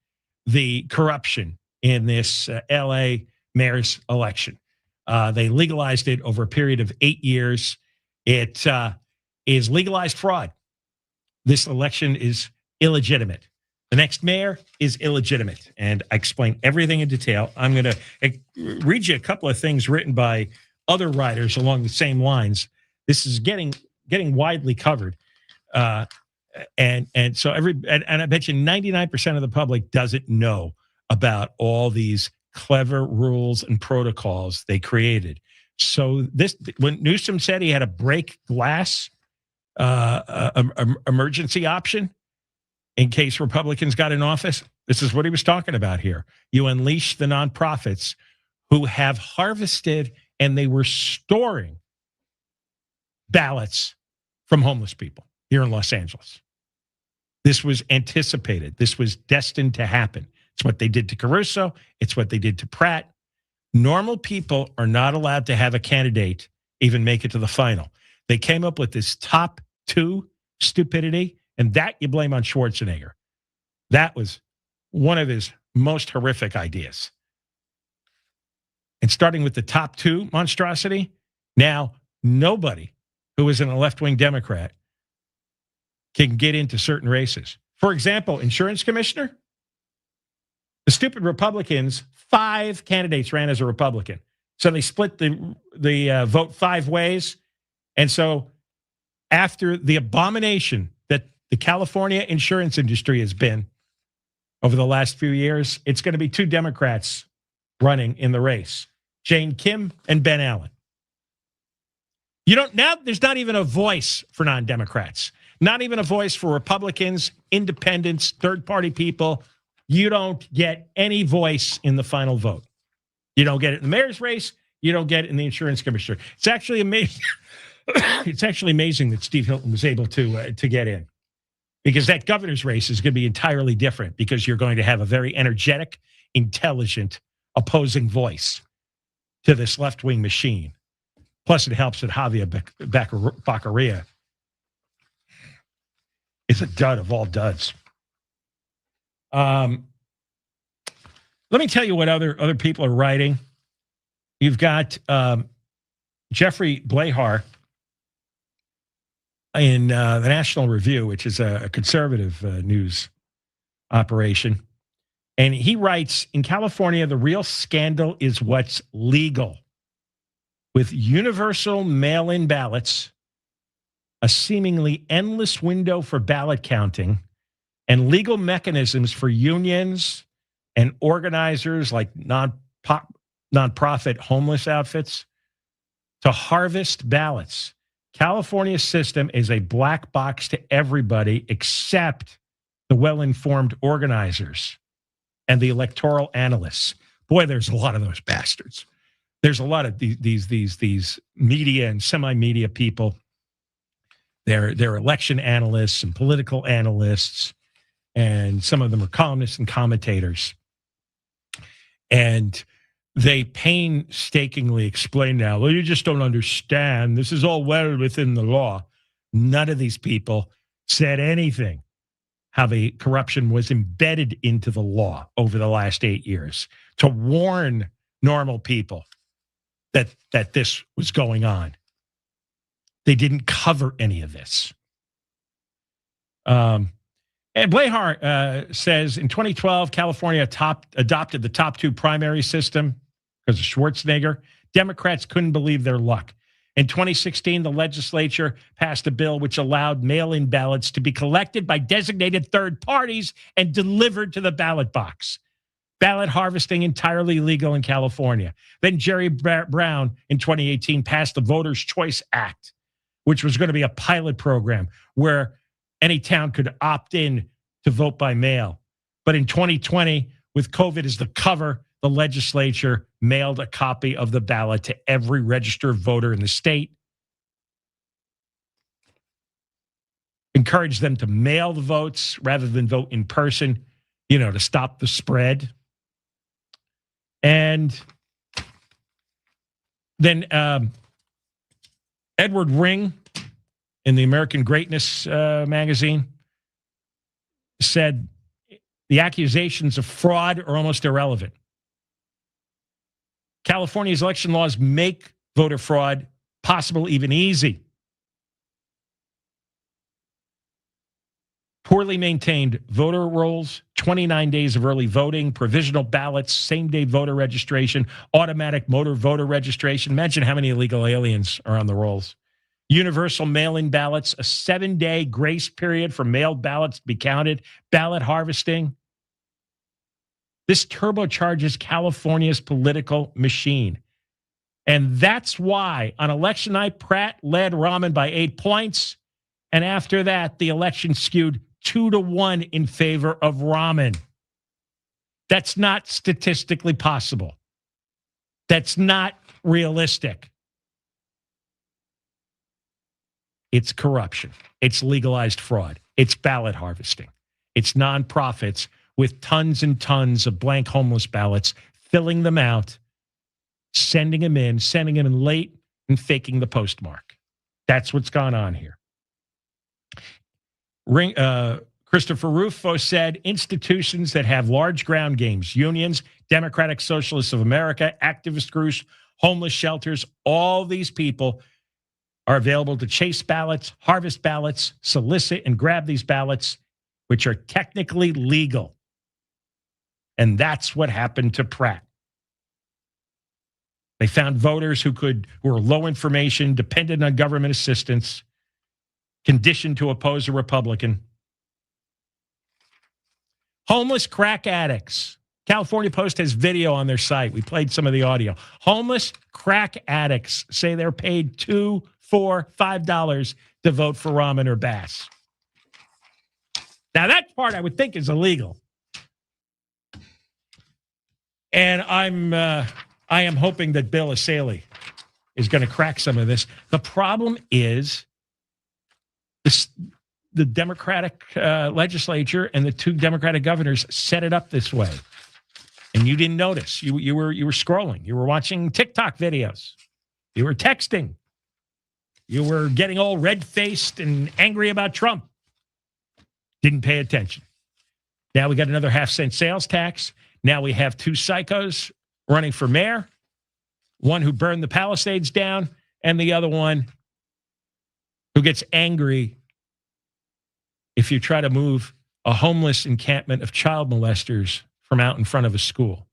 the corruption in this LA mayor's election. They legalized it over a period of 8 years. It is legalized fraud. This election is illegitimate. The next mayor is illegitimate, and I explain everything in detail. I'm going to read you a couple of things written by other writers along the same lines. This is getting widely covered, and so I bet you 99% of the public doesn't know about all these clever rules and protocols they created. So when Newsom said he had a break glass emergency option in case Republicans got in office, this is what he was talking about here. You unleash the nonprofits who have harvested and they were storing ballots from homeless people here in Los Angeles. This was anticipated. This was destined to happen. It's what they did to Caruso. It's what they did to Pratt. Normal people are not allowed to have a candidate even make it to the final. They came up with this top two stupidity, and that you blame on Schwarzenegger. That was one of his most horrific ideas. And starting with the top two monstrosity, now nobody who isn't a left-wing Democrat can get into certain races. For example, insurance commissioner, the stupid Republicans, 5 candidates ran as a Republican. So they split the vote 5 ways. And so after the abomination that the California insurance industry has been over the last few years, it's going to be 2 Democrats running in the race, Jane Kim and Ben Allen. Now there's not even a voice for non-Democrats, not even a voice for Republicans, independents, third-party people. You don't get any voice in the final vote. You don't get it in the mayor's race. You don't get it in the insurance commissioner. It's actually amazing. It's actually amazing that Steve Hilton was able to get in, because that governor's race is going to be entirely different, because you're going to have a very energetic, intelligent, opposing voice to this left-wing machine. Plus, it helps that Javier Becerra is a dud of all duds. Let me tell you what other people are writing. You've got Jeffrey Becerra in the National Review, which is a conservative news operation. And he writes, in California, the real scandal is what's legal. With universal mail-in ballots, a seemingly endless window for ballot counting, and legal mechanisms for unions and organizers like nonprofit homeless outfits to harvest ballots. California's system is a black box to everybody except the well-informed organizers and the electoral analysts. Boy, there's a lot of those bastards. There's a lot of these media and semi-media people. They're election analysts and political analysts, and some of them are columnists and commentators. And they painstakingly explain now, well, you just don't understand. This is all well within the law. None of these people said anything how the corruption was embedded into the law over the last 8 years to warn normal people that this was going on. They didn't cover any of this. And Becerra says in 2012, California adopted the top 2 primary system because of Schwarzenegger. Democrats couldn't believe their luck. In 2016, the legislature passed a bill which allowed mail-in ballots to be collected by designated third parties and delivered to the ballot box. Ballot harvesting entirely legal in California. Then Jerry Brown in 2018 passed the Voters' Choice Act, which was going to be a pilot program where any town could opt in to vote by mail. But in 2020, with COVID as the cover, the legislature mailed a copy of the ballot to every registered voter in the state, encouraged them to mail the votes rather than vote in person, to stop the spread. And then Edward Ring in the American Greatness magazine said the accusations of fraud are almost irrelevant. California's election laws make voter fraud possible, even easy. Poorly maintained voter rolls, 29 days of early voting, provisional ballots, same-day voter registration, automatic motor voter registration. Imagine how many illegal aliens are on the rolls. Universal mail-in ballots, a 7-day grace period for mailed ballots to be counted, ballot harvesting. This turbocharges California's political machine. And that's why on election night, Pratt led Rahman by 8 points. And after that, the election skewed 2-1 in favor of Rahman. That's not statistically possible. That's not realistic. It's corruption. It's legalized fraud. It's ballot harvesting. It's nonprofits with tons and tons of blank homeless ballots, filling them out, sending them in late, and faking the postmark. That's what's gone on here. Christopher Rufo said institutions that have large ground games, unions, Democratic Socialists of America, activist groups, homeless shelters, all these people are available to chase ballots, harvest ballots, solicit and grab these ballots, which are technically legal. And that's what happened to Pratt. They found voters who were low information, dependent on government assistance, conditioned to oppose a Republican. Homeless crack addicts. California Post has video on their site. We played some of the audio. Homeless crack addicts say they're paid $2, $4, $5 to vote for Rahman or Bass. Now that part I would think is illegal. And I am hoping that Bill Asaley is going to crack some of this. The problem is the Democratic legislature and the two Democratic governors set it up this way. And you didn't notice. You were scrolling. You were watching TikTok videos. You were texting. You were getting all red-faced and angry about Trump. Didn't pay attention. Now we got another half-cent sales tax. Now we have two psychos running for mayor, one who burned the Palisades down, and the other one who gets angry if you try to move a homeless encampment of child molesters from out in front of a school.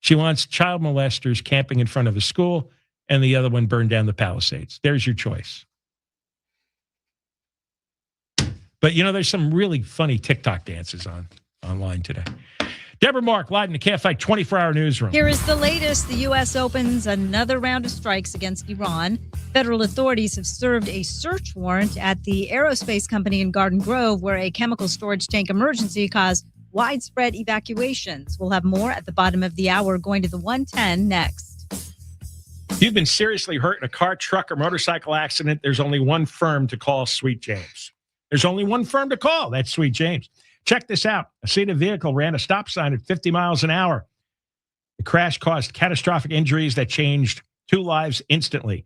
She wants child molesters camping in front of a school, and the other one burned down the Palisades. There's your choice. But, there's some really funny TikTok dances online today. Deborah Mark, live in the KFI 24-hour newsroom. Here is the latest. The U.S. opens another round of strikes against Iran. Federal authorities have served a search warrant at the aerospace company in Garden Grove, where a chemical storage tank emergency caused widespread evacuations. We'll have more at the bottom of the hour, going to the 110 next. If you've been seriously hurt in a car, truck, or motorcycle accident, there's only one firm to call, Sweet James. There's only one firm to call. That's Sweet James. Check this out. A Cena vehicle ran a stop sign at 50 miles an hour. The crash caused catastrophic injuries that changed 2 lives instantly.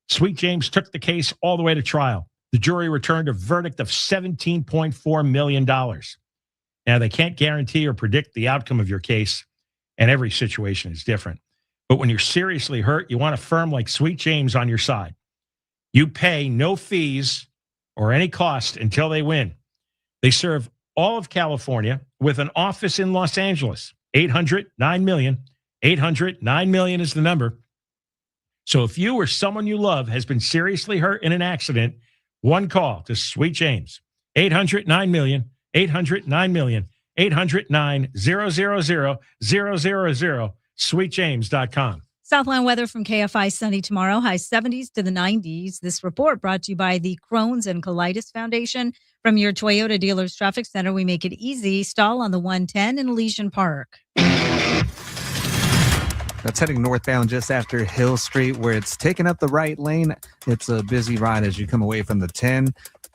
Sweet James took the case all the way to trial. The jury returned a verdict of $17.4 million. Now, they can't guarantee or predict the outcome of your case, and every situation is different. But when you're seriously hurt, you want a firm like Sweet James on your side. You pay no fees or any cost until they win. They serve all of California with an office in Los Angeles. 800-9-million. 800-9-million is the number. So if you or someone you love has been seriously hurt in an accident, one call to Sweet James. 800-9-million. 800-9-million. 800-9-000-000. SweetJames.com. Southland weather from KFI, sunny tomorrow, high 70s to the 90s. This report brought to you by the Crohn's and Colitis Foundation. From your Toyota Dealers Traffic Center, we make it easy. Stall on the 110 in Elysian Park. That's heading northbound just after Hill Street, where it's taking up the right lane. It's a busy ride as you come away from the 10.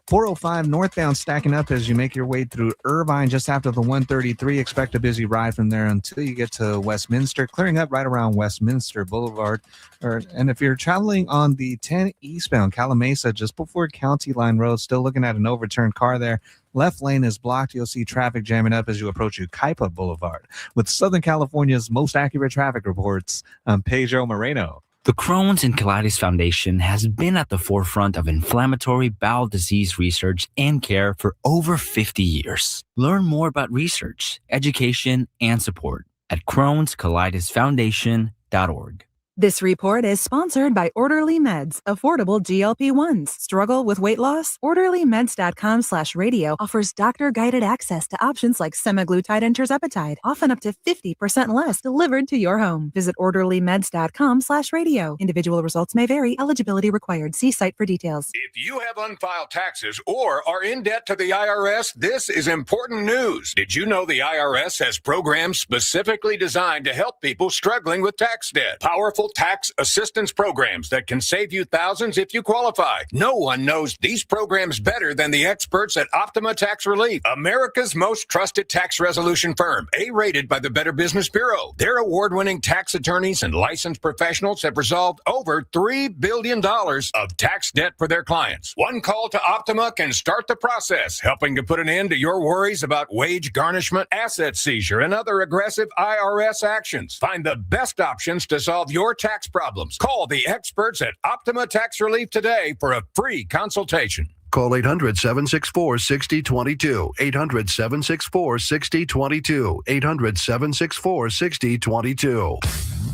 405 northbound stacking up as you make your way through Irvine just after the 133. Expect a busy ride from there until you get to Westminster, clearing up right around Westminster Boulevard. And if you're traveling on the 10 eastbound Calamasa just before County Line Road, still looking at an overturned car there. Left lane is blocked. You'll see traffic jamming up as you approach Ukaipa Boulevard. With Southern California's most accurate traffic reports, I'm Pedro Moreno. The Crohn's and Colitis Foundation has been at the forefront of inflammatory bowel disease research and care for over 50 years. Learn more about research, education, and support at Crohn'sColitisFoundation.org. This report is sponsored by Orderly Meds, affordable GLP-1s. Struggle with weight loss? OrderlyMeds.com/radio offers doctor-guided access to options like semaglutide and tirzepatide, often up to 50% less, delivered to your home. Visit OrderlyMeds.com/radio. Individual results may vary. Eligibility required. See site for details. If you have unfiled taxes or are in debt to the IRS, this is important news. Did you know the IRS has programs specifically designed to help people struggling with tax debt? Powerful powerful tax assistance programs that can save you thousands if you qualify. No one knows these programs better than the experts at Optima Tax Relief, America's most trusted tax resolution firm, A-rated by the Better Business Bureau. Their award-winning tax attorneys and licensed professionals have resolved over $3 billion of tax debt for their clients. One call to Optima can start the process, helping to put an end to your worries about wage garnishment, asset seizure, and other aggressive IRS actions. Find the best options to solve your tax problems. Call the experts at Optima Tax Relief today for a free consultation. Call 800-764-6022. 800-764-6022. 800-764-6022.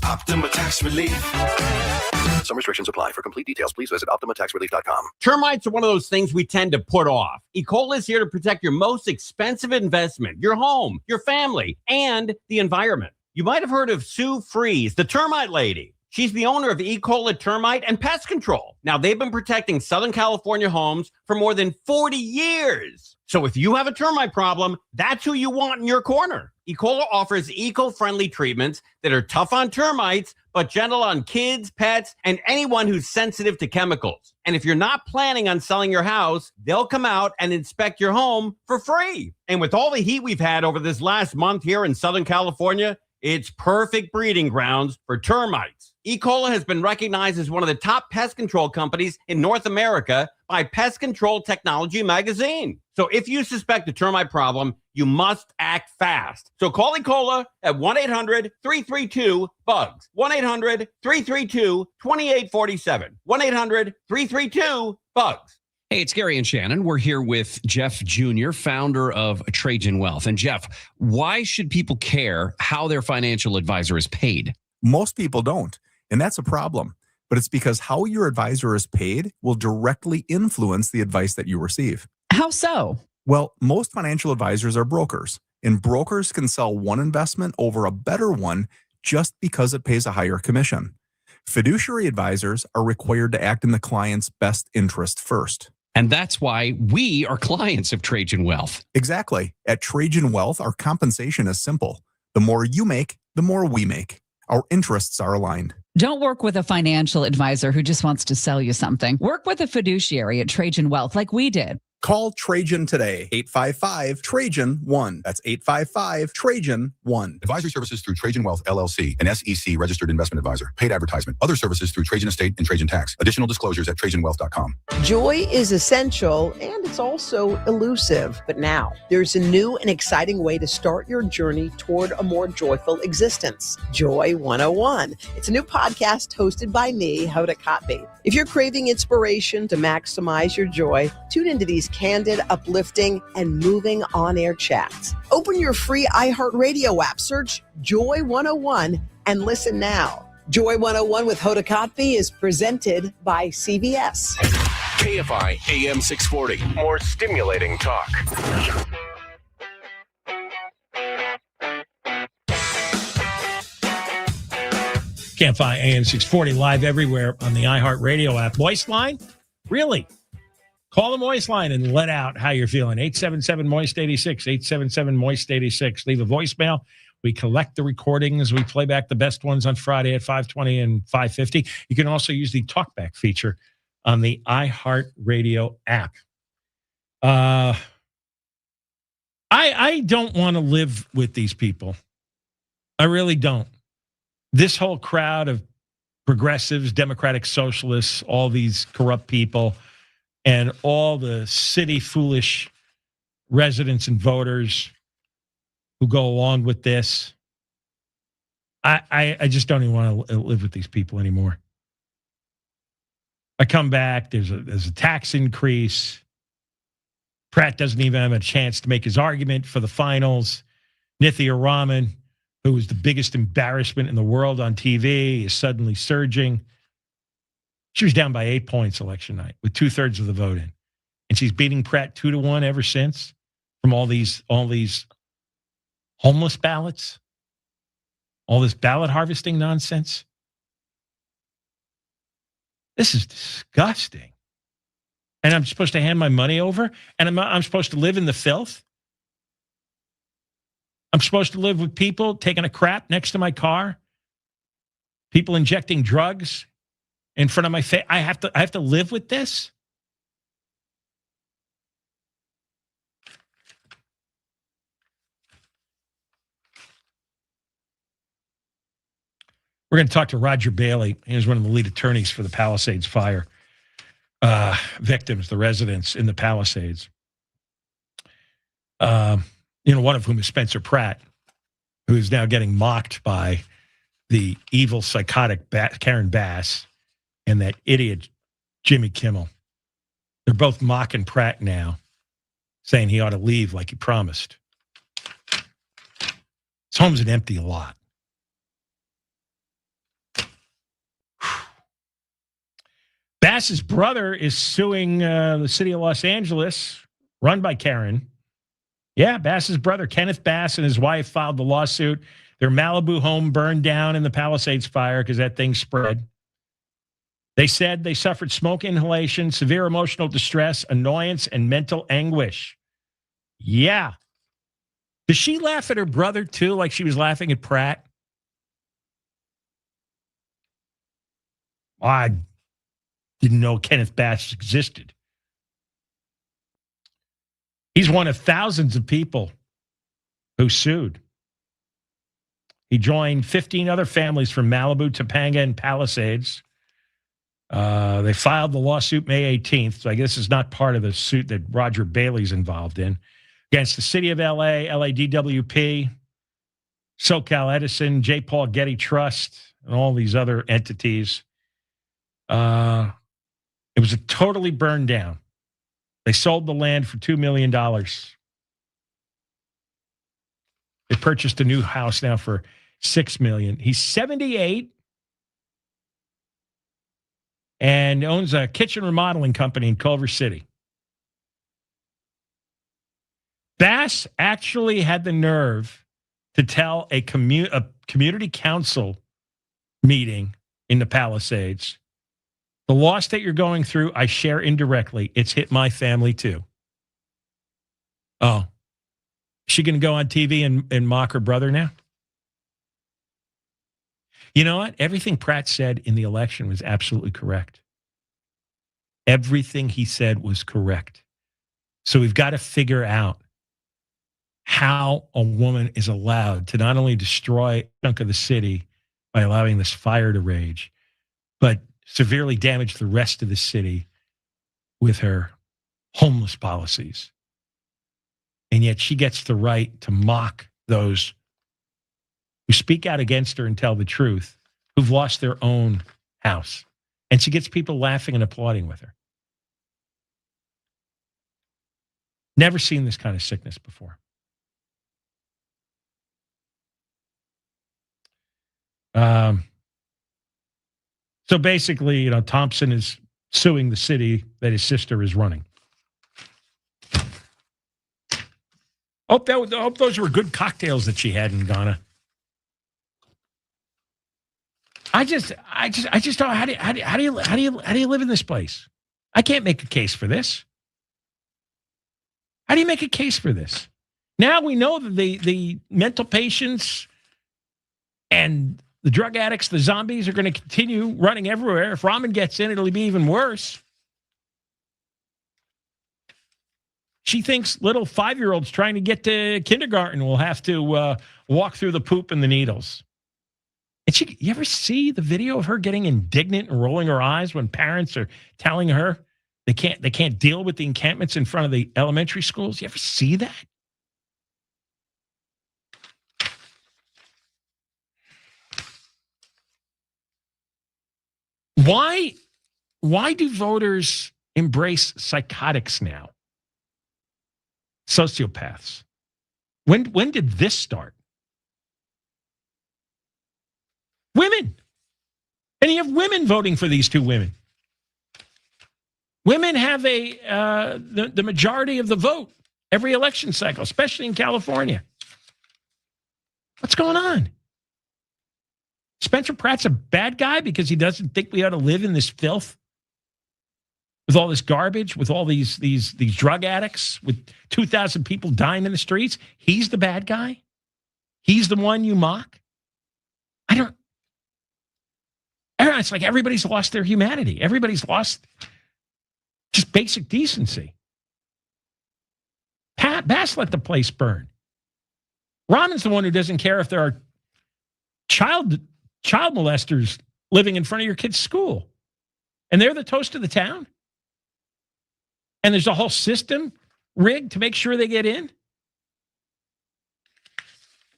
Optima Tax Relief. Some restrictions apply. For complete details, please visit OptimaTaxRelief.com. Termites are one of those things we tend to put off. E. coli is here to protect your most expensive investment, your home, your family, and the environment. You might have heard of Sue Freeze, the termite lady. She's the owner of E. coli Termite and Pest Control. Now, they've been protecting Southern California homes for more than 40 years. So if you have a termite problem, that's who you want in your corner. E. coli offers eco-friendly treatments that are tough on termites, but gentle on kids, pets, and anyone who's sensitive to chemicals. And if you're not planning on selling your house, they'll come out and inspect your home for free. And with all the heat we've had over this last month here in Southern California, it's perfect breeding grounds for termites. E. coli has been recognized as one of the top pest control companies in North America by Pest Control Technology magazine. So if you suspect a termite problem, you must act fast. So call E. coli at 1-800-332-BUGS. 1-800-332-2847. 1-800-332-BUGS. Hey, it's Gary and Shannon. We're here with Jeff Jr., founder of Trajan Wealth. And Jeff, why should people care how their financial advisor is paid? Most people don't, and that's a problem. But it's because how your advisor is paid will directly influence the advice that you receive. How so? Well, most financial advisors are brokers, and brokers can sell one investment over a better one just because it pays a higher commission. Fiduciary advisors are required to act in the client's best interest first. And that's why we are clients of Trajan Wealth. Exactly. At Trajan Wealth, our compensation is simple. The more you make, the more we make. Our interests are aligned. Don't work with a financial advisor who just wants to sell you something. Work with a fiduciary at Trajan Wealth like we did. Call Trajan today, 855-TRAJAN-1. That's 855-TRAJAN-1. Advisory services through Trajan Wealth, LLC, an SEC registered investment advisor. Paid advertisement. Other services through Trajan Estate and Trajan Tax. Additional disclosures at TrajanWealth.com. Joy is essential and it's also elusive. But now there's a new and exciting way to start your journey toward a more joyful existence. Joy 101. It's a new podcast hosted by me, Hoda Kotb. If you're craving inspiration to maximize your joy, tune into these candid, uplifting, and moving on-air chats. Open your free iHeartRadio app, search Joy 101, and listen now. Joy 101 with Hoda Kotb is presented by CVS. KFI AM 640. More stimulating talk. KFI AM 640 live everywhere on the iHeartRadio app. Voice line? Really? Call the Moist line and let out how you're feeling. 877-MOIST-86, 877-MOIST-86. Leave a voicemail. We collect the recordings. We play back the best ones on Friday at 5:20 and 5:50. You can also use the talkback feature on the iHeartRadio app. I don't want to live with these people. I really don't. This whole crowd of progressives, Democratic Socialists, all these corrupt people, and all the city foolish residents and voters who go along with this. I just don't even want to live with these people anymore. I come back, there's a tax increase. Pratt doesn't even have a chance to make his argument for the finals. Nithya Raman, who was the biggest embarrassment in the world on TV, is suddenly surging. She was down by 8 points election night with 2/3 of the vote in. And she's beating Pratt 2-1 ever since from all these homeless ballots, all this ballot harvesting nonsense. This is disgusting. And I'm supposed to hand my money over? And I'm supposed to live in the filth? I'm supposed to live with people taking a crap next to my car? People injecting drugs in front of my face. I have to live with this. We're going to talk to Roger Behle. He was one of the lead attorneys for the Palisades Fire victims, the residents in the Palisades. One of whom is Spencer Pratt, who is now getting mocked by the evil, psychotic Karen Bass and that idiot Jimmy Kimmel. They're both mocking Pratt now, saying he ought to leave like he promised. His home's an empty lot. Bass's brother is suing the city of Los Angeles, run by Karen. Yeah, Bass's brother, Kenneth Bass, and his wife filed the lawsuit. Their Malibu home burned down in the Palisades fire because that thing spread. They said they suffered smoke inhalation, severe emotional distress, annoyance, and mental anguish. Yeah. Does she laugh at her brother, too, like she was laughing at Pratt? I didn't know Kenneth Bass existed. He's one of thousands of people who sued. He joined 15 other families from Malibu, Topanga, and Palisades. They filed the lawsuit May 18th, so I guess it's not part of the suit that Roger Behle's involved in, against the city of LA, LADWP, SoCal Edison, J. Paul Getty Trust, and all these other entities. It was totally burned down. They sold the land for $2 million. They purchased a new house now for $6 million. He's 78 and owns a kitchen remodeling company in Culver City. Bass actually had the nerve to tell a community council meeting in the Palisades, the loss that you're going through, I share indirectly. It's hit my family too. Oh, is she going to go on TV and mock her brother now? You know what? Everything Pratt said in the election was absolutely correct. Everything he said was correct. So we've got to figure out how a woman is allowed to not only destroy a chunk of the city by allowing this fire to rage, but severely damage the rest of the city with her homeless policies. And yet she gets the right to mock those who speak out against her and tell the truth, who've lost their own house. And she gets people laughing and applauding with her. Never seen this kind of sickness before. So basically, Thompson is suing the city that his sister is running. Hope those were good cocktails that she had in Ghana. I just don't. How do you live in this place? I can't make a case for this. How do you make a case for this? Now we know that the mental patients and the drug addicts, the zombies, are going to continue running everywhere. If Rahman gets in, it'll be even worse. She thinks little 5-year-olds trying to get to kindergarten will have to walk through the poop and the needles. And you ever see the video of her getting indignant and rolling her eyes when parents are telling her they can't deal with the encampments in front of the elementary schools? You ever see that? Why do voters embrace psychotics now? Sociopaths. When did this start? Women. And you have women voting for these two women. Women have the majority of the vote every election cycle, especially in California. What's going on? Spencer Pratt's a bad guy because he doesn't think we ought to live in this filth with all this garbage, with all these drug addicts, with 2,000 people dying in the streets. He's the bad guy. He's the one you mock. don't know. It's like everybody's lost their humanity. Everybody's lost just basic decency. Bass let the place burn. Rahman's the one who doesn't care if there are child molesters living in front of your kid's school. And they're the toast of the town. And there's a whole system rigged to make sure they get in.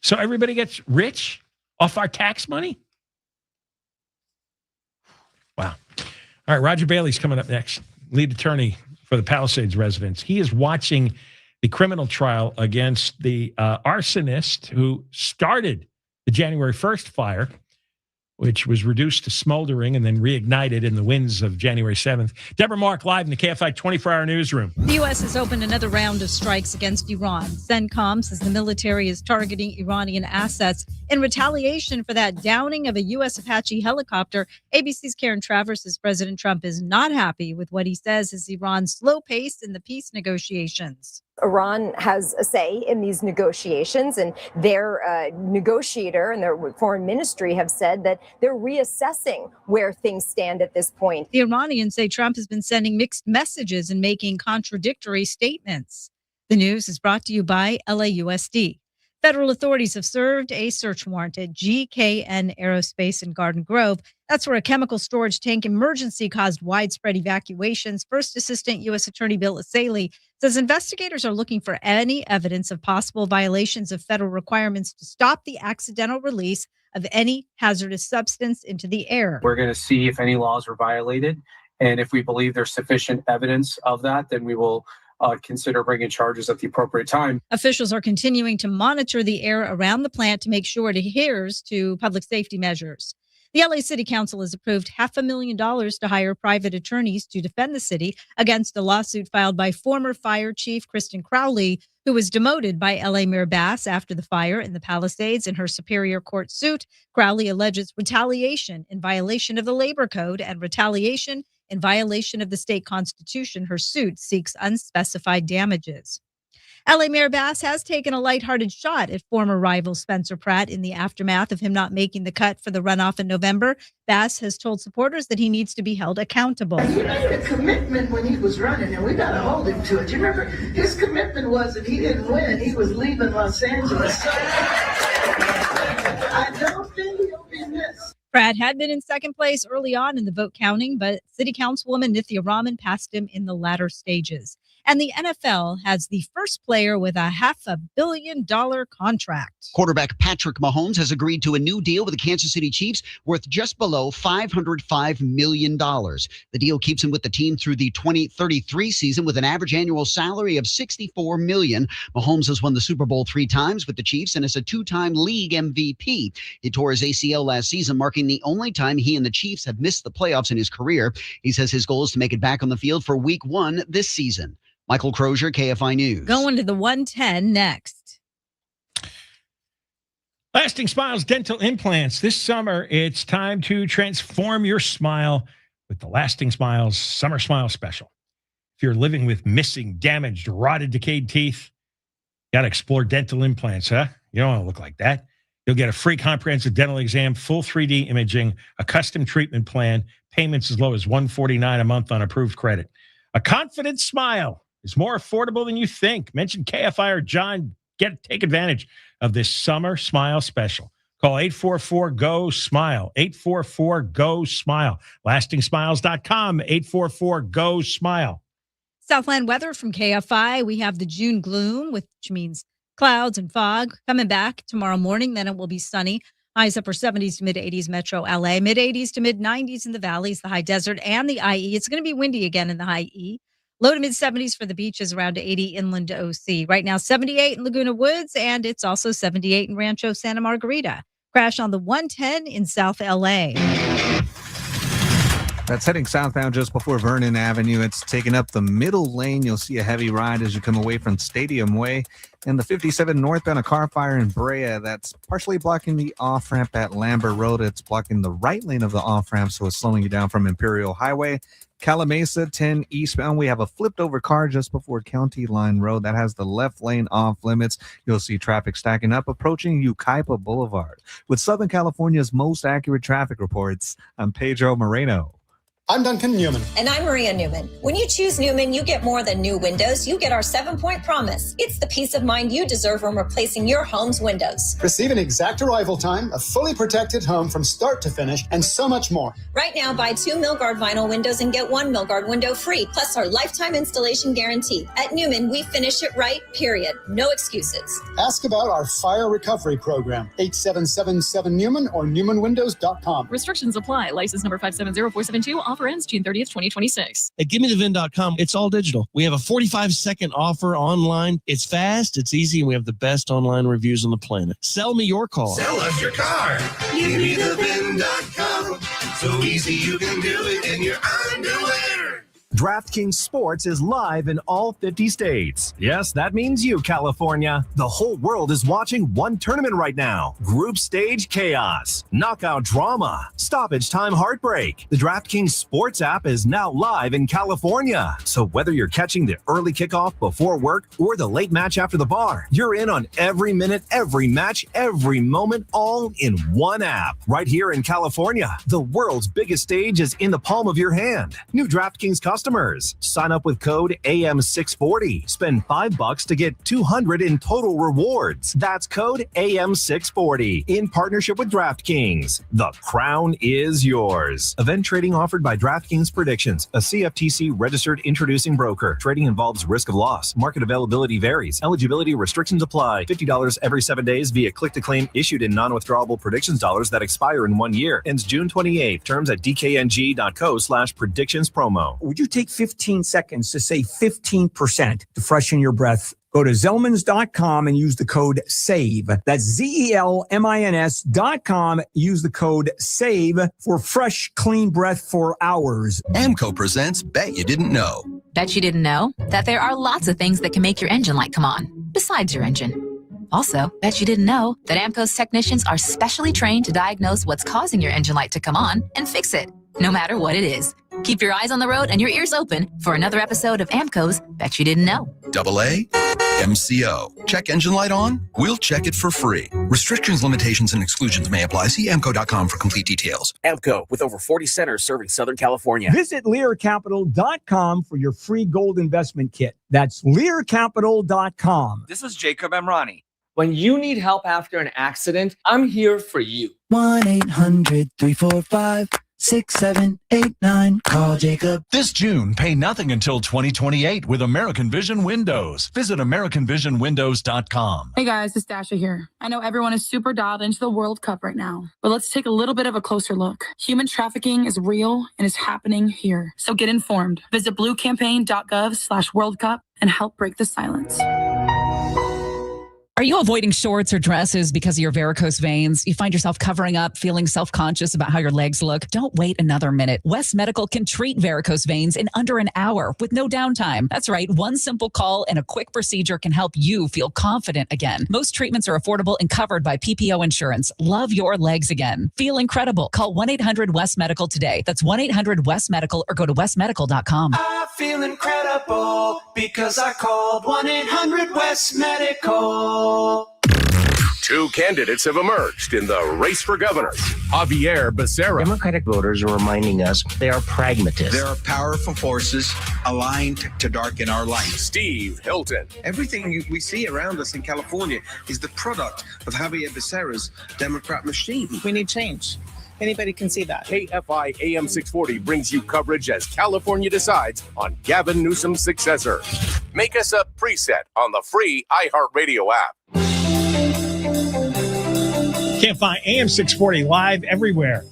So everybody gets rich off our tax money? Wow. All right, Roger Behle's coming up next, lead attorney for the Palisades residents. He is watching the criminal trial against the arsonist who started the January 1st fire, which was reduced to smoldering and then reignited in the winds of January 7th. Deborah Mark live in the KFI 24-hour newsroom. The U.S. has opened another round of strikes against Iran. CENTCOM says the military is targeting Iranian assets in retaliation for that downing of a U.S. Apache helicopter. ABC's Karen Travers says President Trump is not happy with what he says is Iran's slow pace in the peace negotiations. Iran has a say in these negotiations, and their negotiator and their foreign ministry have said that they're reassessing where things stand at this point. The Iranians say Trump has been sending mixed messages and making contradictory statements. The news is brought to you by LAUSD. Federal authorities have served a search warrant at GKN Aerospace in Garden Grove. That's where a chemical storage tank emergency caused widespread evacuations. First Assistant U.S. Attorney Bill Asaley says investigators are looking for any evidence of possible violations of federal requirements to stop the accidental release of any hazardous substance into the air. We're going to see if any laws were violated. And if we believe there's sufficient evidence of that, then we will consider bringing charges at the appropriate time. Officials are continuing to monitor the air around the plant to make sure it adheres to public safety measures. The LA City Council has approved $500,000 to hire private attorneys to defend the city against a lawsuit filed by former fire chief Kristen Crowley, who was demoted by LA Mayor Bass after the fire in the Palisades. In her Superior Court suit, Crowley alleges retaliation in violation of the Labor Code and retaliation in violation of the state constitution. Her suit seeks unspecified damages. LA Mayor Bass has taken a lighthearted shot at former rival Spencer Pratt in the aftermath of him not making the cut for the runoff in November. Bass has told supporters that he needs to be held accountable. He made a commitment when he was running, and we got to hold him to it. You remember, his commitment was if he didn't win, he was leaving Los Angeles. I don't think he'll be missed. Pratt had been in second place early on in the vote counting, but City Councilwoman Nithya Raman passed him in the latter stages. And the NFL has the first player with a $500 million contract. Quarterback Patrick Mahomes has agreed to a new deal with the Kansas City Chiefs worth just below $505 million. The deal keeps him with the team through the 2033 season with an average annual salary of $64 million. Mahomes has won the Super Bowl 3 times with the Chiefs and is a 2-time league MVP. He tore his ACL last season, marking the only time he and the Chiefs have missed the playoffs in his career. He says his goal is to make it back on the field for Week 1 this season. Michael Crozier, KFI News. Going to the 110 next. Lasting Smiles Dental Implants. This summer, it's time to transform your smile with the Lasting Smiles Summer Smile Special. If you're living with missing, damaged, rotted, decayed teeth, you got to explore dental implants, huh? You don't want to look like that. You'll get a free comprehensive dental exam, full 3D imaging, a custom treatment plan, payments as low as $149 a month on approved credit. A confident smile is more affordable than you think. Mention KFI or John. Take advantage of this summer smile special. Call 844-GO-SMILE. 844-GO-SMILE. LastingSmiles.com. 844-GO-SMILE. Southland weather from KFI. We have the June gloom, which means clouds and fog coming back tomorrow morning. Then it will be sunny. Highs upper 70s to mid 80s metro LA, mid 80s to mid 90s in the valleys, the high desert, and the IE. It's going to be windy again in the high E. Low to mid 70s for the beaches, around 80 inland to OC. Right now, 78 in Laguna Woods, and it's also 78 in Rancho Santa Margarita. Crash on the 110 in South LA. That's heading southbound just before Vernon Avenue. It's taking up the middle lane. You'll see a heavy ride as you come away from Stadium Way. And the 57 northbound, a car fire in Brea that's partially blocking the off-ramp at Lambert Road. It's blocking the right lane of the off-ramp, so it's slowing you down from Imperial Highway. Calamasa 10 eastbound, we have a flipped over car just before County Line Road that has the left lane off limits. You'll see traffic stacking up approaching Yucaipa Boulevard. With Southern California's most accurate traffic reports, I'm Pedro Moreno. I'm Duncan Newman. And I'm Maria Newman. When you choose Newman, you get more than new windows. You get our 7-point promise. It's the peace of mind you deserve from replacing your home's windows. Receive an exact arrival time, a fully protected home from start to finish, and so much more. Right now, buy 2 Milgard vinyl windows and get 1 Milgard window free, plus our lifetime installation guarantee. At Newman, we finish it right, period. No excuses. Ask about our fire recovery program, 8777-NEWMAN or newmanwindows.com. Restrictions apply. License number 570472. Offer ends June 30th, 2026. At GiveMeTheVin.com, it's all digital. We have a 45-second offer online. It's fast, it's easy, and we have the best online reviews on the planet. Sell me your car. Sell us your car. GiveMeTheVin.com. So easy you can do it in your underwear. DraftKings Sports is live in all 50 states. Yes, that means you, California. The whole world is watching one tournament right now. Group stage chaos, knockout drama, stoppage time heartbreak. The DraftKings Sports app is now live in California. So whether you're catching the early kickoff before work or the late match after the bar, you're in on every minute, every match, every moment, all in one app. Right here in California, the world's biggest stage is in the palm of your hand. New DraftKings customers, sign up with code AM640. Spend $5 to get $200 in total rewards. That's code AM640 in partnership with DraftKings. The crown is yours. Event trading offered by DraftKings Predictions, a CFTC registered introducing broker. Trading involves risk of loss. Market availability varies. Eligibility restrictions apply. $50 every 7 days via click-to-claim issued in non-withdrawable predictions dollars that expire in 1 year. Ends June 28th. Terms at dkng.co/predictions promo. Would you take 15 seconds to say 15% to freshen your breath? Go to Zellmans.com and use the code SAVE. That's ZELMINS.com. Use the code SAVE for fresh, clean breath for hours. AMCO presents Bet You Didn't Know. Bet you didn't know that there are lots of things that can make your engine light come on, besides your engine. Also, bet you didn't know that AMCO's technicians are specially trained to diagnose what's causing your engine light to come on and fix it, no matter what it is. Keep your eyes on the road and your ears open for another episode of AMCO's Bet You Didn't Know. AA MCO. Check engine light on? We'll check it for free. Restrictions, limitations, and exclusions may apply. See AMCO.com for complete details. AMCO, with over 40 centers serving Southern California. Visit LearCapital.com for your free gold investment kit. That's LearCapital.com. This is Jacob Emrani. When you need help after an accident, I'm here for you. 1-800-345-6789. Call Jacob. This June, pay nothing until 2028 with American Vision Windows. Visit AmericanVisionWindows.com. Hey guys, it's Dasha here. I know everyone is super dialed into the World Cup right now, but let's take a little bit of a closer look. Human trafficking is real and is happening here. So get informed. Visit bluecampaign.gov/World Cup and help break the silence. Are you avoiding shorts or dresses because of your varicose veins? You find yourself covering up, feeling self-conscious about how your legs look? Don't wait another minute. West Medical can treat varicose veins in under an hour with no downtime. That's right. One simple call and a quick procedure can help you feel confident again. Most treatments are affordable and covered by PPO insurance. Love your legs again. Feel incredible. Call 1-800-WEST-MEDICAL today. That's 1-800-WEST-MEDICAL or go to westmedical.com. I feel incredible because I called 1-800-WEST-MEDICAL. Two candidates have emerged in the race for governor. Xavier Becerra. Democratic voters are reminding us they are pragmatists. There are powerful forces aligned to darken our light. Steve Hilton. Everything we see around us in California is the product of Xavier Becerra's Democrat machine. We need change. Anybody can see that. KFI AM 640 brings you coverage as California decides on Gavin Newsom's successor. Make us a preset on the free iHeartRadio app. Can't find AM 640 live everywhere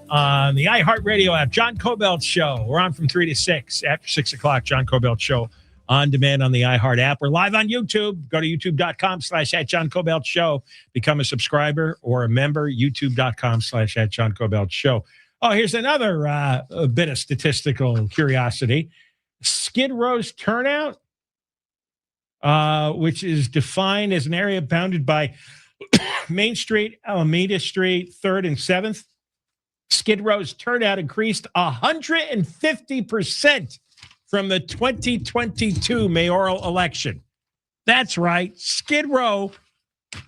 on the iHeartRadio app. John Kobylt Show. We're on from 3 to 6. After 6 o'clock, John Kobylt Show on demand on the iHeart app. We're live on YouTube. Go to youtube.com/@John Kobylt Show. Become a subscriber or a member. youtube.com/@John Kobylt Show. Oh, here's another a bit of statistical curiosity. Skid Row's turnout, which is defined as an area bounded by Main Street, Alameda Street, 3rd and 7th. Skid Row's turnout increased 150% from the 2022 mayoral election. That's right. Skid Row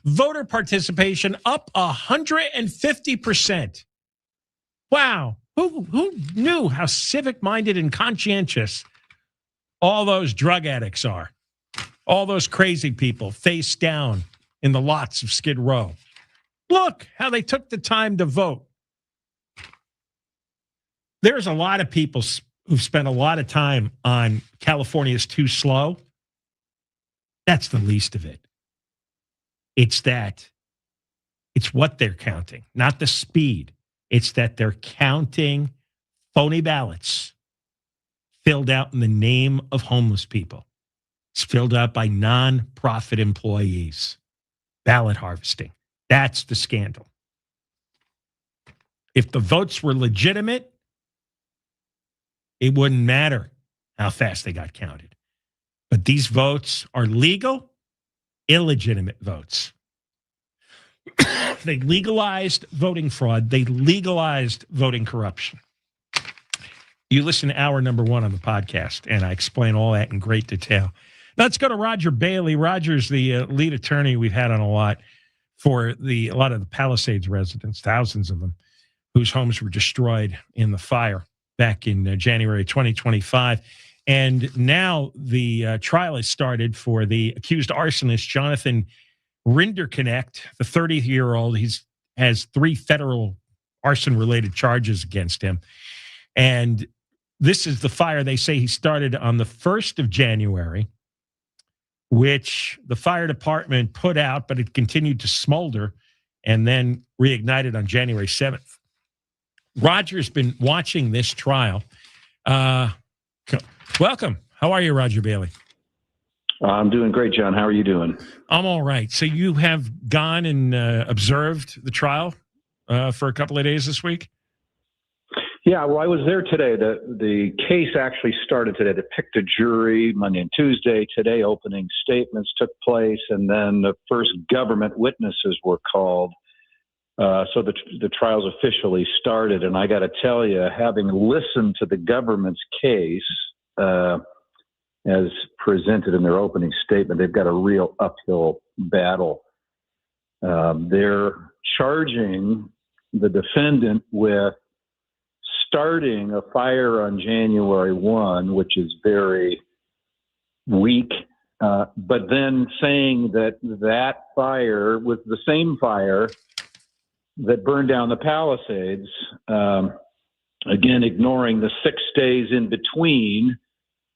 voter participation up 150%. Wow. Who knew how civic-minded and conscientious all those drug addicts are? All those crazy people face down in the lots of Skid Row. Look how they took the time to vote. There's a lot of people who've spent a lot of time on California's too slow. That's the least of it. It's what they're counting, not the speed. It's that they're counting phony ballots filled out in the name of homeless people. It's filled out by nonprofit employees. Ballot harvesting. That's the scandal. If the votes were legitimate, it wouldn't matter how fast they got counted. But these votes are legal, illegitimate votes. They legalized voting fraud. They legalized voting corruption. You listen to hour number 1 on the podcast, and I explain all that in great detail. Now let's go to Roger Behle. Roger's the lead attorney we've had on a lot for a lot of the Palisades residents, thousands of them, whose homes were destroyed in the fire back in January 2025. And now the trial has started for the accused arsonist, Jonathan Rinderknecht, the 30-year-old. He has 3 federal arson-related charges against him. And this is the fire they say he started on the 1st of January, which the fire department put out, but it continued to smolder and then reignited on January 7th. Roger's been watching this trial. Welcome. How are you, Roger Behle? I'm doing great, John. How are you doing? I'm all right. So you have gone and observed the trial for a couple of days this week? Yeah, well, I was there today. The case actually started today. They picked a jury Monday and Tuesday. Today, opening statements took place, and then the first government witnesses were called. So the trial's officially started. And I got to tell you, having listened to the government's case as presented in their opening statement, they've got a real uphill battle. They're charging the defendant with starting a fire on January 1, which is very weak, but then saying that fire was the same fire that burned down the Palisades, again, ignoring the 6 days in between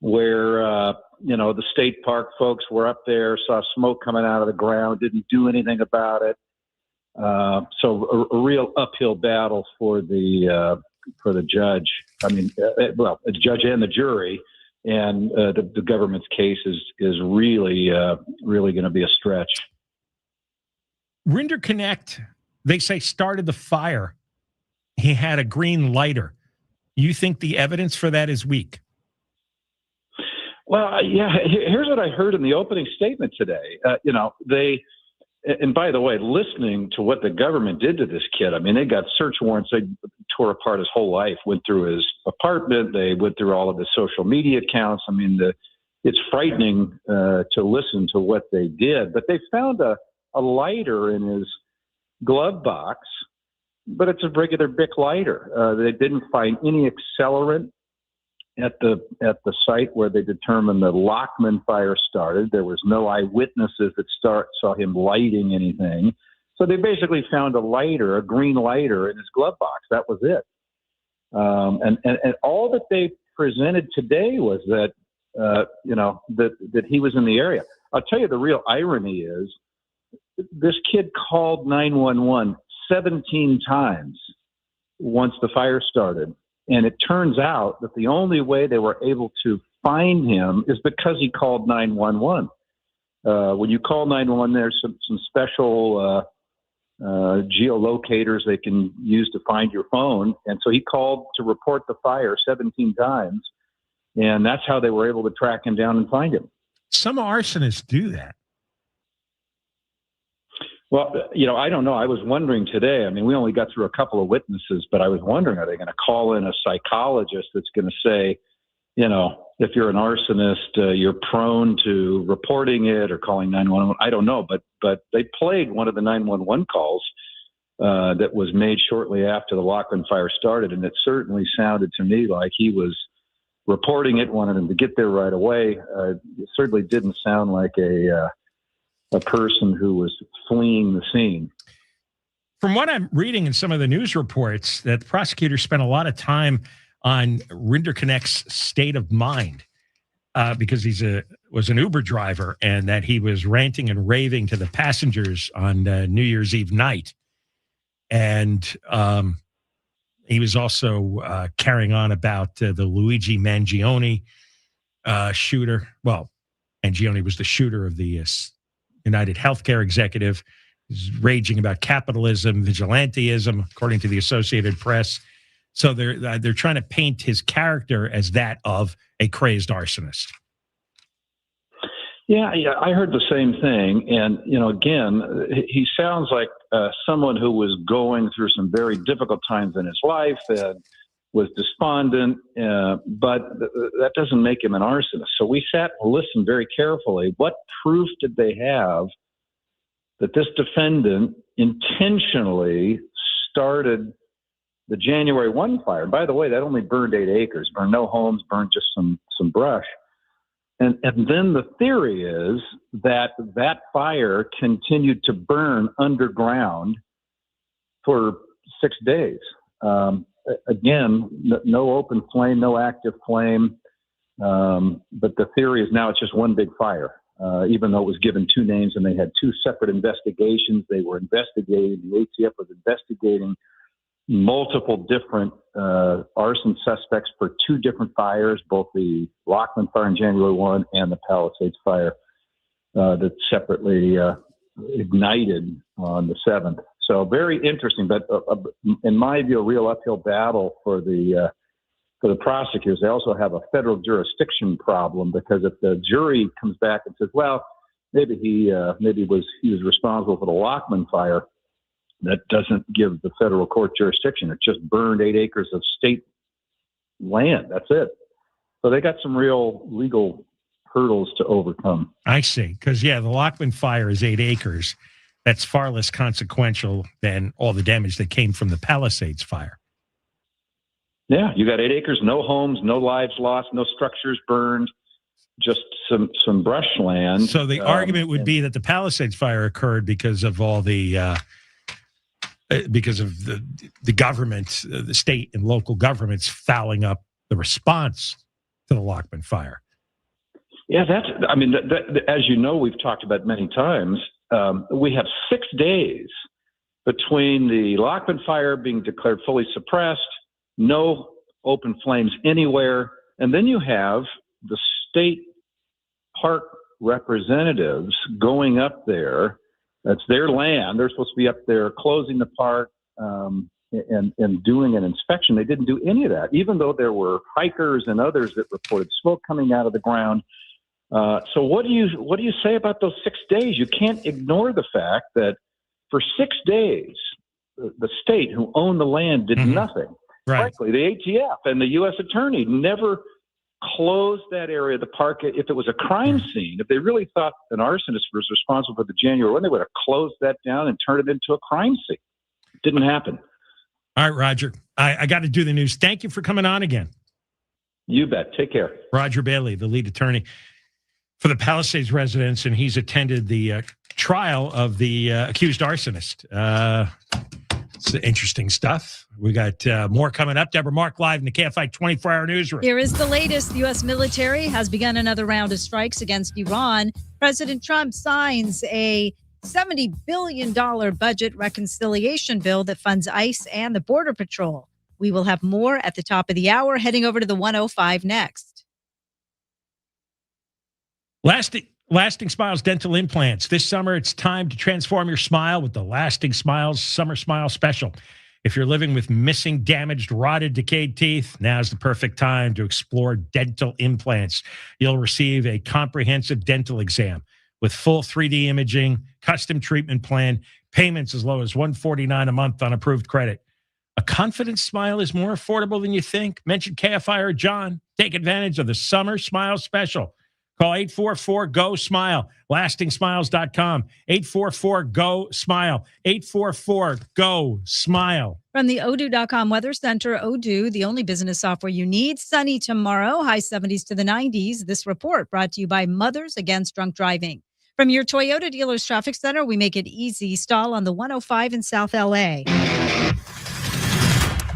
where, the state park folks were up there, saw smoke coming out of the ground, didn't do anything about it. So a real uphill battle for the judge. I mean, the judge and the jury, and the government's case is really going to be a stretch. Rinderknecht, they say, started the fire. He had a green lighter. You think the evidence for that is weak? Well, yeah. Here's what I heard in the opening statement today. And by the way, listening to what the government did to this kid, I mean, they got search warrants. They tore apart his whole life, went through his apartment. They went through all of his social media accounts. I mean, it's frightening to listen to what they did. But they found a lighter in his glove box, but it's a regular Bic lighter. They didn't find any accelerant at the site where they determined the Lachman Fire started. There was no eyewitnesses that saw him lighting anything. So they basically found a lighter, a green lighter in his glove box. That was it. And all that they presented today was that, that he was in the area. I'll tell you the real irony is this kid called 911 17 times once the fire started. And it turns out that the only way they were able to find him is because he called 911. When you call 911, there's some special geolocators they can use to find your phone. And so he called to report the fire 17 times, and that's how they were able to track him down and find him. Some arsonists do that. Well, I don't know. I was wondering today, I mean, we only got through a couple of witnesses, but I was wondering, are they going to call in a psychologist that's going to say, if you're an arsonist, you're prone to reporting it or calling 911. I don't know, but they played one of the 911 calls that was made shortly after the Lachman Fire started, and it certainly sounded to me like he was reporting it, wanted him to get there right away. It certainly didn't sound like a person who was fleeing the scene. From what I'm reading in some of the news reports, that the prosecutor spent a lot of time on Rinderknecht's state of mind because was an Uber driver, and that he was ranting and raving to the passengers on New Year's Eve night. And he was also carrying on about the Luigi Mangione shooter. Well, Mangione was the shooter of the United Healthcare executive. He's raging about capitalism, vigilanteism, according to the Associated Press. So they're trying to paint his character as that of a crazed arsonist. Yeah, I heard the same thing. And, again, he sounds like someone who was going through some very difficult times in his life and was despondent, but that doesn't make him an arsonist. So we sat and listened very carefully. What proof did they have that this defendant intentionally started the January 1 fire? By the way, that only burned 8 acres, burned no homes, burned just some brush. And then the theory is that fire continued to burn underground for 6 days. Again, no open flame, no active flame. But the theory is now it's just one big fire, even though it was given 2 names and they had 2 separate investigations. They were investigating, the ATF was investigating multiple different arson suspects for 2 different fires, both the Lachman Fire in January 1 and the Palisades Fire that separately ignited on the 7th. So very interesting, but in my view, a real uphill battle for the prosecutors. They also have a federal jurisdiction problem, because if the jury comes back and says, well, maybe he was responsible for the Lachman Fire, that doesn't give the federal court jurisdiction. It just burned 8 acres of state land. That's it. So they got some real legal hurdles to overcome. I see. Because, the Lachman Fire is 8 acres. That's far less consequential than all the damage that came from the Palisades Fire. Yeah, you got 8 acres, no homes, no lives lost, no structures burned, just some brush land. So the argument would be that the Palisades Fire occurred because of all the because of the government, the state and local governments fouling up the response to the Lachman Fire. Yeah, as you know, we've talked about many times. We have 6 days between the Lachman Fire being declared fully suppressed, no open flames anywhere, and then you have the state park representatives going up there. That's their land. They're supposed to be up there closing the park and doing an inspection. They didn't do any of that, even though there were hikers and others that reported smoke coming out of the ground. So what do you say about those 6 days? You can't ignore the fact that for 6 days, the state who owned the land did nothing. Right. Frankly, the ATF and the U.S. attorney never closed that area of the park. If it was a crime scene, if they really thought an arsonist was responsible for the January 1, they would have closed that down and turned it into a crime scene. It didn't happen. All right, Roger. I got to do the news. Thank you for coming on again. You bet. Take care. Roger Behle, the lead attorney for the Palisades residents, and he's attended the trial of the accused arsonist. It's interesting stuff. We got more coming up. Deborah Mark live in the KFI 24-hour newsroom. Here is the latest. The U.S. military has begun another round of strikes against Iran. President Trump signs a $70 billion budget reconciliation bill that funds ICE and the Border Patrol. We will have more at the top of the hour, heading over to the 105 next. Last Lasting Smiles Dental Implants. This summer, it's time to transform your smile with the Lasting Smiles Summer Smile Special. If you're living with missing, damaged, rotted, decayed teeth, now's the perfect time to explore dental implants. You'll receive a comprehensive dental exam with full 3D imaging, custom treatment plan, payments as low as $149 a month on approved credit. A confident smile is more affordable than you think. Mention KFI or John. Take advantage of the Summer Smile Special. Call 844-GO-SMILE, lastingsmiles.com, 844-GO-SMILE, 844-GO-SMILE. From the Odoo.com Weather Center, Odoo, the only business software you need. Sunny tomorrow, high 70s to the 90s. This report brought to you by Mothers Against Drunk Driving. From your Toyota Dealers Traffic Center, we make it easy. Stall on the 105 in South LA.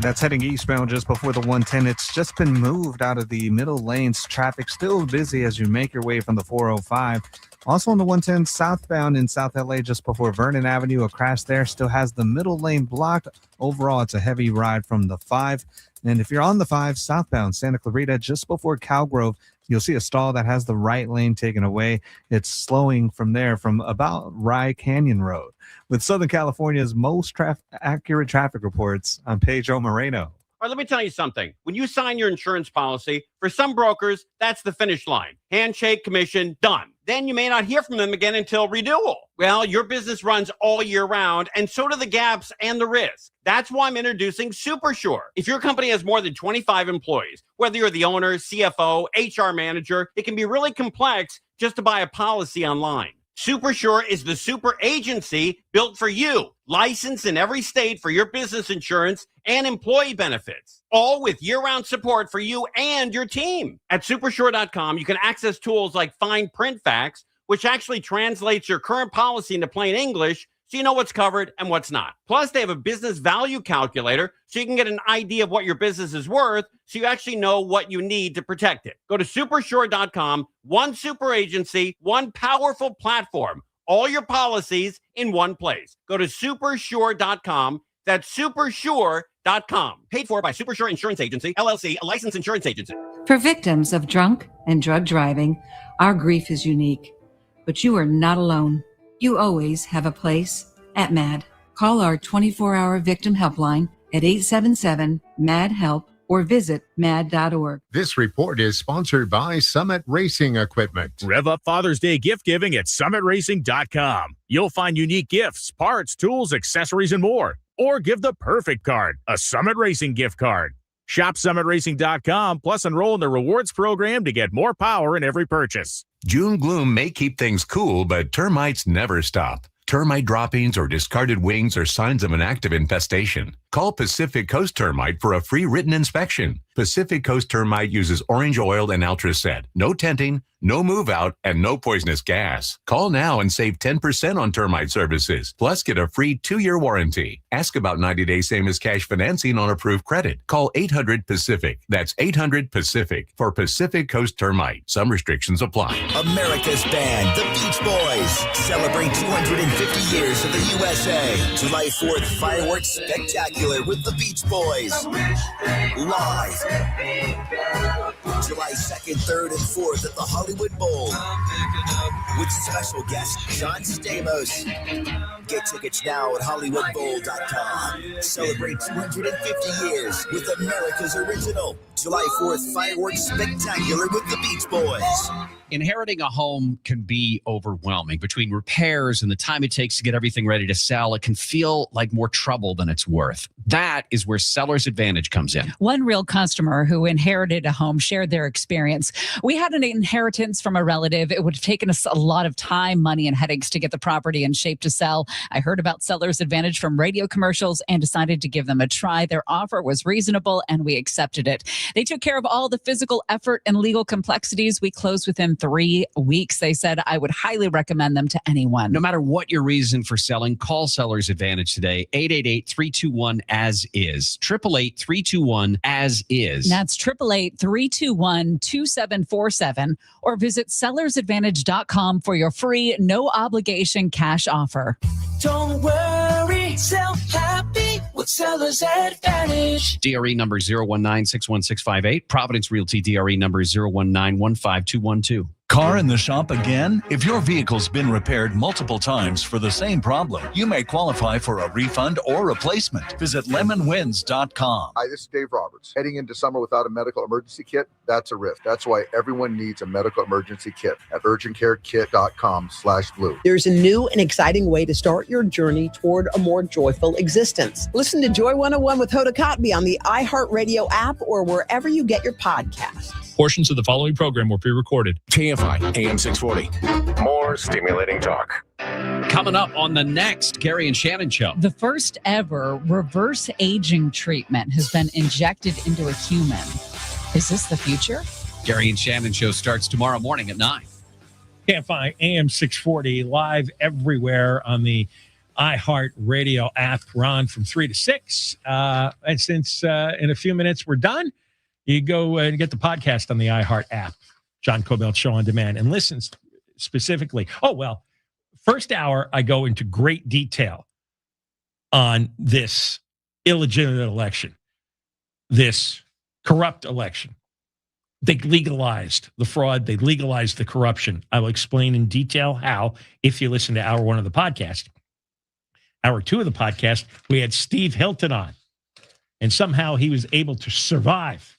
That's heading eastbound just before the 110. It's just been moved out of the middle lanes. Traffic still busy as you make your way from the 405. Also on the 110 southbound in South LA just before Vernon Avenue, a crash there still has the middle lane blocked. Overall, it's a heavy ride from the 5. And if you're on the 5 southbound Santa Clarita just before Cowgrove, you'll see a stall that has the right lane taken away. It's slowing from there from about Rye Canyon Road. With Southern California's most accurate traffic reports, I'm Pedro Moreno. All right, let me tell you something. When you sign your insurance policy, for some brokers, that's the finish line. Handshake, commission, done. Then you may not hear from them again until renewal. Well, your business runs all year round, and so do the gaps and the risk. That's why I'm introducing SuperSure. If your company has more than 25 employees, whether you're the owner, CFO, HR manager, it can be really complex just to buy a policy online. SuperSure is the super agency built for you, licensed in every state for your business insurance and employee benefits, all with year-round support for you and your team. At supersure.com, you can access tools like Find Print Facts, which actually translates your current policy into plain English so you know what's covered and what's not. Plus, they have a business value calculator so you can get an idea of what your business is worth so you actually know what you need to protect it. Go to supersure.com, one super agency, one powerful platform, all your policies in one place. Go to supersure.com. That's supersure.com. Paid for by Supersure Insurance Agency, LLC, a licensed insurance agency. For victims of drunk and drug driving, our grief is unique. But you are not alone. You always have a place at MAD. Call our 24-hour victim helpline at 877-MAD-HELP or visit mad.org. This report is sponsored by Summit Racing Equipment. Rev up Father's Day gift giving at summitracing.com. You'll find unique gifts, parts, tools, accessories, and more. Or give the perfect card, a Summit Racing gift card. Shop summitracing.com, plus enroll in the rewards program to get more power in every purchase. June gloom may keep things cool, but termites never stop. Termite droppings or discarded wings are signs of an active infestation. Call Pacific Coast Termite for a free written inspection. Pacific Coast Termite uses orange oil and Ultraset. No tenting, no move out, and no poisonous gas. Call now and save 10% on termite services. Plus, get a free 2-year warranty. Ask about 90-day same-as-cash financing on approved credit. Call 800-PACIFIC. That's 800-PACIFIC for Pacific Coast Termite. Some restrictions apply. America's band, the Beach Boys, celebrate 250 years of the USA. July 4th, fireworks spectacular with the Beach Boys. Live. July 2nd, 3rd, and 4th at the Hollywood Bowl with special guest John Stamos. Get tickets now at HollywoodBowl.com. Celebrate 250 years with America's original July 4th fireworks spectacular with the Beach Boys. Inheriting a home can be overwhelming. Between repairs and the time it takes to get everything ready to sell, it can feel like more trouble than it's worth. That is where Seller's Advantage comes in. One real customer who inherited a home shared their experience. We had an inheritance from a relative. It would have taken us a lot of time, money, and headaches to get the property in shape to sell. I heard about Seller's Advantage from radio commercials and decided to give them a try. Their offer was reasonable and we accepted it. They took care of all the physical effort and legal complexities. We closed within 3 weeks. They said I would highly recommend them to anyone. No matter what your reason for selling, call Seller's Advantage today. 888-321-AS-IS. 888-321-AS-IS. That's 888-321-2747 or visit sellersadvantage.com for your free, no obligation cash offer. Don't worry, sell happy with Seller's Advantage. DRE number 019-61658. Providence Realty DRE number 019-15212. Car in the shop again? If your vehicle's been repaired multiple times for the same problem, you may qualify for a refund or replacement. Visit lemonwins.com. Hi, this is Dave Roberts. Heading into summer without a medical emergency kit, that's a risk. That's why everyone needs a medical emergency kit at urgentcarekit.com/blue. There's a new and exciting way to start your journey toward a more joyful existence. Listen to Joy 101 with Hoda Kotb on the iHeartRadio app or wherever you get your podcasts. Portions of the following program were pre-recorded. KFI AM 640. More stimulating talk. Coming up on the next Gary and Shannon show. The first ever reverse aging treatment has been injected into a human. Is this the future? Gary and Shannon show starts tomorrow morning at 9. KFI AM 640 live everywhere on the iHeartRadio app. Ron from 3 to 6. And since in a few minutes we're done, you go and get the podcast on the iHeart app, John Kobylt Show on Demand, and listen specifically. Oh, well, first hour, I go into great detail on this illegitimate election, this corrupt election. They legalized the fraud. They legalized the corruption. I will explain in detail how, if you listen to hour 1 of the podcast. Hour 2 of the podcast, we had Steve Hilton on, and somehow he was able to survive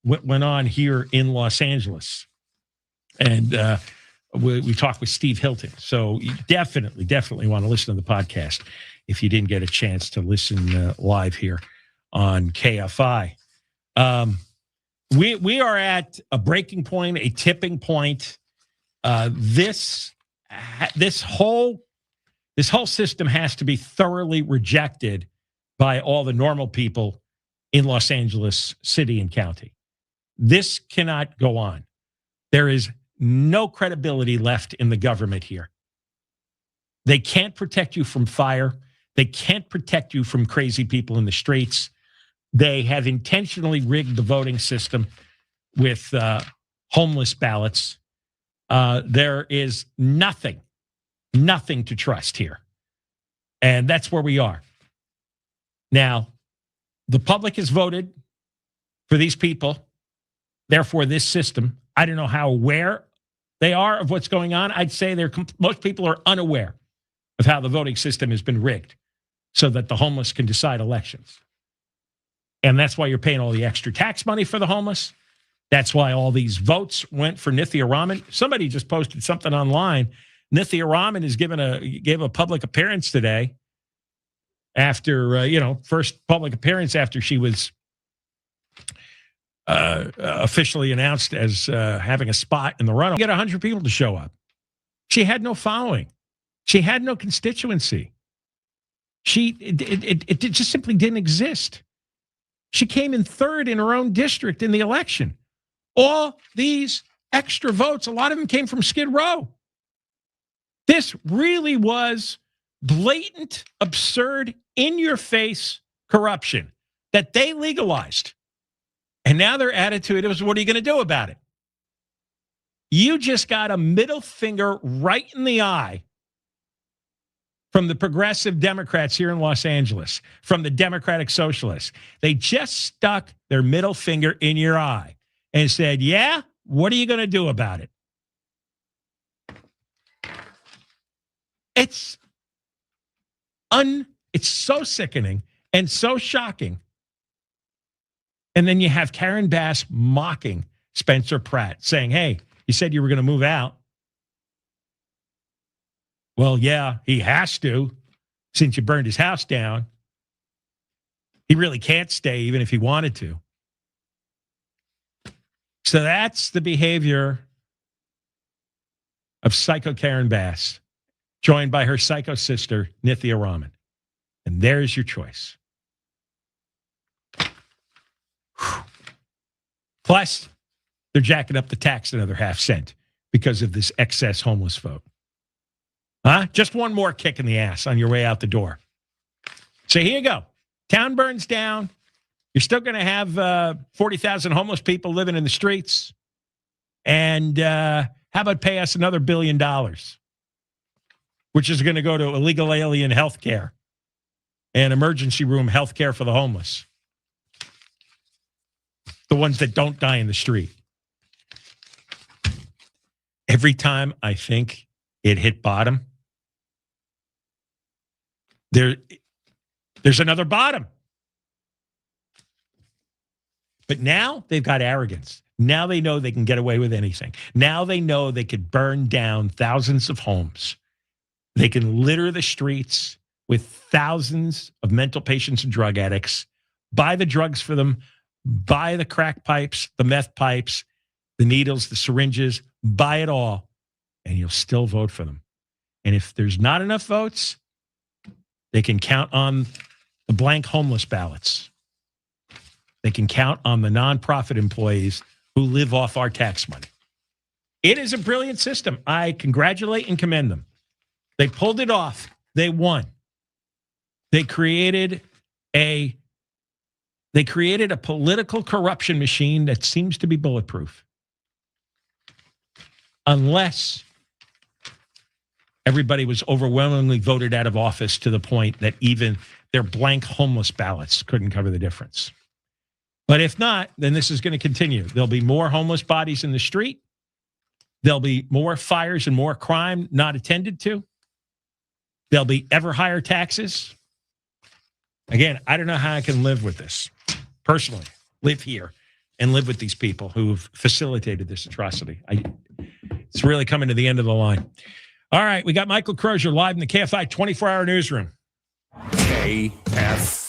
what went on here in Los Angeles. And we talked with Steve Hilton. So you definitely want to listen to the podcast if you didn't get a chance to listen live here on KFI. We are at a breaking point, a tipping point. This whole system has to be thoroughly rejected by all the normal people in Los Angeles City and County. This cannot go on. There is no credibility left in the government here. They can't protect you from fire. They can't protect you from crazy people in the streets. They have intentionally rigged the voting system with homeless ballots. There is nothing to trust here. And that's where we are. Now, the public has voted for these people. Therefore, this system, I don't know how aware they are of what's going on. I'd say most people are unaware of how the voting system has been rigged so that the homeless can decide elections. And that's why you're paying all the extra tax money for the homeless. That's why all these votes went for Nithya Raman. Somebody just posted something online. Nithya Raman gave a public appearance today after, first public appearance after she was officially announced as having a spot in the runoff. Get 100 people to show up. She had no following. She had no constituency. It just simply didn't exist. She came in third in her own district in the election. All these extra votes, a lot of them came from Skid Row. This really was blatant, absurd, in-your-face corruption that they legalized. And now their attitude is, what are you going to do about it? You just got a middle finger right in the eye from the progressive Democrats here in Los Angeles, from the Democratic Socialists. They just stuck their middle finger in your eye and said, yeah, what are you going to do about it? It's so sickening and so shocking. And then you have Karen Bass mocking Spencer Pratt, saying, hey, you said you were going to move out. Well, yeah, he has to, since you burned his house down. He really can't stay, even if he wanted to. So that's the behavior of psycho Karen Bass, joined by her psycho sister, Nithya Raman. And there's your choice. Plus, they're jacking up the tax another half cent because of this excess homeless vote. Just one more kick in the ass on your way out the door. So here you go. Town burns down. You're still going to have 40,000 homeless people living in the streets. And how about pay us another $1 billion, which is going to go to illegal alien health care and emergency room health care for the homeless. The ones that don't die in the street. every time I think it hit bottom, there's another bottom. But now they've got arrogance. Now they know they can get away with anything. Now they know they could burn down thousands of homes. They can litter the streets with thousands of mental patients and drug addicts, buy the drugs for them, buy the crack pipes, the meth pipes, the needles, the syringes, buy it all, and you'll still vote for them. And if there's not enough votes, they can count on the blank homeless ballots. They can count on the nonprofit employees who live off our tax money. It is a brilliant system. I congratulate and commend them. They pulled it off. They won. They created a political corruption machine that seems to be bulletproof. Unless everybody was overwhelmingly voted out of office to the point that even their blank homeless ballots couldn't cover the difference. But if not, then this is going to continue. There'll be more homeless bodies in the street. There'll be more fires and more crime not attended to. There'll be ever higher taxes. Again, I don't know how I can live with this. Personally, live here and live with these people who've facilitated this atrocity. It's really coming to the end of the line. All right, we got Michael Crozier live in the KFI 24-hour newsroom. KFI.